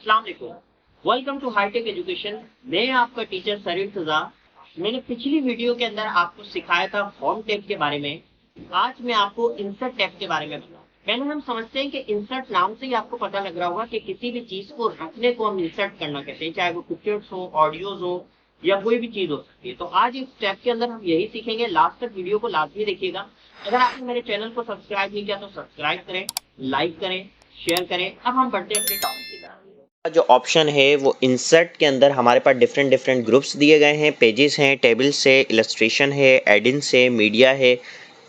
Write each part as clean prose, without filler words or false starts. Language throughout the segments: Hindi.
अस्सलाम वालेकुम। Welcome to hi tech education. मैं आपका टीचर सरीर तुजा। मैंने पिछली वीडियो के अंदर आपको सिखाया था फॉर्म टैब के बारे में। आज मैं आपको इंसर्ट टैब के बारे में बताऊँ। पहले हम समझते हैं कि इंसर्ट नाम से ही आपको पता लग रहा होगा कि किसी भी चीज को रखने को हम इंसर्ट करना कहते हैं, चाहे वो पिक्चर्स हो, ऑडियोज हो या कोई भी चीज हो सकती है। तो आज इस टैब के अंदर हम यही सीखेंगे। लास्ट तक वीडियो को लाजमी देखिएगा। अगर आपने मेरे चैनल को सब्सक्राइब नहीं किया तो सब्सक्राइब करें, लाइक करें, शेयर करें। अब हम बढ़ते हैं अपने टॉपिक की तरफ। जो ऑप्शन है वो इंसर्ट के अंदर हमारे पास डिफरेंट डिफरेंट ग्रुप्स दिए गए हैं, पेजेस हैं, टेबल्स है, इलस्ट्रेशन है, एडिंग्स है, मीडिया है,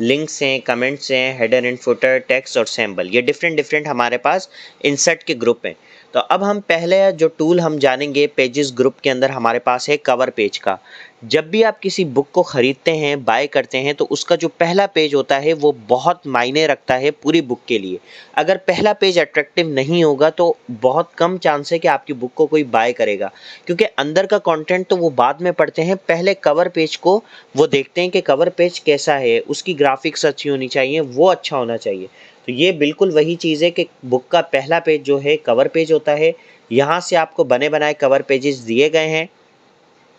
लिंक्स हैं, कमेंट्स हैं, हेडर एंड फुटर, टेक्स्ट और सैम्पल। ये डिफरेंट डिफरेंट हमारे पास इंसर्ट के ग्रुप हैं। तो अब हम पहले जो टूल हम जानेंगे पेजेस ग्रुप के अंदर हमारे पास है कवर पेज का। जब भी आप किसी बुक को ख़रीदते हैं, बाय करते हैं, तो उसका जो पहला पेज होता है वो बहुत मायने रखता है पूरी बुक के लिए। अगर पहला पेज अट्रैक्टिव नहीं होगा तो बहुत कम चांस है कि आपकी बुक को कोई बाय करेगा, क्योंकि अंदर का कंटेंट तो वो बाद में पढ़ते हैं, पहले कवर पेज को वो देखते हैं कि कवर पेज कैसा है, उसकी ग्राफिक्स अच्छी होनी चाहिए, वो अच्छा होना चाहिए। तो ये बिल्कुल वही चीज़ है कि बुक का पहला पेज जो है कवर पेज होता है। यहाँ से आपको बने बनाए कवर पेजेस दिए गए हैं।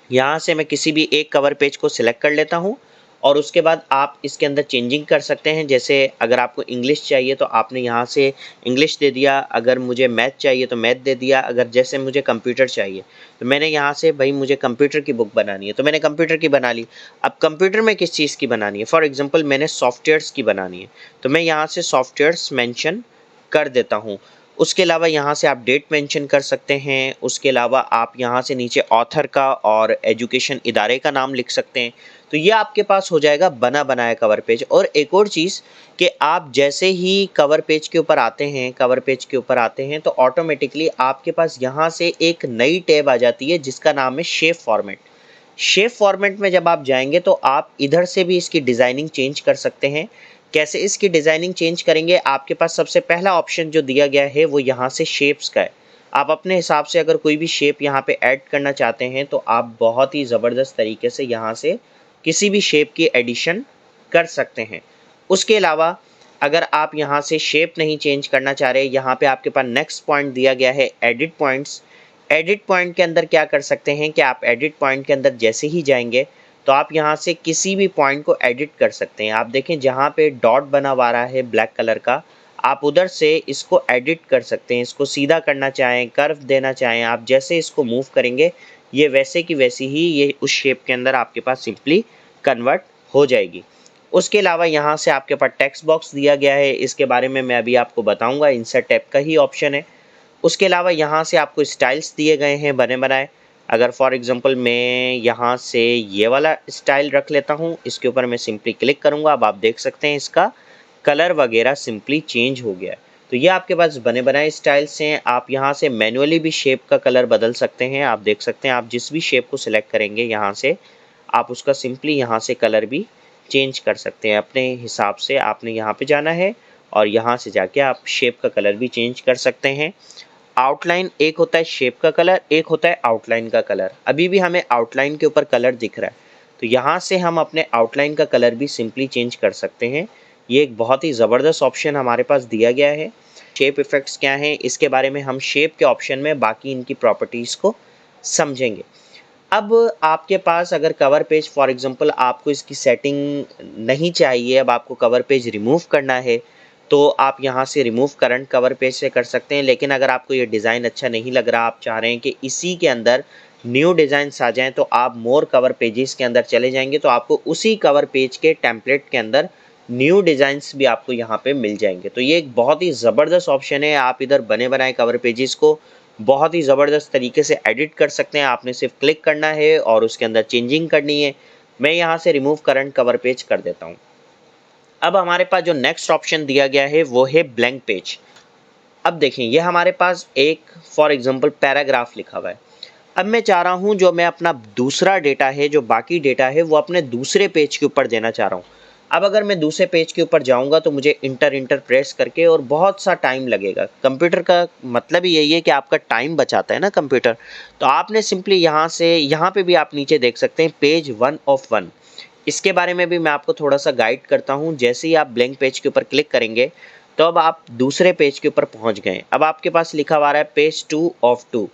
यहाँ से मैं किसी भी एक कवर पेज को सिलेक्ट कर लेता हूँ और उसके बाद आप इसके अंदर चेंजिंग कर सकते हैं। जैसे अगर आपको इंग्लिश चाहिए तो आपने यहाँ से इंग्लिश दे दिया, अगर मुझे मैथ चाहिए तो मैथ दे दिया, अगर जैसे मुझे कंप्यूटर चाहिए तो मैंने यहाँ से भाई मुझे कंप्यूटर की बुक बनानी है तो मैंने कंप्यूटर की बना ली। अब कंप्यूटर में किस चीज़ की बनानी है, फॉर एग्जाम्पल मैंने सॉफ्टवेयर्स की बनानी है तो मैं यहाँ से सॉफ्टवेयर्स मेंशन कर देता हूँ। उसके अलावा यहाँ से आप डेट मेंशन कर सकते हैं। उसके अलावा आप यहाँ से नीचे ऑथर का और एजुकेशन इदारे का नाम लिख सकते हैं। तो ये आपके पास हो जाएगा बना बनाया कवर पेज। और एक और चीज़ कि आप जैसे ही कवर पेज के ऊपर आते हैं तो ऑटोमेटिकली आपके पास यहाँ से एक नई टैब आ जाती है जिसका नाम है शेप फॉर्मेट। शेप फॉर्मेट में जब आप जाएंगे तो आप इधर से भी इसकी डिज़ाइनिंग चेंज कर सकते हैं। कैसे इसकी डिज़ाइनिंग चेंज करेंगे, आपके पास सबसे पहला ऑप्शन जो दिया गया है वो यहाँ से शेप्स का है। आप अपने हिसाब से अगर कोई भी शेप यहाँ पे ऐड करना चाहते हैं तो आप बहुत ही ज़बरदस्त तरीके से यहाँ से किसी भी शेप की एडिशन कर सकते हैं। उसके अलावा अगर आप यहाँ से शेप नहीं चेंज करना चाह रहे, यहाँ पे आपके पास नेक्स्ट पॉइंट दिया गया है एडिट पॉइंट्स। एडिट पॉइंट के अंदर क्या कर सकते हैं कि आप एडिट पॉइंट के अंदर जैसे ही जाएंगे तो आप यहाँ से किसी भी पॉइंट को एडिट कर सकते हैं। आप देखें जहाँ पे डॉट बना हुआ रहा है ब्लैक कलर का, आप उधर से इसको एडिट कर सकते हैं। इसको सीधा करना चाहें, कर्व देना चाहें, आप जैसे इसको मूव करेंगे ये वैसे की वैसी ही ये उस शेप के अंदर आपके पास सिंपली कन्वर्ट हो जाएगी। उसके अलावा यहाँ से आपके पास टेक्स्ट बॉक्स दिया गया है, इसके बारे में मैं अभी आपको बताऊँगा, इंसर्ट टैब का ही ऑप्शन है। उसके अलावा यहाँ से आपको स्टाइल्स दिए गए हैं बने बनाए। अगर फॉर एग्जांपल मैं यहाँ से ये वाला स्टाइल रख लेता हूँ, इसके ऊपर मैं सिंपली क्लिक करूँगा। अब आप देख सकते हैं इसका कलर वगैरह सिंपली चेंज हो गया है। तो ये आपके पास बने बनाए स्टाइल्स हैं। आप यहाँ से मैनुअली भी शेप का कलर बदल सकते हैं। आप देख सकते हैं, आप जिस भी शेप को सिलेक्ट करेंगे यहाँ से आप उसका सिंपली यहाँ से कलर भी चेंज कर सकते हैं। अपने हिसाब से आपने यहाँ पे जाना है और यहाँ से जाके आप शेप का कलर भी चेंज कर सकते हैं। आउटलाइन एक होता है शेप का कलर, एक होता है आउटलाइन का कलर। अभी भी हमें आउटलाइन के ऊपर कलर दिख रहा है तो यहाँ से हम अपने आउटलाइन का कलर भी सिंपली चेंज कर सकते हैं। ये एक बहुत ही ज़बरदस्त ऑप्शन हमारे पास दिया गया है। शेप इफ़ेक्ट्स क्या हैं इसके बारे में हम शेप के ऑप्शन में बाकी इनकी प्रॉपर्टीज़ को समझेंगे। अब आपके पास अगर कवर पेज फॉर एग्जांपल आपको इसकी सेटिंग नहीं चाहिए, अब आपको कवर पेज रिमूव करना है तो आप यहाँ से रिमूव करंट कवर पेज से कर सकते हैं। लेकिन अगर आपको ये डिज़ाइन अच्छा नहीं लग रहा, आप चाह रहे हैं कि इसी के अंदर न्यू डिज़ाइंस आ जाएं, तो आप मोर कवर पेजेस के अंदर चले जाएंगे तो आपको उसी कवर पेज के टेम्पलेट के अंदर न्यू डिज़ाइंस भी आपको यहाँ पे मिल जाएंगे। तो ये एक बहुत ही ज़बरदस्त ऑप्शन है। आप इधर बने बनाए कवर पेजेस को बहुत ही ज़बरदस्त तरीके से एडिट कर सकते हैं। आपने सिर्फ क्लिक करना है और उसके अंदर चेंजिंग करनी है। मैं यहाँ से रिमूव करंट कवर पेज कर देता हूँ। अब हमारे पास जो नेक्स्ट ऑप्शन दिया गया है वो है ब्लैंक पेज। अब देखें ये हमारे पास एक फॉर एग्जांपल पैराग्राफ लिखा हुआ है। अब मैं चाह रहा हूँ जो मैं अपना दूसरा डेटा है, जो बाकी डेटा है वो अपने दूसरे पेज के ऊपर देना चाह रहा हूँ। अब अगर मैं दूसरे पेज के ऊपर जाऊँगा तो मुझे इंटर प्रेस करके और बहुत सा टाइम लगेगा। कंप्यूटर का मतलब ही यही है कि आपका टाइम बचाता है ना कंप्यूटर। तो आपने सिंपली यहाँ से यहाँ पे भी आप नीचे देख सकते हैं पेज 1 ऑफ 1। इसके बारे में भी मैं आपको थोड़ा सा गाइड करता हूँ। जैसे ही आप ब्लैंक पेज के ऊपर क्लिक करेंगे तो अब आप दूसरे पेज के ऊपर पहुंच गए। अब आपके पास लिखा हुआ है पेज 2 ऑफ 2।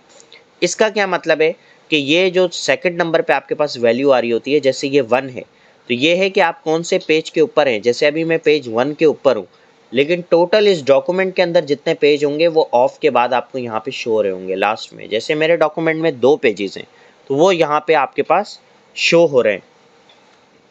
इसका क्या मतलब है कि ये जो सेकंड नंबर पे आपके पास वैल्यू आ रही होती है, जैसे ये 1 है तो ये है कि आप कौन से पेज के ऊपर हैं। जैसे अभी मैं पेज 1 के ऊपर हूँ, लेकिन टोटल इस डॉक्यूमेंट के अंदर जितने पेज होंगे वो ऑफ के बाद आपको यहाँ पे शो हो रहे होंगे लास्ट में। जैसे मेरे डॉक्यूमेंट में 2 पेजेस हैं तो वो यहाँ पे आपके पास शो हो रहे हैं।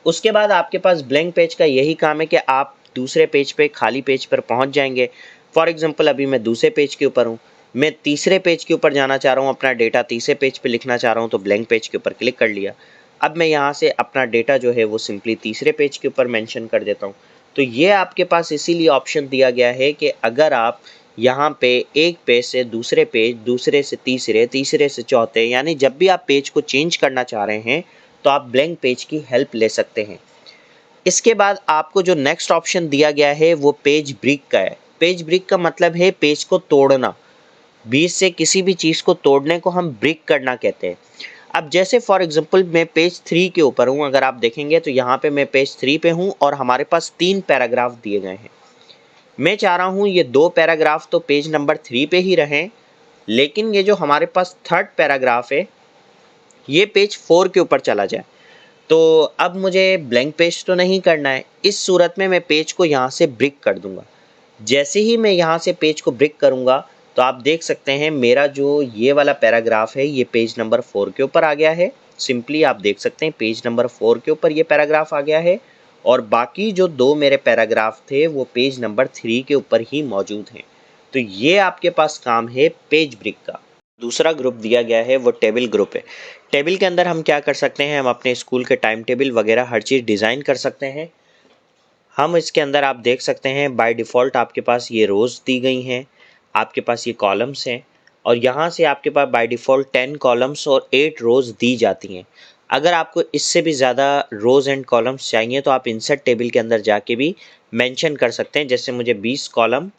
उसके बाद आपके पास ब्लैंक पेज का यही काम है कि आप दूसरे पेज पे खाली पेज पर पहुंच जाएंगे। फॉर एग्जांपल अभी मैं दूसरे पेज के ऊपर हूँ, मैं तीसरे पेज के ऊपर जाना चाह रहा हूँ, अपना डेटा तीसरे पेज पे लिखना चाह रहा हूँ, तो ब्लैंक पेज के ऊपर क्लिक कर लिया। अब मैं यहाँ से अपना डेटा जो है वो सिंपली तीसरे पेज के ऊपर मेंशन कर देता हूँ। तो ये आपके पास इसीलिए ऑप्शन दिया गया है कि अगर आप यहाँ पे एक पेज से दूसरे पेज, दूसरे से तीसरे, तीसरे से चौथे, यानी जब भी आप पेज को चेंज करना चाह रहे हैं तो आप ब्लैंक पेज की हेल्प ले सकते हैं। इसके बाद आपको जो नेक्स्ट ऑप्शन दिया गया है वो पेज ब्रेक का है। पेज ब्रेक का मतलब है पेज को तोड़ना। बीच से किसी भी चीज़ को तोड़ने को हम ब्रेक करना कहते हैं। अब जैसे फॉर एग्जांपल मैं पेज 3 के ऊपर हूँ, अगर आप देखेंगे तो यहाँ पे मैं पेज 3 पे हूँ और हमारे पास 3 पैराग्राफ दिए गए हैं। मैं चाह रहा हूँ ये 2 पैराग्राफ तो पेज नंबर 3 पे ही रहें, लेकिन ये जो हमारे पास थर्ड पैराग्राफ है ये पेज 4 के ऊपर चला जाए। तो अब मुझे ब्लैंक पेज तो नहीं करना है। इस सूरत में मैं पेज को यहाँ से ब्रेक कर दूंगा। जैसे ही मैं यहाँ से पेज को ब्रेक करूँगा तो आप देख सकते हैं मेरा जो ये वाला पैराग्राफ है ये पेज नंबर 4 के ऊपर आ गया है। सिंपली आप देख सकते हैं पेज नंबर 4 के ऊपर ये पैराग्राफ आ गया है और बाकी जो 2 मेरे पैराग्राफ थे वो पेज नंबर 3 के ऊपर ही मौजूद हैं। तो ये आपके पास काम है पेज ब्रेक का। दूसरा ग्रुप दिया गया है वो टेबल ग्रुप है। टेबल के अंदर हम क्या कर सकते हैं, हम अपने स्कूल के टाइम टेबल वगैरह हर चीज़ डिज़ाइन कर सकते हैं। हम इसके अंदर आप देख सकते हैं बाय डिफ़ॉल्ट आपके पास ये रोज़ दी गई हैं, आपके पास ये कॉलम्स हैं और यहाँ से आपके पास बाय डिफ़ॉल्ट 10 कॉलम्स और 8 रोज़ दी जाती हैं। अगर आपको इससे भी ज़्यादा रोज़ एंड कॉलम्स चाहिए तो आप इंसर्ट टेबल के अंदर जाके भी मेंशन कर सकते हैं। जैसे मुझे 20 कॉलम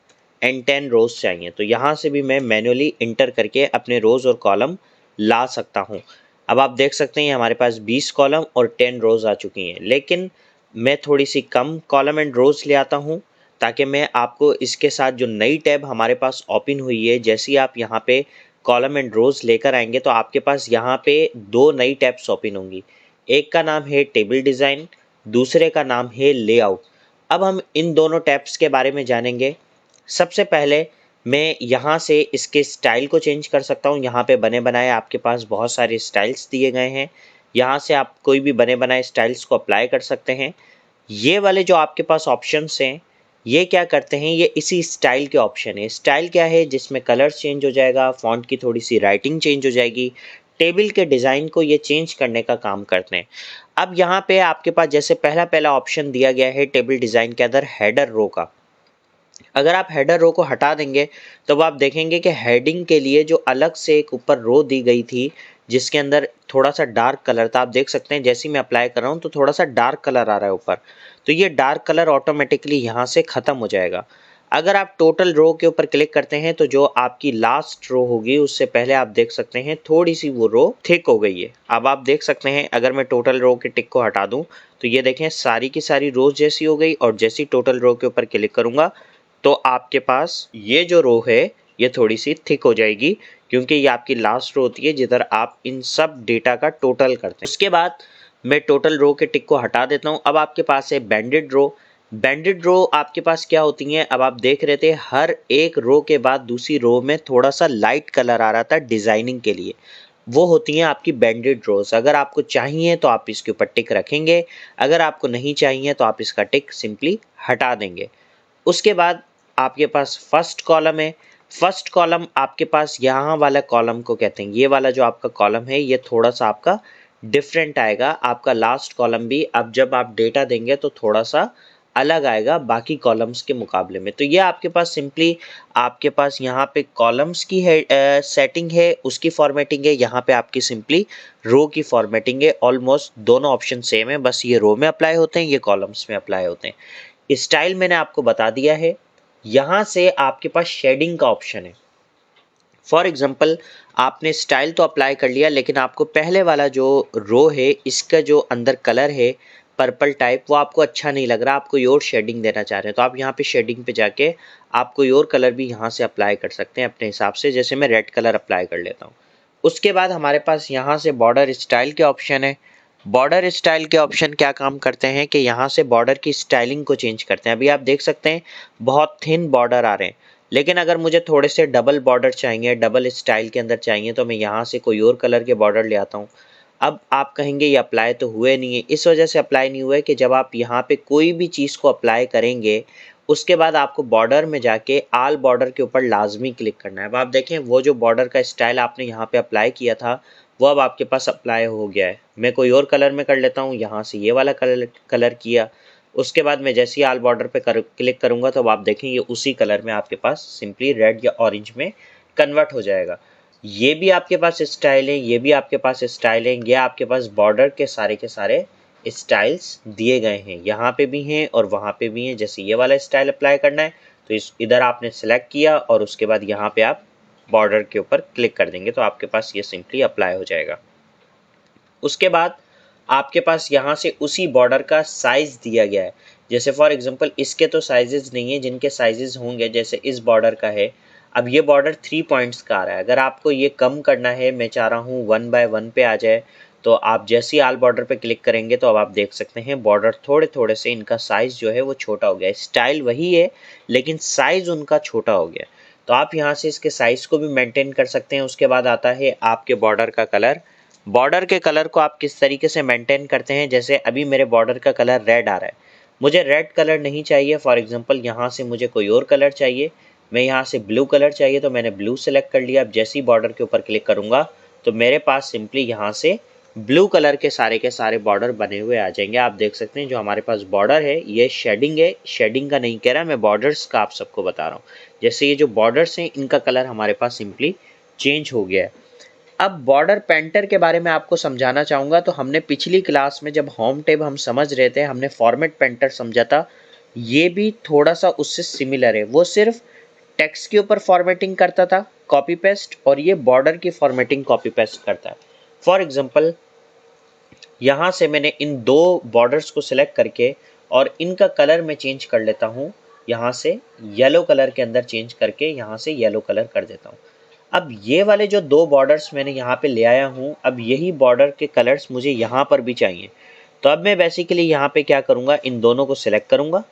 एंड 10 रोज़ चाहिए तो यहाँ से भी मैं मैन्युअली इंटर करके अपने रोज़ और कॉलम ला सकता हूँ। अब आप देख सकते हैं हमारे पास 20 कॉलम और 10 रोज़ आ चुकी हैं, लेकिन मैं थोड़ी सी कम कॉलम एंड रोज़ ले आता हूँ ताकि मैं आपको इसके साथ जो नई टैब हमारे पास ओपन हुई है, जैसे ही आप यहाँ पे कॉलम एंड रोज़ लेकर आएंगे तो आपके पास यहाँ पे 2 नई टैब्स ओपन होंगी। एक का नाम है टेबल डिज़ाइन, दूसरे का नाम है लेआउट। अब हम इन दोनों टैब्स के बारे में जानेंगे। सबसे पहले मैं यहाँ से इसके स्टाइल को चेंज कर सकता हूँ। यहाँ पे बने बनाए आपके पास बहुत सारे स्टाइल्स दिए गए हैं, यहाँ से आप कोई भी बने बनाए स्टाइल्स को अप्लाई कर सकते हैं। ये वाले जो आपके पास ऑप्शंस हैं ये क्या करते हैं, ये इसी स्टाइल के ऑप्शन है। स्टाइल क्या है, जिसमें कलर्स चेंज हो जाएगा, फॉन्ट की थोड़ी सी राइटिंग चेंज हो जाएगी, टेबल के डिज़ाइन को ये चेंज करने का काम करते हैं। अब यहाँ पे आपके पास जैसे पहला ऑप्शन दिया गया है टेबल डिज़ाइन के अंदर हेडर रो का। अगर आप हेडर रो को हटा देंगे तो आप देखेंगे कि हेडिंग के लिए जो अलग से एक ऊपर रो दी गई थी जिसके अंदर थोड़ा सा डार्क कलर था, आप देख सकते हैं जैसे ही मैं अप्लाई कर रहा हूँ तो थोड़ा सा डार्क कलर आ रहा है ऊपर, तो ये डार्क कलर ऑटोमेटिकली यहाँ से ख़त्म हो जाएगा। अगर आप टोटल रो के ऊपर क्लिक करते हैं तो जो आपकी लास्ट रो होगी उससे पहले आप देख सकते हैं थोड़ी सी वो रो थिक हो गई है। अब आप देख सकते हैं अगर मैं टोटल रो के टिक को हटा दूं तो ये देखें सारी की सारी रोज जैसी हो गई और जैसी टोटल रो के ऊपर क्लिक करूंगा तो आपके पास ये जो रो है ये थोड़ी सी थिक हो जाएगी, क्योंकि ये आपकी लास्ट रो होती है जिधर आप इन सब डेटा का टोटल करते हैं। उसके बाद मैं टोटल रो के टिक को हटा देता हूँ। अब आपके पास है बैंडेड रो। बैंडेड रो आपके पास क्या होती हैं, अब आप देख रहे थे हर एक रो के बाद दूसरी रो में थोड़ा सा लाइट कलर आ रहा था डिजाइनिंग के लिए, वो होती हैं आपकी बैंडेड रोज। अगर आपको चाहिए तो आप इसके ऊपर टिक रखेंगे, अगर आपको नहीं चाहिए तो आप इसका टिक सिंपली हटा देंगे। उसके बाद आपके पास फर्स्ट कॉलम है। फर्स्ट कॉलम आपके पास यहाँ वाला कॉलम को कहते हैं, ये वाला जो आपका कॉलम है ये थोड़ा सा आपका डिफरेंट आएगा। आपका लास्ट कॉलम भी अब जब आप डेटा देंगे तो थोड़ा सा अलग आएगा बाकी कॉलम्स के मुकाबले में। तो ये आपके पास सिंपली आपके पास यहाँ पे कॉलम्स की है सेटिंग है, उसकी फॉर्मेटिंग है, यहाँ पे आपकी सिंपली रो की फॉर्मेटिंग है। ऑलमोस्ट दोनों ऑप्शन सेम है, बस ये रो में अप्लाई होते हैं, ये कॉलम्स में अप्लाई होते हैं। स्टाइल मैंने आपको बता दिया है। यहाँ से आपके पास शेडिंग का ऑप्शन है। फॉर एग्जाम्पल आपने स्टाइल तो अप्लाई कर लिया, लेकिन आपको पहले वाला जो रो है इसका जो अंदर कलर है पर्पल टाइप, वो आपको अच्छा नहीं लग रहा, आप कोई और शेडिंग देना चाह रहे हैं, तो आप यहाँ पे शेडिंग पे जाके आप कोई और कलर भी यहाँ से अप्लाई कर सकते हैं अपने हिसाब से। जैसे मैं रेड कलर अप्लाई कर लेता हूँ। उसके बाद हमारे पास यहाँ से बॉर्डर स्टाइल के ऑप्शन है। बॉर्डर स्टाइल के ऑप्शन क्या काम करते हैं कि यहाँ से बॉर्डर की स्टाइलिंग को चेंज करते हैं। अभी आप देख सकते हैं बहुत थिन बॉर्डर आ रहे हैं, लेकिन अगर मुझे थोड़े से डबल बॉर्डर चाहिए, डबल स्टाइल के अंदर चाहिए, तो मैं यहाँ से कोई और कलर के बॉर्डर ले आता हूँ। अब आप कहेंगे ये अप्लाई तो हुए नहीं है, इस वजह से अप्लाई नहीं हुआ है कि जब आप यहाँ पे कोई भी चीज़ को अप्लाई करेंगे उसके बाद आपको बॉर्डर में जाके आल बॉर्डर के ऊपर लाजमी क्लिक करना है। अब आप देखें वो जो बॉर्डर का स्टाइल आपने यहाँ पे अप्लाई किया था वो अब आपके पास अप्लाई हो गया है। मैं कोई और कलर में कर लेता हूँ, यहाँ से ये वाला कलर किया, उसके बाद मैं जैसे ही आल बॉर्डर पे क्लिक करूँगा तो अब आप देखेंगे उसी कलर में आपके पास सिंपली रेड या ऑरेंज में कन्वर्ट हो जाएगा। ये भी आपके पास स्टाइल है, ये भी आपके पास स्टाइल है, ये आपके पास बॉर्डर के सारे स्टाइल्स दिए गए हैं, यहाँ पे भी हैं और वहाँ पे भी हैं। जैसे ये वाला स्टाइल अप्लाई करना है तो इधर आपने सेलेक्ट किया और उसके बाद यहाँ पे आप बॉर्डर के ऊपर क्लिक कर देंगे तो आपके पास ये सिंपली अप्लाई हो जाएगा। उसके बाद आपके पास यहाँ से उसी बॉर्डर का साइज़ दिया गया है। जैसे फॉर एग्जांपल इसके तो साइजेस नहीं है, जिनके साइजेस होंगे जैसे इस बॉर्डर का है। अब ये बॉर्डर 3 पॉइंट्स का आ रहा है, अगर आपको ये कम करना है, मैं चाह रहा हूँ 1 बाय 1 पे आ जाए, तो आप जैसे ही आल बॉर्डर पे क्लिक करेंगे तो अब आप देख सकते हैं बॉर्डर थोड़े थोड़े से इनका साइज़ जो है वो छोटा हो गया है। स्टाइल वही है लेकिन साइज़ उनका छोटा हो गया। तो आप यहाँ से इसके साइज़ को भी मेंटेन कर सकते हैं। उसके बाद आता है आपके बॉर्डर का कलर। बॉर्डर के कलर को आप किस तरीके से मेंटेन करते हैं, जैसे अभी मेरे बॉर्डर का कलर रेड आ रहा है, मुझे रेड कलर नहीं चाहिए, फॉर एग्जांपल यहाँ से मुझे कोई और कलर चाहिए, मैं यहाँ से ब्लू कलर चाहिए तो मैंने ब्लू सेलेक्ट कर लिया। अब जैसे ही बॉर्डर के ऊपर क्लिक करूँगा तो मेरे पास सिंपली यहाँ से ब्लू कलर के सारे बॉर्डर बने हुए आ जाएंगे। आप देख सकते हैं जो हमारे पास बॉर्डर है ये शेडिंग है, शेडिंग का नहीं कह रहा मैं, बॉर्डर्स का आप सबको बता रहा हूँ। जैसे ये जो बॉर्डर्स हैं इनका कलर हमारे पास सिंपली चेंज हो गया है। अब बॉर्डर पेंटर के बारे में आपको समझाना चाहूँगा। तो हमने पिछली क्लास में जब होम टैब हम समझ रहे थे हमने फॉर्मेट पेंटर समझा था, ये भी थोड़ा सा उससे सिमिलर है। वो सिर्फ टेक्स्ट के ऊपर फॉर्मेटिंग करता था कॉपी पेस्ट, और ये बॉर्डर की फॉर्मेटिंग कॉपी पेस्ट करता है। फॉर एग्जांपल यहाँ से मैंने इन दो बॉर्डर्स को सिलेक्ट करके और इनका कलर मैं चेंज कर लेता हूँ, यहाँ से येलो कलर के अंदर चेंज करके यहाँ से येलो कलर कर देता हूँ। अब ये वाले जो दो बॉर्डर्स मैंने यहाँ पे ले आया हूँ, अब यही बॉर्डर के कलर्स मुझे यहाँ पर भी चाहिए। तो अब मैं बेसिकली यहाँ पे क्या करूँगा, इन दोनों को सिलेक्ट करूँगा,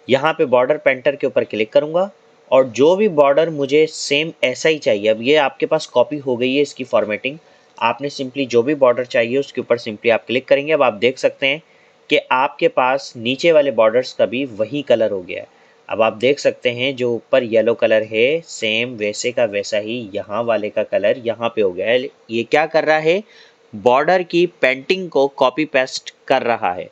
यहाँ पे बॉर्डर पेंटर के ऊपर क्लिक करूँगा और जो भी बॉर्डर मुझे सेम ऐसा ही चाहिए, अब ये आपके पास कॉपी हो गई है इसकी फॉर्मेटिंग, आपने सिंपली जो भी बॉर्डर चाहिए उसके ऊपर सिंपली आप क्लिक करेंगे। अब आप देख सकते हैं कि आपके पास नीचे वाले बॉर्डर्स का भी वही कलर हो गया है। अब आप देख सकते हैं जो ऊपर येलो कलर है सेम वैसे का वैसा ही यहाँ वाले का कलर यहाँ पे हो गया है। ये क्या कर रहा है, बॉर्डर की पेंटिंग को कॉपी पेस्ट कर रहा है।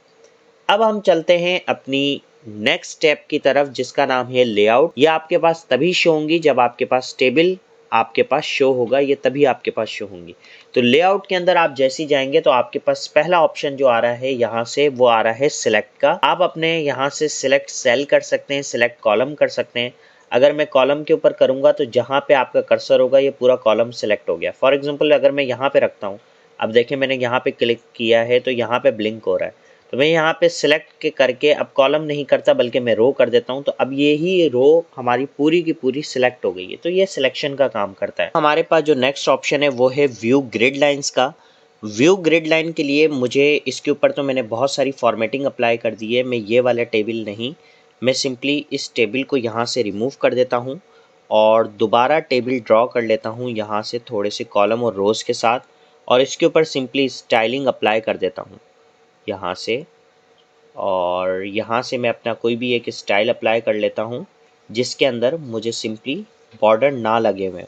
अब हम चलते हैं अपनी नेक्स्ट स्टेप की तरफ जिसका नाम है लेआउट। ये आपके पास तभी शो होंगी जब आपके पास टेबल आपके पास शो होगा, ये तभी आपके पास शो होंगी। तो लेआउट के अंदर आप जैसे ही जाएंगे तो आपके पास पहला ऑप्शन जो आ रहा है यहाँ से वो आ रहा है सिलेक्ट का। आप अपने यहाँ से सिलेक्ट सेल कर सकते हैं, सिलेक्ट कॉलम कर सकते हैं। अगर मैं कॉलम के ऊपर करूँगा तो जहाँ पे आपका कर्सर होगा ये पूरा कॉलम सिलेक्ट हो गया। फॉर एग्जाम्पल अगर मैं यहाँ पे रखता हूँ, अब देखिए मैंने यहाँ पे क्लिक किया है तो यहाँ पे ब्लिंक हो रहा है, तो मैं यहाँ पे सिलेक्ट के करके अब कॉलम नहीं करता बल्कि मैं रो कर देता हूँ, तो अब यही रो हमारी पूरी की पूरी सिलेक्ट हो गई है। तो ये सिलेक्शन का काम करता है। हमारे पास जो नेक्स्ट ऑप्शन है वो है व्यू ग्रिड लाइंस का। व्यू ग्रिड लाइन के लिए मुझे इसके ऊपर तो मैंने बहुत सारी फॉर्मेटिंग अप्लाई कर दी है। मैं ये वाला टेबल नहीं, मैं सिंपली इस टेबल को यहाँ से रिमूव कर देता हूँ और दोबारा टेबल ड्रॉ कर लेता हूँ यहाँ से थोड़े से कॉलम और रोज़ के साथ, और इसके ऊपर सिंपली स्टाइलिंग अप्लाई कर देता हूँ यहाँ से, और यहाँ से मैं अपना कोई भी एक स्टाइल अप्लाई कर लेता हूँ जिसके अंदर मुझे सिंपली बॉर्डर ना लगे हुए।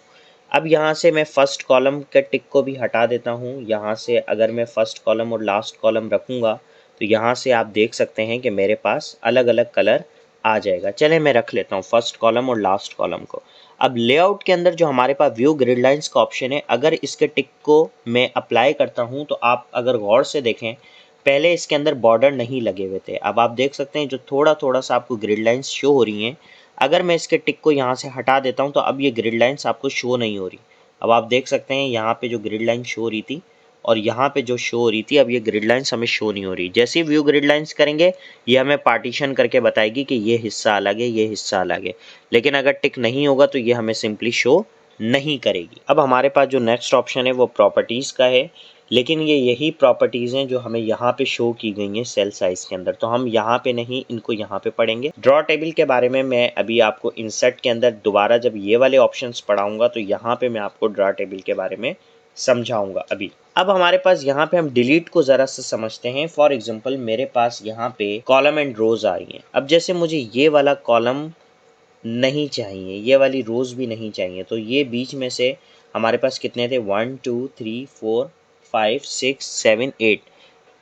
अब यहाँ से मैं फर्स्ट कॉलम के टिक को भी हटा देता हूँ। यहाँ से अगर मैं फर्स्ट कॉलम और लास्ट कॉलम रखूँगा तो यहाँ से आप देख सकते हैं कि मेरे पास अलग अलग कलर आ जाएगा। चले मैं रख लेता हूँ फर्स्ट कॉलम और लास्ट कॉलम को। अब लेआउट के अंदर जो हमारे पास व्यू ग्रिड लाइंस का ऑप्शन है, अगर इसके टिक को मैं अप्लाई करता हूँ तो आप अगर गौर से देखें पहले इसके अंदर बॉर्डर नहीं लगे हुए थे। अब आप देख सकते हैं जो थोड़ा थोड़ा सा आपको ग्रिड लाइंस शो हो रही हैं, अगर मैं इसके टिक को यहाँ से हटा देता हूँ तो अब ये ग्रिड लाइंस आपको शो नहीं हो रही। अब आप देख सकते हैं यहाँ पे जो ग्रिड लाइन शो हो रही थी और यहाँ पे जो शो हो रही थी, अब ये ग्रिड लाइंस हमें शो नहीं हो रही। जैसे ही व्यू ग्रिड लाइंस करेंगे ये हमें पार्टीशन करके बताएगी कि ये हिस्सा अलग है, ये हिस्सा अलग है। लेकिन अगर टिक नहीं होगा तो ये हमें सिंपली शो नहीं करेगी। अब हमारे पास जो नेक्स्ट ऑप्शन है वो प्रॉपर्टीज़ का है, लेकिन ये यही प्रॉपर्टीज़ हैं जो हमें यहाँ पे शो की गई हैं सेल साइज के अंदर। तो हम यहाँ पे नहीं, इनको यहाँ पे पढ़ेंगे। ड्रॉ टेबल के बारे में मैं अभी आपको इंसर्ट के अंदर दोबारा जब ये वाले ऑप्शंस पढ़ाऊंगा तो यहाँ पे मैं आपको ड्रॉ टेबल के बारे में समझाऊंगा अभी। अब हमारे पास यहाँ पे हम डिलीट को ज़रा सा समझते हैं। फॉर एग्जाम्पल मेरे पास यहाँ पे कॉलम एंड रोज आ रही हैं। अब जैसे मुझे ये वाला कॉलम नहीं चाहिए, ये वाली रोज भी नहीं चाहिए, तो ये बीच में से हमारे पास कितने थे, 1 2 3 4 5 6 7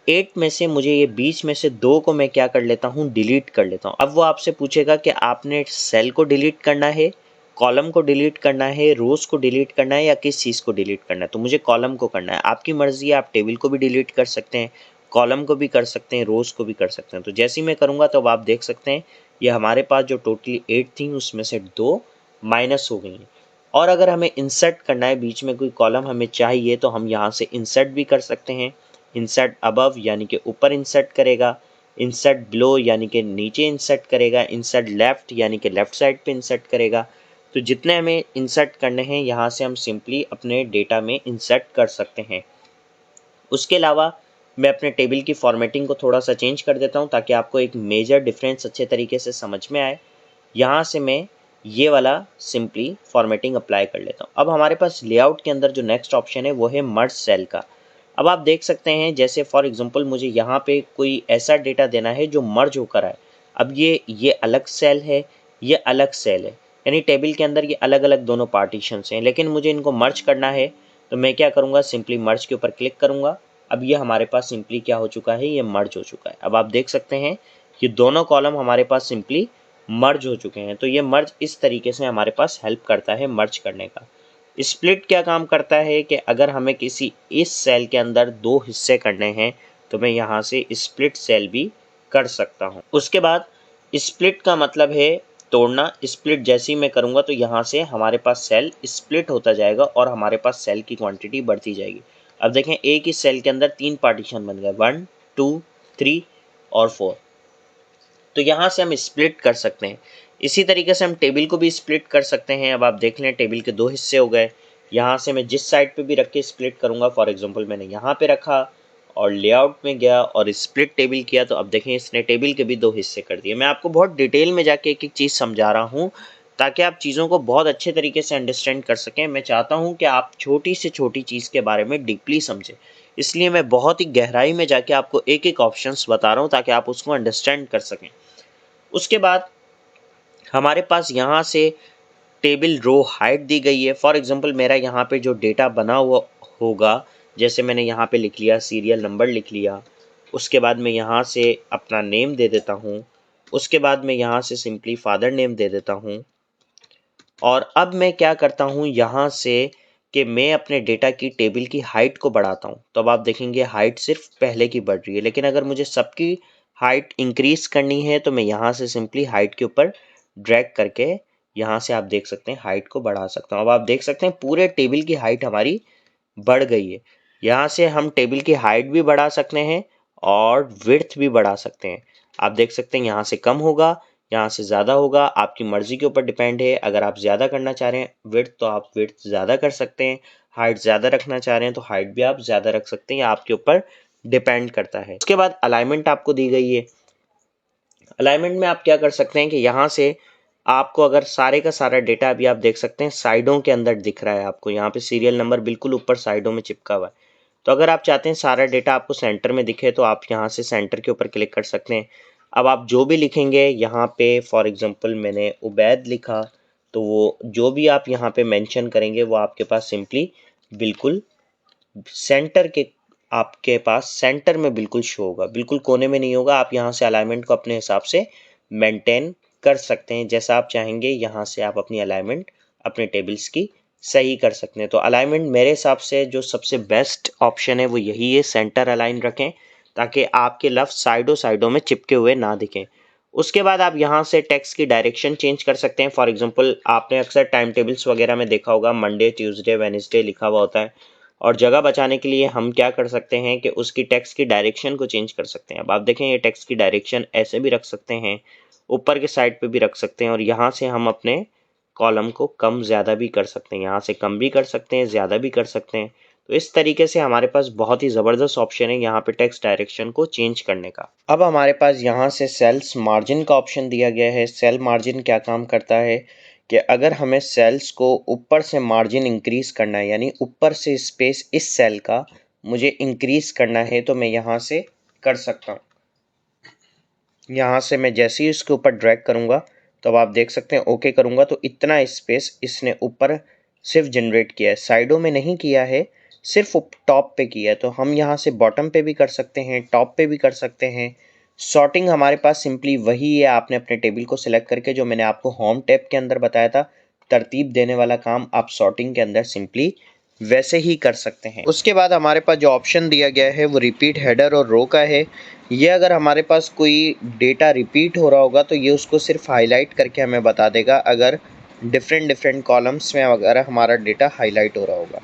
8 में से मुझे ये बीच में से 2 को मैं क्या कर लेता हूँ, डिलीट कर लेता हूँ। अब वो आपसे पूछेगा कि आपने सेल को डिलीट करना है, कॉलम को डिलीट करना है, रोज को डिलीट करना है, या किस चीज़ को डिलीट करना है। तो मुझे कॉलम को करना है। आपकी मर्जी है, आप टेबल को भी डिलीट कर सकते हैं, कॉलम को भी कर सकते हैं, रोज को भी कर सकते हैं। तो जैसे ही मैं करूँगा तो अब आप देख सकते हैं ये हमारे पास जो टोटली 8 थी उसमें से 2 माइनस हो गई हैं। और अगर हमें इंसर्ट करना है, बीच में कोई कॉलम हमें चाहिए, तो हम यहाँ से इंसर्ट भी कर सकते हैं। इंसर्ट अबव यानी कि ऊपर इंसर्ट करेगा, इंसर्ट बिलो यानी कि नीचे इंसर्ट करेगा, इंसर्ट लेफ्ट यानी कि लेफ्ट साइड पे इंसर्ट करेगा। तो जितने हमें इंसर्ट करने हैं यहाँ से हम सिंपली अपने डेटा में इंसर्ट कर सकते हैं। उसके अलावा मैं अपने टेबल की फॉर्मेटिंग को थोड़ा सा चेंज कर देता हूँ ताकि आपको एक मेजर डिफरेंस अच्छे तरीके से समझ में आए। यहाँ से मैं ये वाला सिंपली फॉर्मेटिंग अप्लाई कर लेता हूँ। अब हमारे पास लेआउट के अंदर जो नेक्स्ट ऑप्शन है वो है मर्ज सेल का। अब आप देख सकते हैं जैसे फॉर एग्जांपल मुझे यहाँ पे कोई ऐसा डेटा देना है जो मर्ज होकर आए। अब ये अलग सेल है, ये अलग सेल है, यानी टेबल के अंदर ये अलग अलग दोनों पार्टीशंस हैं, लेकिन मुझे इनको मर्ज करना है। तो मैं क्या करूँगा, सिंपली मर्ज के ऊपर क्लिक करूँगा। अब ये हमारे पास सिंपली क्या हो चुका है, ये मर्ज हो चुका है। अब आप देख सकते हैं ये दोनों कॉलम हमारे पास सिंपली मर्ज हो चुके हैं। तो ये मर्ज इस तरीके से हमारे पास हेल्प करता है मर्ज करने का। स्प्लिट क्या काम करता है कि अगर हमें किसी इस सेल के अंदर 2 हिस्से करने हैं तो मैं यहाँ से स्प्लिट सेल भी कर सकता हूँ। उसके बाद स्प्लिट का मतलब है तोड़ना। स्प्लिट जैसे ही मैं करूँगा तो यहाँ से हमारे पास सेल स्प्लिट होता जाएगा और हमारे पास सेल की क्वांटिटी बढ़ती जाएगी। अब देखें एक ही सेल के अंदर 3 पार्टीशन बन गए, 1 2 3 और 4। तो यहाँ से हम स्प्लिट कर सकते हैं। इसी तरीके से हम टेबल को भी स्प्लिट कर सकते हैं। अब आप देख लें टेबल के 2 हिस्से हो गए। यहाँ से मैं जिस साइड पे भी रख के स्प्लिट करूँगा, फॉर एग्जांपल मैंने यहाँ पे रखा और लेआउट में गया और स्प्लिट टेबल किया, तो अब देखें इसने टेबल के भी 2 हिस्से कर दिए। मैं आपको बहुत डिटेल में जाके एक एक चीज़ समझा रहा हूँ ताकि आप चीज़ों को बहुत अच्छे तरीके से अंडरस्टैंड कर सकें। मैं चाहता हूँ कि आप छोटी से छोटी चीज़ के बारे में डीपली समझें, इसलिए मैं बहुत ही गहराई में जाके आपको एक एक ऑप्शंस बता रहा हूँ ताकि आप उसको अंडरस्टैंड कर सकें। उसके बाद हमारे पास यहाँ से टेबल रो हाइट दी गई है। फॉर एग्जांपल मेरा यहाँ पे जो डेटा बना हुआ होगा, जैसे मैंने यहाँ पे लिख लिया, सीरियल नंबर लिख लिया। उसके बाद मैं यहाँ से अपना नेम दे देता हूँ। उसके बाद मैं यहाँ से सिंपली फादर नेम दे देता हूँ। और अब मैं क्या करता हूँ यहाँ से कि मैं अपने डेटा की टेबल की हाइट को बढ़ाता हूँ। तो अब आप देखेंगे हाइट सिर्फ पहले की बढ़ रही है, लेकिन अगर मुझे सबकी हाइट इंक्रीज करनी है तो मैं यहाँ से सिंपली हाइट के ऊपर ड्रैग करके यहाँ से आप देख सकते हैं हाइट को बढ़ा सकता हूँ। अब आप देख सकते हैं पूरे टेबल की हाइट हमारी बढ़ गई है। यहाँ से हम टेबल की हाइट भी बढ़ा सकते हैं और विड्थ भी बढ़ा सकते हैं। आप देख सकते हैं यहाँ से कम होगा, यहाँ से ज़्यादा होगा, आपकी मर्ज़ी के ऊपर डिपेंड है। अगर आप ज़्यादा करना चाह रहे हैं विड्थ तो आप विड्थ ज़्यादा कर सकते हैं, हाइट ज़्यादा रखना चाह रहे हैं तो हाइट भी आप ज़्यादा रख सकते हैं, आपके ऊपर डिपेंड करता है। उसके बाद अलाइनमेंट आपको दी गई है। अलाइनमेंट में आप क्या कर सकते हैं कि यहाँ से आपको अगर सारे का सारा डेटा अभी आप देख सकते हैं साइडों के अंदर दिख रहा है, आपको यहाँ पे सीरियल नंबर बिल्कुल ऊपर साइडों में चिपका हुआ है। तो अगर आप चाहते हैं सारा डेटा आपको सेंटर में दिखे तो आप यहाँ से सेंटर के ऊपर क्लिक कर सकते हैं। अब आप जो भी लिखेंगे यहाँ पे, फॉर एग्जांपल मैंने उबैद लिखा, तो वो जो भी आप यहाँ पे मेंशन करेंगे वो आपके पास सिंपली बिल्कुल सेंटर के आपके पास सेंटर में बिल्कुल शो होगा, बिल्कुल कोने में नहीं होगा। आप यहाँ से अलाइनमेंट को अपने हिसाब से मेंटेन कर सकते हैं, जैसा आप चाहेंगे यहाँ से आप अपनी अलाइनमेंट अपने टेबल्स की सही कर सकते हैं। तो अलाइनमेंट मेरे हिसाब से जो सबसे बेस्ट ऑप्शन है वो यही है, सेंटर अलाइन रखें ताकि आपके लफ्ज़ साइडों में चिपके हुए ना दिखें। उसके बाद आप यहाँ से टेक्स्ट की डायरेक्शन चेंज कर सकते हैं। फॉर एग्जांपल आपने अक्सर टाइम टेबल्स वगैरह में देखा होगा मंडे ट्यूसडे वेडनेसडे लिखा हुआ होता है और जगह बचाने के लिए हम क्या कर सकते हैं कि उसकी टेक्स्ट की डायरेक्शन को चेंज कर सकते हैं। अब आप देखें ये टेक्स्ट की डायरेक्शन ऐसे भी रख सकते हैं, ऊपर के साइड पे भी रख सकते हैं, और यहाँ से हम अपने कॉलम को कम ज़्यादा भी कर सकते हैं, यहाँ से कम भी कर सकते हैं, ज़्यादा भी कर सकते हैं। तो इस तरीके से हमारे पास बहुत ही ज़बरदस्त ऑप्शन है यहाँ पे टेक्स्ट डायरेक्शन को चेंज करने का। अब हमारे पास यहाँ से सेल्स मार्जिन का ऑप्शन दिया गया है। सेल मार्जिन क्या काम करता है कि अगर हमें सेल्स को ऊपर से मार्जिन इंक्रीज करना है, यानी ऊपर से स्पेस इस सेल का मुझे इंक्रीज करना है, तो मैं यहाँ से कर सकता हूँ। यहाँ से मैं जैसे ही इसके ऊपर ड्रैग करूँगा तो अब आप देख सकते हैं, ओके करूँगा तो इतना स्पेस इसने ऊपर सिर्फ जनरेट किया है, साइडों में नहीं किया है, सिर्फ टॉप पे किया है। तो हम यहाँ से बॉटम पे भी कर सकते हैं, टॉप पे भी कर सकते हैं। सॉर्टिंग हमारे पास सिंपली वही है, आपने अपने टेबल को सिलेक्ट करके जो मैंने आपको होम टैब के अंदर बताया था तरतीब देने वाला काम, आप सॉर्टिंग के अंदर सिंपली वैसे ही कर सकते हैं। उसके बाद हमारे पास जो ऑप्शन दिया गया है वो रिपीट हेडर और रो का है। ये अगर हमारे पास कोई डेटा रिपीट हो रहा होगा तो ये उसको सिर्फ हाईलाइट करके हमें बता देगा, अगर डिफरेंट कॉलम्स में अगर हमारा डेटा हाईलाइट हो रहा होगा।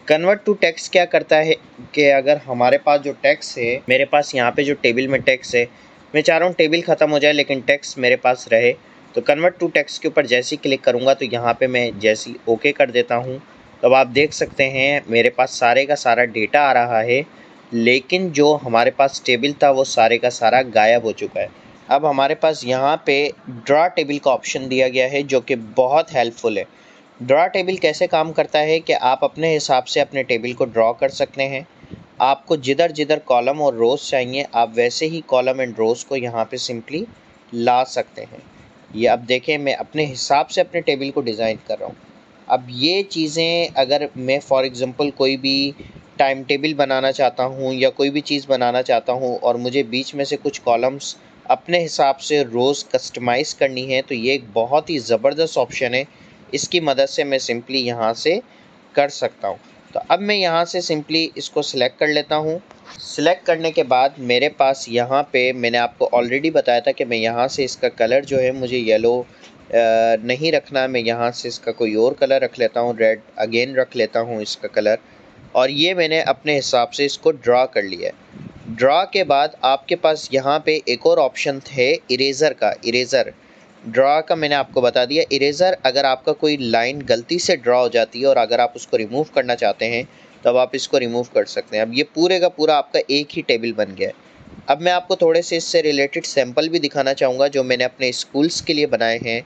कन्वर्ट टू टेक्स्ट क्या करता है कि अगर हमारे पास जो टेक्स्ट है, मेरे पास यहाँ पे जो टेबल में टेक्स्ट है, मैं चाह रहा हूँ टेबल ख़त्म हो जाए लेकिन टेक्स्ट मेरे पास रहे, तो कन्वर्ट टू टेक्स्ट के ऊपर जैसे ही क्लिक करूँगा तो यहाँ पे मैं जैसे ही ओके कर देता हूँ तो अब आप देख सकते हैं मेरे पास सारे का सारा डेटा आ रहा है, लेकिन जो हमारे पास टेबल था वो सारे का सारा गायब हो चुका है। अब हमारे पास यहाँ पे ड्रा टेबल का ऑप्शन दिया गया है जो कि बहुत हेल्पफुल है। ड्रा टेबल कैसे काम करता है कि आप अपने हिसाब से अपने टेबल को ड्रॉ कर सकते हैं। आपको जिधर जिधर कॉलम और रोज़ चाहिए आप वैसे ही कॉलम एंड रोज़ को यहाँ पे सिंपली ला सकते हैं। ये अब देखें मैं अपने हिसाब से अपने टेबल को डिज़ाइन कर रहा हूँ। अब ये चीज़ें अगर मैं फॉर एग्ज़ाम्पल कोई भी टाइम टेबल बनाना चाहता हूँ या कोई भी चीज़ बनाना चाहता हूँ और मुझे बीच में से कुछ कॉलम्स अपने हिसाब से रोज़ कस्टमाइज़ करनी है, तो ये एक बहुत ही ज़बरदस्त ऑप्शन है। इसकी मदद से मैं सिंपली यहाँ से कर सकता हूँ। तो अब मैं यहाँ से सिंपली इसको सिलेक्ट कर लेता हूँ। सिलेक्ट करने के बाद मेरे पास यहाँ पे मैंने आपको ऑलरेडी बताया था कि मैं यहाँ से इसका कलर जो है मुझे येलो नहीं रखना, मैं यहाँ से इसका कोई और कलर रख लेता हूँ, रेड अगेन रख लेता हूँ इसका कलर, और ये मैंने अपने हिसाब से इसको ड्रा कर लिया है। ड्रा के बाद आपके पास यहाँ पे एक और ऑप्शन है इरेज़र का। इरेज़र ड्रा का मैंने आपको बता दिया। इरेज़र अगर आपका कोई लाइन गलती से ड्रा हो जाती है और अगर आप उसको रिमूव करना चाहते हैं तब आप इसको रिमूव कर सकते हैं। अब ये पूरे का पूरा आपका एक ही टेबल बन गया है। अब मैं आपको थोड़े से इससे रिलेटेड सैंपल भी दिखाना चाहूँगा जो मैंने अपने स्कूल्स के लिए बनाए हैं।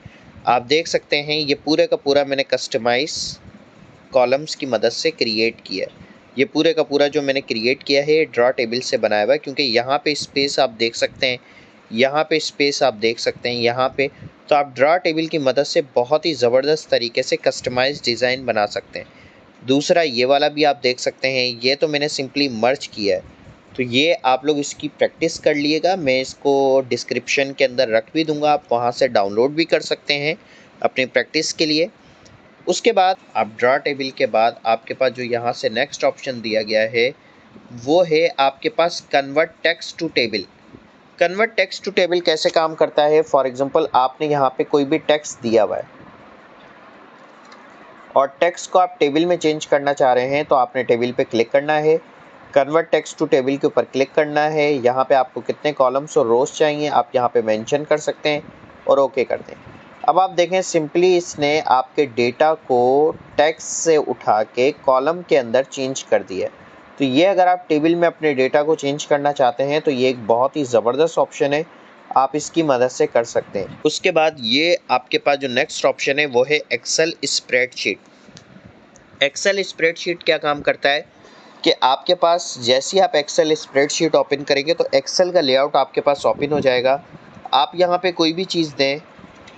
आप देख सकते हैं ये पूरे का पूरा मैंने कस्टमाइज़ कॉलम्स की मदद से क्रिएट किया है। ये पूरे का पूरा जो मैंने क्रिएट किया है ड्रा टेबल से बनाया हुआ है, क्योंकि यहाँ पे स्पेस आप देख सकते हैं, यहाँ पे स्पेस आप देख सकते हैं, यहाँ पे, तो आप ड्रा टेबल की मदद से बहुत ही ज़बरदस्त तरीके से कस्टमाइज डिज़ाइन बना सकते हैं। दूसरा ये वाला भी आप देख सकते हैं, ये तो मैंने सिंपली मर्ज किया है, तो ये आप लोग इसकी प्रैक्टिस कर लिएगा। मैं इसको डिस्क्रिप्शन के अंदर रख भी दूँगा, आप वहाँ से डाउनलोड भी कर सकते हैं अपनी प्रैक्टिस के लिए। उसके बाद आप ड्रा टेबल के बाद आपके पास जो यहाँ से नेक्स्ट ऑप्शन दिया गया है वो है आपके पास convert text to table. Convert text to table कैसे काम करता है, फॉर एग्जांपल आपने यहाँ पे कोई भी टेक्स्ट दिया हुआ है और टेक्स्ट को आप टेबल में चेंज करना चाह रहे हैं, तो आपने टेबल पे क्लिक करना है, कन्वर्ट टेक्स्ट टू टेबल के ऊपर क्लिक करना है। यहाँ पे आपको कितने कॉलम्स और रोज चाहिए आप यहाँ पे मेंशन कर सकते हैं और ओके कर दें। अब आप देखें सिंपली इसने आपके डेटा को टेक्स्ट से उठा के कॉलम के अंदर चेंज कर दिया। तो ये अगर आप टेबल में अपने डेटा को चेंज करना चाहते हैं तो ये एक बहुत ही ज़बरदस्त ऑप्शन है, आप इसकी मदद से कर सकते हैं। उसके बाद ये आपके पास जो नेक्स्ट ऑप्शन है वो है एक्सेल स्प्रेडशीट। एक्सेल स्प्रेडशीट क्या काम करता है कि आपके पास जैसे ही आप एक्सेल स्प्रेडशीट ओपन करेंगे तो एक्सेल का लेआउट आपके पास ओपन हो जाएगा। आप यहाँ पे कोई भी चीज़ दें,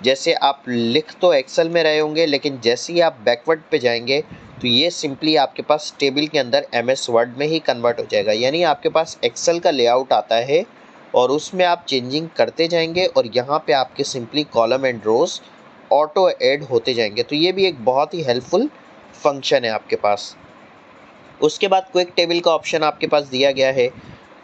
जैसे आप लिख तो एक्सेल में रहे होंगे लेकिन जैसे ही आप बैकवर्ड पे जाएंगे तो ये सिंपली आपके पास टेबल के अंदर एमएस वर्ड में ही कन्वर्ट हो जाएगा। यानी आपके पास एक्सेल का लेआउट आता है और उसमें आप चेंजिंग करते जाएंगे और यहाँ पे आपके simply column and rows auto add होते जाएंगे। तो ये भी एक बहुत ही हेल्पफुल फंक्शन है आपके पास। उसके बाद क्विक टेबल का ऑप्शन आपके पास दिया गया है।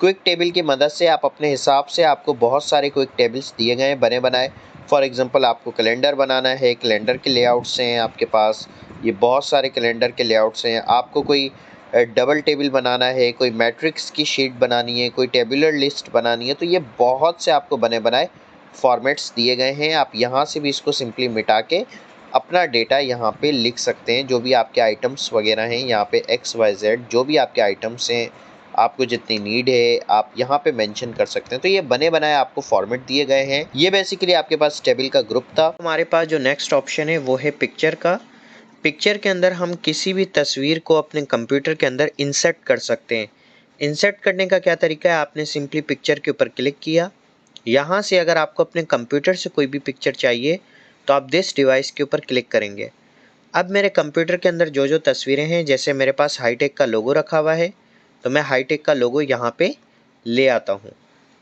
क्विक टेबल की मदद से आप अपने हिसाब से, आपको बहुत सारे क्विक टेबल्स दिए गए हैं बने बनाए। फॉर एग्जांपल आपको कैलेंडर बनाना है, कैलेंडर के लेआउट्स हैं आपके पास, ये बहुत सारे कैलेंडर के लेआउट्स हैं। आपको कोई डबल टेबल बनाना है, कोई मैट्रिक्स की शीट बनानी है, कोई टेबुलर लिस्ट बनानी है, तो ये बहुत से आपको बने बनाए फॉर्मेट्स दिए गए हैं। आप यहाँ से भी इसको सिंपली मिटा के अपना डेटा यहाँ पे लिख सकते हैं। जो भी आपके आइटम्स वगैरह हैं यहाँ पे XYZ जो भी आपके आइटम्स हैं, आपको जितनी नीड है आप यहाँ पे मेंशन कर सकते हैं। तो ये बने बनाए आपको फॉर्मेट दिए गए हैं। ये बेसिकली आपके पास टेबल का ग्रुप था। हमारे पास जो नेक्स्ट ऑप्शन है वो है पिक्चर का। पिक्चर के अंदर हम किसी भी तस्वीर को अपने कंप्यूटर के अंदर इंसर्ट कर सकते हैं। इंसर्ट करने का क्या तरीका है, आपने सिंपली पिक्चर के ऊपर क्लिक किया। यहाँ से अगर आपको अपने कंप्यूटर से कोई भी पिक्चर चाहिए तो आप दिस डिवाइस के ऊपर क्लिक करेंगे। अब मेरे कंप्यूटर के अंदर जो जो तस्वीरें हैं, जैसे मेरे पास हाईटेक का लोगो रखा हुआ है तो मैं हाईटेक का लोगो यहाँ पे ले आता हूँ।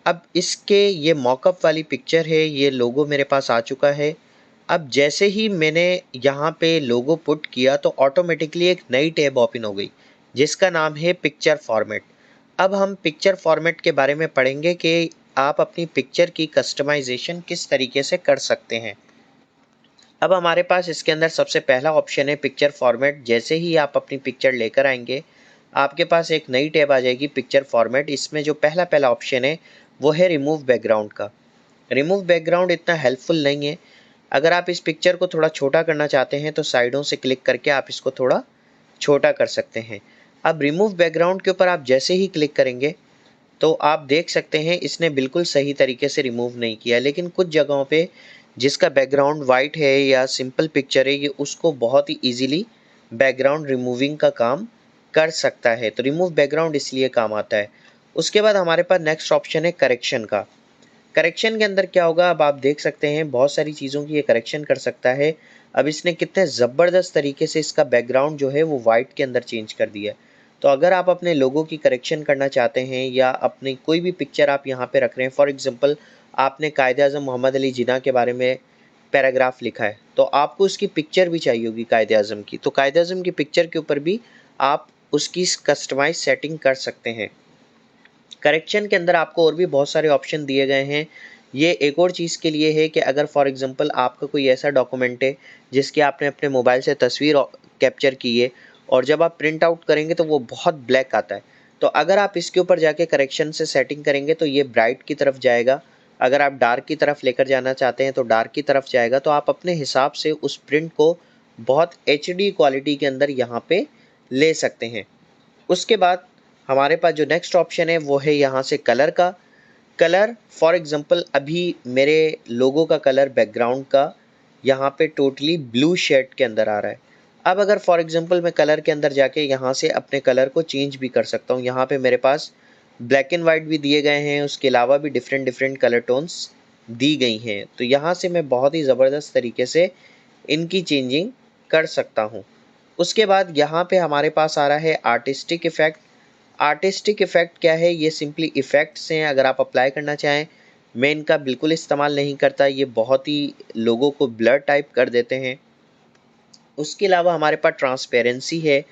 अब इसके ये मॉकअप वाली पिक्चर है, ये लोगो मेरे पास आ चुका है। अब जैसे ही मैंने यहाँ पे लोगो पुट किया तो ऑटोमेटिकली एक नई टैब ओपन हो गई जिसका नाम है पिक्चर फॉर्मेट। अब हम पिक्चर फॉर्मेट के बारे में पढ़ेंगे कि आप अपनी पिक्चर की कस्टमाइजेशन किस तरीके से कर सकते हैं। अब हमारे पास इसके अंदर सबसे पहला ऑप्शन है पिक्चर फॉर्मेट। जैसे ही आप अपनी पिक्चर लेकर आएंगे आपके पास एक नई टैब आ जाएगी पिक्चर फॉर्मेट। इसमें जो पहला ऑप्शन है वो है रिमूव बैकग्राउंड का। रिमूव बैकग्राउंड इतना हेल्पफुल नहीं है। अगर आप इस पिक्चर को थोड़ा छोटा करना चाहते हैं तो साइडों से क्लिक करके आप इसको थोड़ा छोटा कर सकते हैं। अब रिमूव बैकग्राउंड के ऊपर आप जैसे ही क्लिक करेंगे तो आप देख सकते हैं इसने बिल्कुल सही तरीके से रिमूव नहीं किया, लेकिन कुछ जगहों पे जिसका बैकग्राउंड वाइट है या सिंपल पिक्चर है ये उसको बहुत ही इजीली बैकग्राउंड रिमूविंग का काम कर सकता है। तो रिमूव बैकग्राउंड इसलिए काम आता है। उसके बाद हमारे पास नेक्स्ट ऑप्शन है करेक्शन का। करेक्शन के अंदर क्या होगा, अब आप देख सकते हैं बहुत सारी चीज़ों की ये करेक्शन कर सकता है। अब इसने कितने ज़बरदस्त तरीके से इसका बैकग्राउंड जो है वो वाइट के अंदर चेंज कर दिया। तो अगर आप अपने लोगों की करेक्शन करना चाहते हैं या अपनी कोई भी पिक्चर आप यहाँ पे रख रहे हैं, फॉर एग्जांपल आपने कायदे-आज़म मोहम्मद अली जिन्ना के बारे में पैराग्राफ लिखा है तो आपको उसकी पिक्चर भी चाहिए होगी कायदे-आज़म की, तो कायदे-आज़म की पिक्चर के ऊपर भी आप उसकी कस्टमाइज सेटिंग कर सकते हैं। करेक्शन के अंदर आपको और भी बहुत सारे ऑप्शन दिए गए हैं। ये एक और चीज़ के लिए है कि अगर फॉर एग्जांपल आपका कोई ऐसा डॉक्यूमेंट है जिसकी आपने अपने मोबाइल से तस्वीर कैप्चर की है और जब आप प्रिंट आउट करेंगे तो वो बहुत ब्लैक आता है, तो अगर आप इसके ऊपर जाके करेक्शन से सेटिंग करेंगे तो ये ब्राइट की तरफ जाएगा। अगर आप डार्क की तरफ लेकर जाना चाहते हैं तो डार्क की तरफ जाएगा। तो आप अपने हिसाब से उस प्रिंट को बहुत HD क्वालिटी के अंदर यहाँ पे ले सकते हैं। उसके बाद हमारे पास जो नेक्स्ट ऑप्शन है वो है यहाँ से कलर का। कलर फॉर एग्जांपल अभी मेरे लोगो का कलर बैकग्राउंड का यहाँ पे टोटली ब्लू शेड के अंदर आ रहा है। अब अगर फॉर एग्जांपल मैं कलर के अंदर जाके यहाँ से अपने कलर को चेंज भी कर सकता हूँ। यहाँ पे मेरे पास ब्लैक एंड वाइट भी दिए गए हैं, उसके अलावा भी डिफरेंट डिफरेंट कलर टोन्स दी गई हैं। तो यहाँ से मैं बहुत ही ज़बरदस्त तरीके से इनकी चेंजिंग कर सकता हूँ। उसके बाद यहाँ पे हमारे पास आ रहा है आर्टिस्टिक इफ़ेक्ट। आर्टिस्टिक इफ़ेक्ट क्या है, ये सिंपली इफ़ेक्ट्स हैं, अगर आप अप्लाई करना चाहें। मैं इनका बिल्कुल इस्तेमाल नहीं करता, ये बहुत ही लोगों को ब्लर टाइप कर देते हैं। उसके अलावा हमारे पास ट्रांसपेरेंसी है।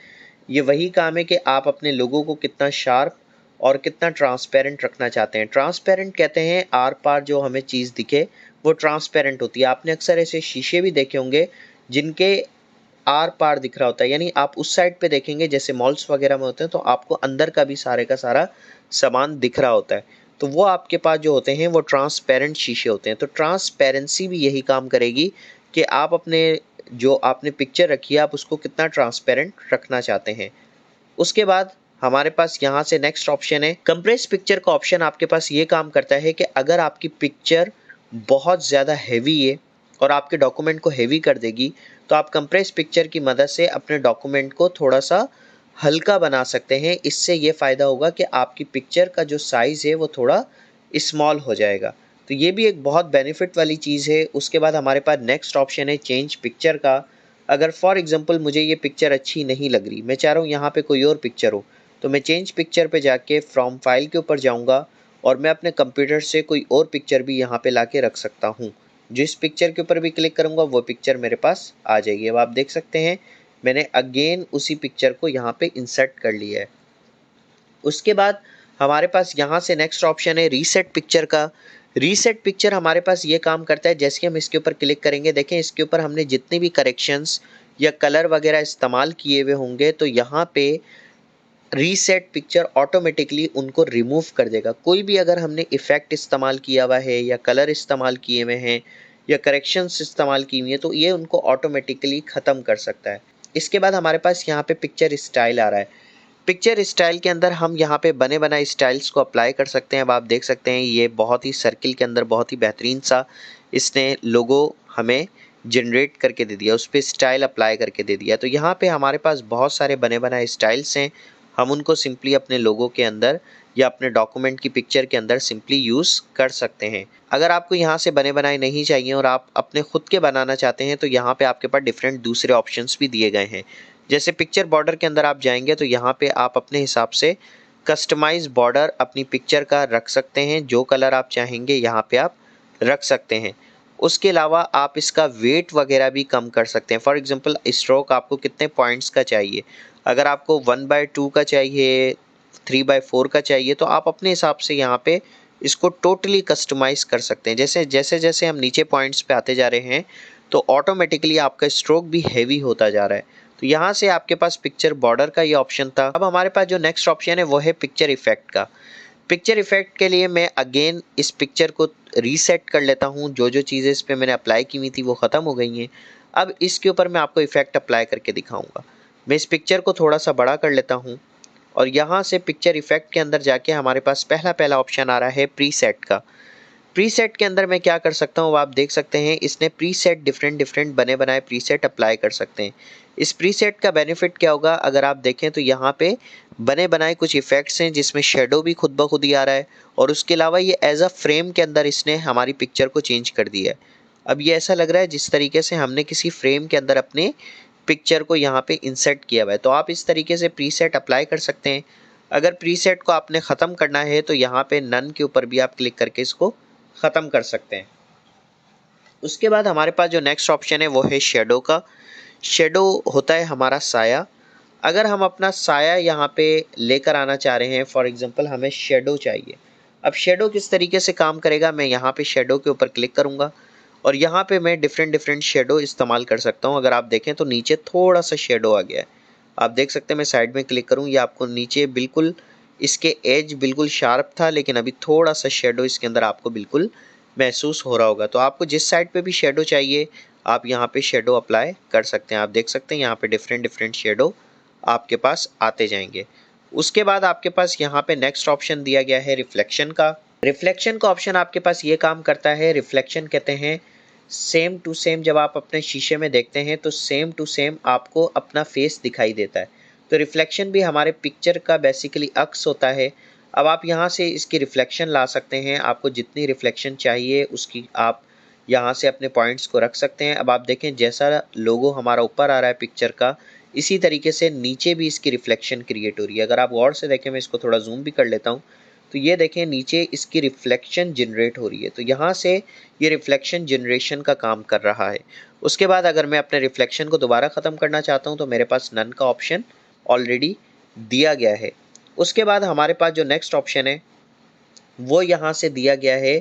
ये वही काम है कि आप अपने लोगों को कितना शार्प और कितना ट्रांसपेरेंट रखना चाहते हैं। ट्रांसपेरेंट कहते हैं आर पार जो हमें चीज़ दिखे वो ट्रांसपेरेंट होती है। आपने अक्सर ऐसे शीशे भी देखे होंगे जिनके आर पार दिख रहा होता है, यानी आप उस साइड पे देखेंगे जैसे मॉल्स वगैरह में होते हैं तो आपको अंदर का भी सारे का सारा सामान दिख रहा होता है। तो वो आपके पास जो होते हैं वो ट्रांसपेरेंट शीशे होते हैं। तो ट्रांसपेरेंसी भी यही काम करेगी कि आप अपने जो आपने पिक्चर रखी है आप उसको कितना ट्रांसपेरेंट रखना चाहते हैं। उसके बाद हमारे पास यहाँ से नेक्स्ट ऑप्शन है कंप्रेस पिक्चर का ऑप्शन। आपके पास ये काम करता है कि अगर आपकी पिक्चर बहुत ज़्यादा हैवी है और आपके डॉक्यूमेंट को हैवी कर देगी तो आप कंप्रेस पिक्चर की मदद से अपने डॉक्यूमेंट को थोड़ा सा हल्का बना सकते हैं। इससे ये फ़ायदा होगा कि आपकी पिक्चर का जो साइज़ है वो थोड़ा स्मॉल हो जाएगा। तो ये भी एक बहुत बेनिफिट वाली चीज़ है। उसके बाद हमारे पास नेक्स्ट ऑप्शन है चेंज पिक्चर का। अगर फॉर एग्जांपल मुझे ये पिक्चर अच्छी नहीं लग रही, मैं चाह रहा हूँ यहाँ पे कोई और पिक्चर हो, तो मैं चेंज पिक्चर पे जाके फ्रॉम फाइल के ऊपर जाऊँगा और मैं अपने कंप्यूटर से कोई और पिक्चर भी यहाँ पे लाके रख सकता हूँ। जिस पिक्चर के ऊपर भी क्लिक करूँगा वो पिक्चर मेरे पास आ जाएगी। अब आप देख सकते हैं मैंने अगेन उसी पिक्चर को यहाँ पे इंसर्ट कर लिया है। उसके बाद हमारे पास यहाँ से नेक्स्ट ऑप्शन है रीसेट पिक्चर का। रीसेट पिक्चर हमारे पास ये काम करता है, जैसे हम इसके ऊपर क्लिक करेंगे देखें इसके ऊपर हमने जितने भी करेक्शंस या कलर वगैरह इस्तेमाल किए हुए होंगे तो यहाँ पे रीसेट पिक्चर ऑटोमेटिकली उनको रिमूव कर देगा। कोई भी अगर हमने इफ़ेक्ट इस्तेमाल किया हुआ है या कलर इस्तेमाल किए हुए हैं या करेक्शंस इस्तेमाल की हुई है तो ये उनको ऑटोमेटिकली ख़त्म कर सकता है। इसके बाद हमारे पास यहाँ पे पिक्चर स्टाइल आ रहा है। पिक्चर स्टाइल के अंदर हम यहाँ पे बने बनाए स्टाइल्स को अप्लाई कर सकते हैं। अब आप देख सकते हैं ये बहुत ही सर्किल के अंदर बहुत ही बेहतरीन सा इसने लोगो हमें जनरेट करके दे दिया, उस पर स्टाइल अप्लाई करके दे दिया। तो यहाँ पे हमारे पास बहुत सारे बने बनाए स्टाइल्स हैं, हम उनको सिंपली अपने लोगो के अंदर या अपने डॉक्यूमेंट की पिक्चर के अंदर सिंपली यूज़ कर सकते हैं। अगर आपको यहाँ से बने बनाए नहीं चाहिए और आप अपने खुद के बनाना चाहते हैं तो यहाँ पे आपके पास डिफरेंट दूसरे ऑप्शंस भी दिए गए हैं। जैसे पिक्चर बॉर्डर के अंदर आप जाएंगे तो यहाँ पे आप अपने हिसाब से कस्टमाइज बॉर्डर अपनी पिक्चर का रख सकते हैं, जो कलर आप चाहेंगे यहाँ पे आप रख सकते हैं। उसके अलावा आप इसका वेट वगैरह भी कम कर सकते हैं। फॉर एग्जांपल स्ट्रोक आपको कितने पॉइंट्स का चाहिए, अगर आपको 1/2 का चाहिए, 3/4 का चाहिए तो आप अपने हिसाब से यहाँ पे इसको टोटली कस्टमाइज़ कर सकते हैं। जैसे जैसे जैसे हम नीचे पॉइंट्स पे आते जा रहे हैं तो ऑटोमेटिकली आपका स्ट्रोक भी हैवी होता जा रहा है। तो यहाँ से आपके पास पिक्चर बॉर्डर का ये ऑप्शन था। अब हमारे पास जो नेक्स्ट ऑप्शन है वो है पिक्चर इफेक्ट का। पिक्चर इफेक्ट के लिए मैं अगेन इस पिक्चर को रीसेट कर लेता हूँ। जो जो चीज़ें इस पर मैंने अप्लाई की हुई थी वो ख़त्म हो गई हैं। अब इसके ऊपर मैं आपको इफेक्ट अप्लाई करके दिखाऊंगा। मैं इस पिक्चर को थोड़ा सा बड़ा कर लेता हूँ और यहाँ से पिक्चर इफेक्ट के अंदर जाके हमारे पास पहला ऑप्शन आ रहा है प्रीसेट का। प्रीसेट के अंदर मैं क्या कर सकता हूँ आप देख सकते हैं, इसने प्रीसेट डिफरेंट बने बनाए प्रीसेट अप्लाई कर सकते हैं। इस प्रीसेट का बेनिफिट क्या होगा, अगर आप देखें तो यहाँ पे बने बनाए कुछ इफ़ेक्ट्स हैं जिसमें शेडो भी खुद ब खुद ही आ रहा है और उसके अलावा ये एज अ फ्रेम के अंदर इसने हमारी पिक्चर को चेंज कर दिया है। अब ये ऐसा लग रहा है जिस तरीके से हमने किसी फ्रेम के अंदर अपने पिक्चर को यहाँ पे इंसर्ट किया हुआ है। तो आप इस तरीके से प्रीसेट अप्लाई कर सकते हैं। अगर प्रीसेट को आपने ख़त्म करना है तो यहाँ पे नन के ऊपर भी आप क्लिक करके इसको ख़त्म कर सकते हैं। उसके बाद हमारे पास जो नेक्स्ट ऑप्शन है वो है शेडो का। शेडो होता है हमारा साया। अगर हम अपना साया यहाँ पे लेकर आना चाह रहे हैं, फॉर एग्जांपल हमें शेडो चाहिए। अब शेडो किस तरीके से काम करेगा, मैं यहाँ पे शेडो के ऊपर क्लिक करूँगा और यहाँ पे मैं डिफरेंट शेडो इस्तेमाल कर सकता हूँ। अगर आप देखें तो नीचे थोड़ा सा शेडो आ गया है, आप देख सकते हैं। मैं साइड में क्लिक करूँ, ये आपको नीचे बिल्कुल इसके एज बिल्कुल शार्प था लेकिन अभी थोड़ा सा शेडो इसके अंदर आपको बिल्कुल महसूस हो रहा होगा। तो आपको जिस साइड पे भी शेडो चाहिए आप यहाँ पे शेडो अप्लाई कर सकते हैं। आप देख सकते हैं यहाँ पे डिफरेंट शेडो आपके पास आते जाएंगे। उसके बाद आपके पास यहाँ पे नेक्स्ट ऑप्शन दिया गया है रिफ्लेक्शन का। रिफ्लेक्शन का ऑप्शन आपके पास ये काम करता है, रिफ्लेक्शन कहते हैं सेम टू सेम। जब आप अपने शीशे में देखते हैं तो सेम टू सेम आपको अपना फेस दिखाई देता है। तो रिफ्लेक्शन भी हमारे पिक्चर का बेसिकली अक्स होता है। अब आप यहाँ से इसकी रिफ्लेक्शन ला सकते हैं, आपको जितनी रिफ्लेक्शन चाहिए उसकी आप यहाँ से अपने पॉइंट्स को रख सकते हैं। अब आप देखें जैसा लोगो हमारा ऊपर आ रहा है पिक्चर का, इसी तरीके से नीचे भी इसकी रिफ्लेक्शन क्रिएट हो रही है। अगर आप गौर से देखें, मैं इसको थोड़ा जूम भी कर लेता हूँ, तो ये देखें नीचे इसकी रिफ्लेक्शन जनरेट हो रही है। तो यहाँ से ये रिफ्लेक्शन जनरेशन का काम कर रहा है। उसके बाद अगर मैं अपने रिफ्लेक्शन को दोबारा ख़त्म करना चाहता हूँ तो मेरे पास नन का ऑप्शन ऑलरेडी दिया गया है। उसके बाद हमारे पास जो नेक्स्ट ऑप्शन है वो यहाँ से दिया गया है।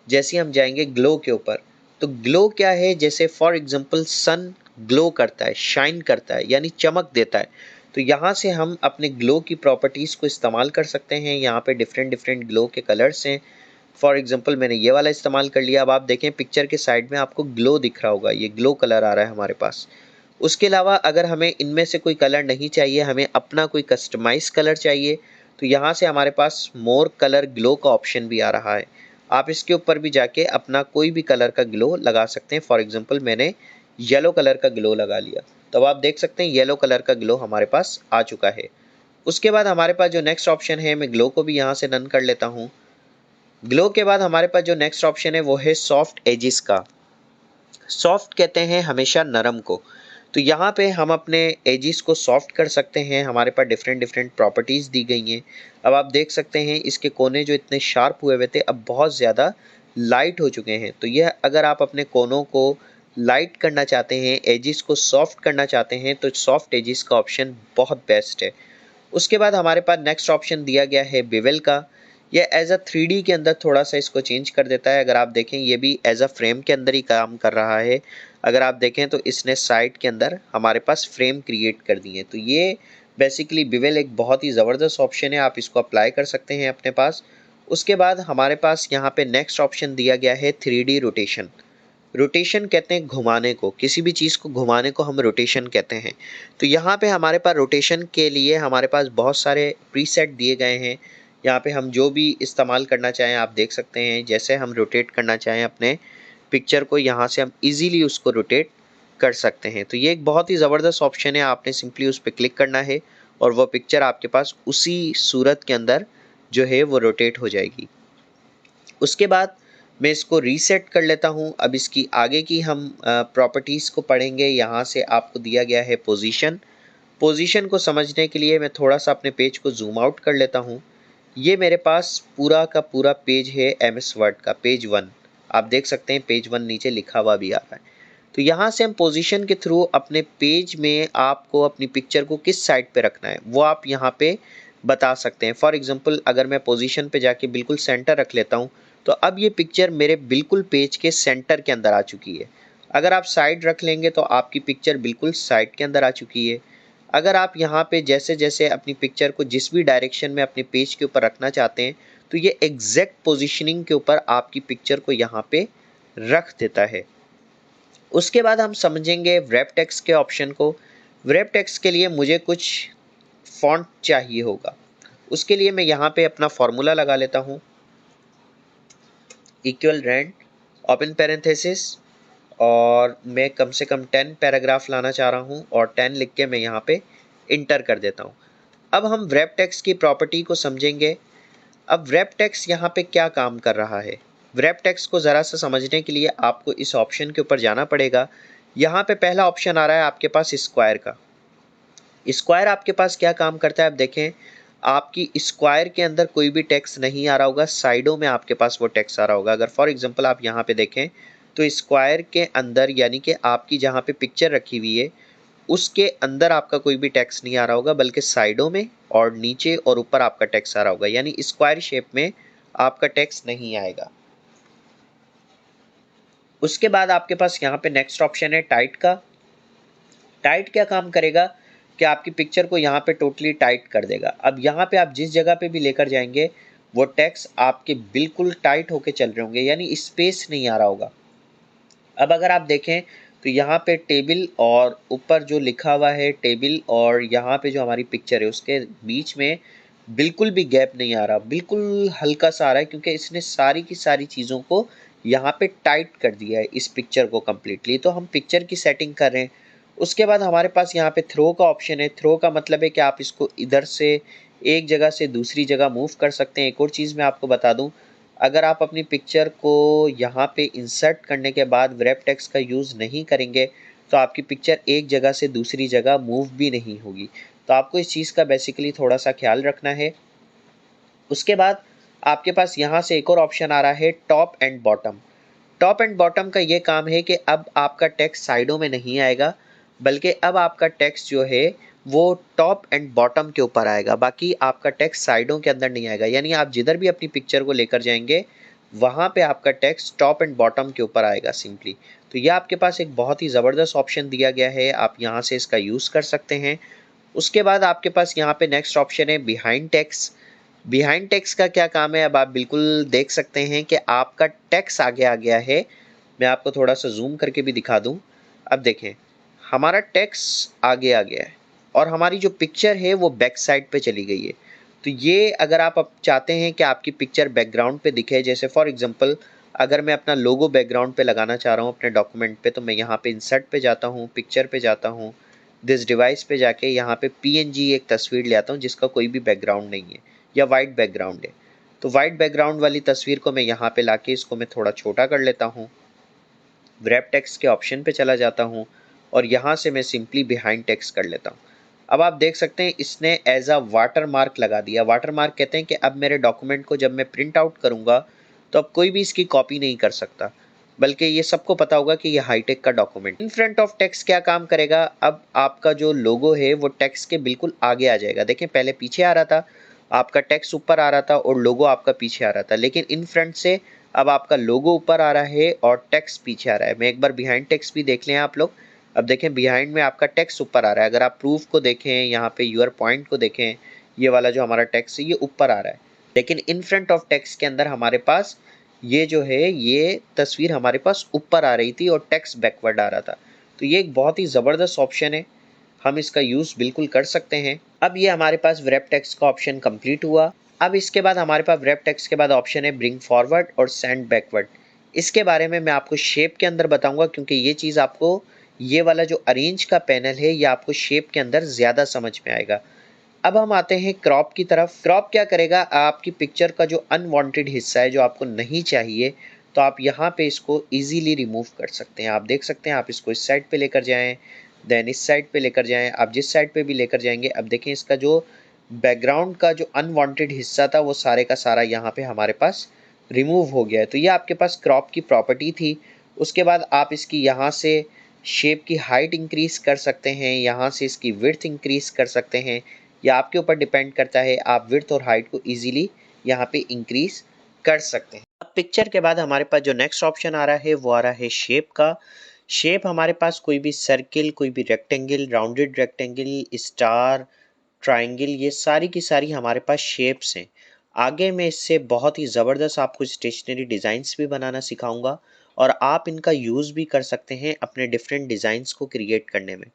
जैसे हम जाएंगे ग्लो के ऊपर, तो ग्लो क्या है, जैसे फॉर एग्जांपल सन ग्लो करता है, शाइन करता है, यानी चमक देता है। तो यहाँ से हम अपने ग्लो की प्रॉपर्टीज़ को इस्तेमाल कर सकते हैं। यहाँ पे डिफरेंट ग्लो के कलर्स हैं। फॉर एग्जांपल मैंने ये वाला इस्तेमाल कर लिया। अब आप देखें पिक्चर के साइड में आपको ग्लो दिख रहा होगा, ये ग्लो कलर आ रहा है हमारे पास। उसके अलावा अगर हमें इनमें से कोई कलर नहीं चाहिए, हमें अपना कोई कस्टमाइज कलर चाहिए, तो यहाँ से हमारे पास मोर कलर ग्लो का ऑप्शन भी आ रहा है। आप इसके ऊपर भी जाके अपना कोई भी कलर का ग्लो लगा सकते हैं। फॉर एग्जांपल मैंने येलो कलर का ग्लो लगा लिया, तो आप देख सकते हैं येलो कलर का ग्लो हमारे पास आ चुका है। उसके बाद हमारे पास जो नेक्स्ट ऑप्शन है, मैं ग्लो को भी यहाँ से डन कर लेता हूँ। ग्लो के बाद हमारे पास जो नेक्स्ट ऑप्शन है वो है सॉफ्ट एजिस का। सॉफ्ट कहते हैं हमेशा नरम को, तो यहाँ पे हम अपने एजिस को सॉफ्ट कर सकते हैं। हमारे पास डिफरेंट प्रॉपर्टीज़ दी गई हैं। अब आप देख सकते हैं इसके कोने जो इतने शार्प हुए हुए थे अब बहुत ज़्यादा लाइट हो चुके हैं। तो यह अगर आप अपने कोनों को लाइट करना चाहते हैं, एजिस को सॉफ्ट करना चाहते हैं, तो सॉफ्ट एजिस का ऑप्शन बहुत बेस्ट है। उसके बाद हमारे पास नेक्स्ट ऑप्शन दिया गया है बेवल का। यह एज अ 3D के अंदर थोड़ा सा इसको चेंज कर देता है। अगर आप देखें ये भी एज अ फ्रेम के अंदर ही काम कर रहा है। अगर आप देखें तो इसने साइड के अंदर हमारे पास फ्रेम क्रिएट कर दिए। तो ये बेसिकली बिवेल एक बहुत ही ज़बरदस्त ऑप्शन है, आप इसको अप्लाई कर सकते हैं अपने पास। उसके बाद हमारे पास यहाँ पे नेक्स्ट ऑप्शन दिया गया है 3D रोटेशन। रोटेशन कहते हैं घुमाने को, किसी भी चीज़ को घुमाने को हम रोटेशन कहते हैं। तो यहाँ पे हमारे पास रोटेशन के लिए हमारे पास बहुत सारे प्रीसेट दिए गए हैं। यहाँ पे हम जो भी इस्तेमाल करना चाहें आप देख सकते हैं। जैसे हम रोटेट करना चाहें अपने पिक्चर को, यहाँ से हम इजीली उसको रोटेट कर सकते हैं। तो ये एक बहुत ही ज़बरदस्त ऑप्शन है, आपने सिंपली उस पर क्लिक करना है और वो पिक्चर आपके पास उसी सूरत के अंदर जो है वो रोटेट हो जाएगी। उसके बाद मैं इसको रीसेट कर लेता हूँ। अब इसकी आगे की हम प्रॉपर्टीज़ को पढ़ेंगे। यहाँ से आपको दिया गया है पोजीशन। पोजीशन को समझने के लिए मैं थोड़ा सा अपने पेज को जूम आउट कर लेता हूँ। ये मेरे पास पूरा का पूरा पेज है MS वर्ड का, पेज 1। आप देख सकते हैं पेज 1 नीचे लिखा हुआ भी आ रहा है। तो यहाँ से हम पोजीशन के थ्रू अपने पेज में आपको अपनी पिक्चर को किस साइड पे रखना है वो आप यहाँ पे बता सकते हैं। फॉर एग्जांपल अगर मैं पोजीशन पे जाके बिल्कुल सेंटर रख लेता हूँ तो अब ये पिक्चर मेरे बिल्कुल पेज के सेंटर के अंदर आ चुकी है। अगर आप साइड रख लेंगे तो आपकी पिक्चर बिल्कुल साइड के अंदर आ चुकी है। अगर आप यहाँ पे जैसे जैसे अपनी पिक्चर को जिस भी डायरेक्शन में अपने पेज के ऊपर रखना चाहते हैं तो ये एग्जैक्ट पोजीशनिंग के ऊपर आपकी पिक्चर को यहाँ पे रख देता है। उसके बाद हम समझेंगे व्रैप टेक्स्ट के ऑप्शन को। व्रैप टेक्स्ट के लिए मुझे कुछ फॉन्ट चाहिए होगा। उसके लिए मैं यहाँ पे अपना फॉर्मूला लगा लेता हूँ, इक्वल रेंड ओपन पैरेंथेसिस, और मैं कम से कम 10 पैराग्राफ लाना चाह रहा हूँ और 10 लिख के मैं यहाँ पे इंटर कर देता हूँ। अब हम व्रैप टेक्स्ट की प्रॉपर्टी को समझेंगे। अब व्रैप टेक्स्ट यहाँ पे क्या काम कर रहा है, व्रैप टेक्स्ट को ज़रा सा समझने के लिए आपको इस ऑप्शन के ऊपर जाना पड़ेगा। यहाँ पे पहला ऑप्शन आ रहा है आपके पास स्क्वायर का। स्क्वायर आपके पास क्या काम करता है, अब देखें आपकी स्क्वायर के अंदर कोई भी टेक्स्ट नहीं आ रहा होगा, साइडों में आपके पास वो टेक्स्ट आ रहा होगा। अगर फॉर एग्जांपल आप यहाँ पे देखें तो स्क्वायर के अंदर यानी कि आपकी जहाँ पे पिक्चर रखी हुई है उसके अंदर आपका कोई भी टेक्स्ट नहीं आ रहा होगा, बल्कि साइडों में और नीचे और ऊपर आपका टेक्स्ट आ रहा होगा, यानी स्क्वायर शेप में आपका टेक्स्ट नहीं आएगा। उसके बाद आपके पास यहाँ पे नेक्स्ट ऑप्शन है टाइट का। टाइट क्या काम करेगा कि आपकी पिक्चर को यहाँ पे टोटली टाइट कर देगा। अब यहाँ पे आप जिस जगह पे भी लेकर जाएंगे वो टेक्स्ट आपके बिल्कुल टाइट होके चल रहे होंगे, यानी स्पेस नहीं आ रहा होगा। अब अगर आप देखें तो यहाँ पे टेबल और ऊपर जो लिखा हुआ है टेबल और यहाँ पे जो हमारी पिक्चर है उसके बीच में बिल्कुल भी गैप नहीं आ रहा, बिल्कुल हल्का सा आ रहा है, क्योंकि इसने सारी की सारी चीज़ों को यहाँ पे टाइट कर दिया है इस पिक्चर को कम्प्लीटली। तो हम पिक्चर की सेटिंग कर रहे हैं। उसके बाद हमारे पास यहाँ पे थ्रो का ऑप्शन है। थ्रो का मतलब है कि आप इसको इधर से एक जगह से दूसरी जगह मूव कर सकते हैं। एक और चीज़ मैं आपको बता दूँ, अगर आप अपनी पिक्चर को यहाँ पे इंसर्ट करने के बाद व्रैप टेक्स्ट का यूज़ नहीं करेंगे तो आपकी पिक्चर एक जगह से दूसरी जगह मूव भी नहीं होगी। तो आपको इस चीज़ का बेसिकली थोड़ा सा ख्याल रखना है। उसके बाद आपके पास यहाँ से एक और ऑप्शन आ रहा है top and bottom. Top and bottom का ये काम है कि अब आपका टेक्स्ट साइडों में नहीं आएगा, बल्कि अब आपका टेक्स्ट जो है वो टॉप एंड बॉटम के ऊपर आएगा, बाकी आपका टेक्स्ट साइडों के अंदर नहीं आएगा। यानी आप जिधर भी अपनी पिक्चर को लेकर जाएंगे वहाँ पे आपका टेक्स्ट टॉप एंड बॉटम के ऊपर आएगा सिंपली। तो ये आपके पास एक बहुत ही ज़बरदस्त ऑप्शन दिया गया है, आप यहाँ से इसका यूज़ कर सकते हैं। उसके बाद आपके पास यहाँ पे नेक्स्ट ऑप्शन है बिहाइंड टेक्स्ट। बिहाइंड टेक्स्ट का क्या काम है, अब आप बिल्कुल देख सकते हैं कि आपका टेक्स्ट आगे आ गया है। मैं आपको थोड़ा सा जूम करके भी दिखा दूँ। अब देखें हमारा टेक्स्ट आगे आ गया है और हमारी जो पिक्चर है वो बैक साइड पे चली गई है। तो ये अगर आप अब चाहते हैं कि आपकी पिक्चर बैकग्राउंड पे दिखे, जैसे फॉर एग्जांपल अगर मैं अपना लोगो बैकग्राउंड पे लगाना चाह रहा हूँ अपने डॉक्यूमेंट पे, तो मैं यहाँ पे इंसर्ट पे जाता हूँ, पिक्चर पे जाता हूँ, दिस डिवाइस पे जाके यहाँ पे PNG एक तस्वीर ले आता हूँ जिसका कोई भी बैकग्राउंड नहीं है या वाइट बैकग्राउंड है। तो वाइट बैकग्राउंड वाली तस्वीर को मैं यहाँ पे लाके इसको मैं थोड़ा छोटा कर लेता हूँ, व्रैप टेक्स्ट के ऑप्शन पे चला जाता हूँ और यहाँ से मैं सिंपली बिहाइंड टेक्स्ट कर लेता हूँ। अब आप देख सकते हैं इसने एज अ वाटर मार्क लगा दिया। वाटर मार्क कहते हैं कि अब मेरे डॉक्यूमेंट को जब मैं प्रिंट आउट करूँगा तो अब कोई भी इसकी कॉपी नहीं कर सकता, बल्कि ये सबको पता होगा कि ये हाईटेक का document. In front of text क्या काम करेगा, अब आपका जो लोगो है वो टेक्स्ट के बिल्कुल आगे आ जाएगा। देखें पहले पीछे आ रहा था, आपका टेक्स्ट ऊपर आ रहा था और लोगो आपका पीछे आ रहा था, लेकिन इन फ्रंट से अब आपका लोगो ऊपर आ रहा है और टेक्स्ट पीछे आ रहा है। मैं एक बार बिहाइंड टेक्स्ट भी देख लें आप लोग। अब देखें बिहाइंड में आपका टेक्स्ट ऊपर आ रहा है। अगर आप प्रूफ को देखें, यहाँ पे यूर पॉइंट को देखें, ये वाला जो हमारा टेक्स्ट है ये ऊपर आ रहा है, लेकिन इन फ्रंट ऑफ टेक्स्ट के अंदर हमारे पास ये जो है ये तस्वीर हमारे पास ऊपर आ रही थी और टेक्स्ट बैकवर्ड आ रहा था। तो ये एक बहुत ही ज़बरदस्त ऑप्शन है, हम इसका यूज़ बिल्कुल कर सकते हैं। अब ये हमारे पास व्रैप टेक्स्ट का ऑप्शन कंप्लीट हुआ। अब इसके बाद हमारे पास व्रैप टेक्स्ट के बाद ऑप्शन है ब्रिंग फॉरवर्ड और सेंड बैकवर्ड। इसके बारे में मैं आपको शेप के अंदर बताऊंगा, क्योंकि ये चीज़ आपको, ये वाला जो अरेंज का पैनल है ये आपको शेप के अंदर ज़्यादा समझ में आएगा। अब हम आते हैं क्रॉप की तरफ। क्रॉप क्या करेगा, आपकी पिक्चर का जो अनवांटेड हिस्सा है जो आपको नहीं चाहिए, तो आप यहाँ पे इसको इजीली रिमूव कर सकते हैं। आप देख सकते हैं, आप इसको इस साइड पे लेकर जाएं, देन इस साइड पे लेकर जाएं, आप जिस साइड पे भी लेकर जाएंगे। अब देखें इसका जो बैकग्राउंड का जो अनवांटेड हिस्सा था वो सारे का सारा यहाँ पे हमारे पास रिमूव हो गया है। तो ये आपके पास क्रॉप की प्रॉपर्टी थी। उसके बाद आप इसकी यहाँ से शेप की हाइट इंक्रीज कर सकते हैं, यहाँ से इसकी विड्थ इंक्रीज कर सकते हैं, या आपके ऊपर डिपेंड करता है, आप विड्थ और हाइट को इजीली यहाँ पे इंक्रीज कर सकते हैं। अब पिक्चर के बाद हमारे पास जो नेक्स्ट ऑप्शन आ रहा है वो आ रहा है शेप का। शेप हमारे पास कोई भी सर्किल, कोई भी rectangle, rounded rectangle, star, triangle, ये सारी की सारी हमारे पास शेप्स हैं। आगे मैं इससे बहुत ही ज़बरदस्त आपको स्टेशनरी डिज़ाइंस भी बनाना सिखाऊंगा और आप इनका यूज़ भी कर सकते हैं अपने डिफरेंट डिज़ाइंस को क्रिएट करने में।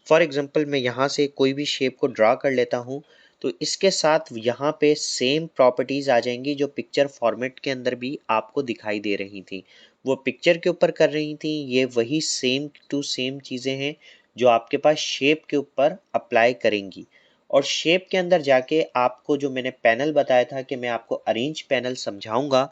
फॉर एग्जांपल मैं यहाँ से कोई भी शेप को ड्रा कर लेता हूँ, तो इसके साथ यहाँ पे सेम प्रॉपर्टीज़ आ जाएंगी जो पिक्चर फॉर्मेट के अंदर भी आपको दिखाई दे रही थी। वो पिक्चर के ऊपर कर रही थी, ये वही सेम टू सेम चीज़ें हैं जो आपके पास शेप के ऊपर अप्लाई करेंगी। और शेप के अंदर जाके आपको जो मैंने पैनल बताया था कि मैं आपको अरेंज पैनल समझाऊंगा,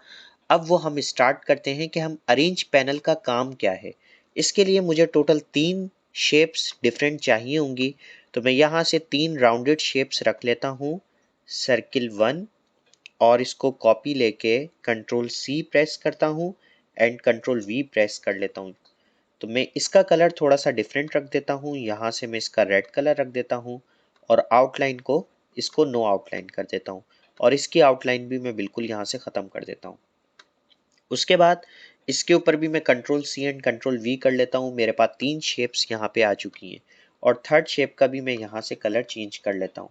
अब वो हम स्टार्ट करते हैं कि हम अरेंज पैनल का काम क्या है। इसके लिए मुझे टोटल 3 शेप्स डिफरेंट चाहिए होंगी, तो मैं यहाँ से 3 राउंडेड शेप्स रख लेता हूँ, सर्किल 1, और इसको कॉपी लेके कंट्रोल C प्रेस करता हूँ एंड कंट्रोल V प्रेस कर लेता हूँ। तो मैं इसका कलर थोड़ा सा डिफरेंट रख देता हूँ, यहाँ से मैं इसका रेड कलर रख देता हूँ और आउटलाइन को इसको नो आउटलाइन कर देता हूँ और इसकी आउटलाइन भी मैं बिल्कुल यहाँ से ख़त्म कर देता हूँ। उसके बाद इसके ऊपर भी मैं control C and control V कर लेता हूँ। मेरे पास 3 शेप्स यहाँ पे आ चुकी हैं और थर्ड शेप का भी मैं यहाँ से कलर चेंज कर लेता हूँ।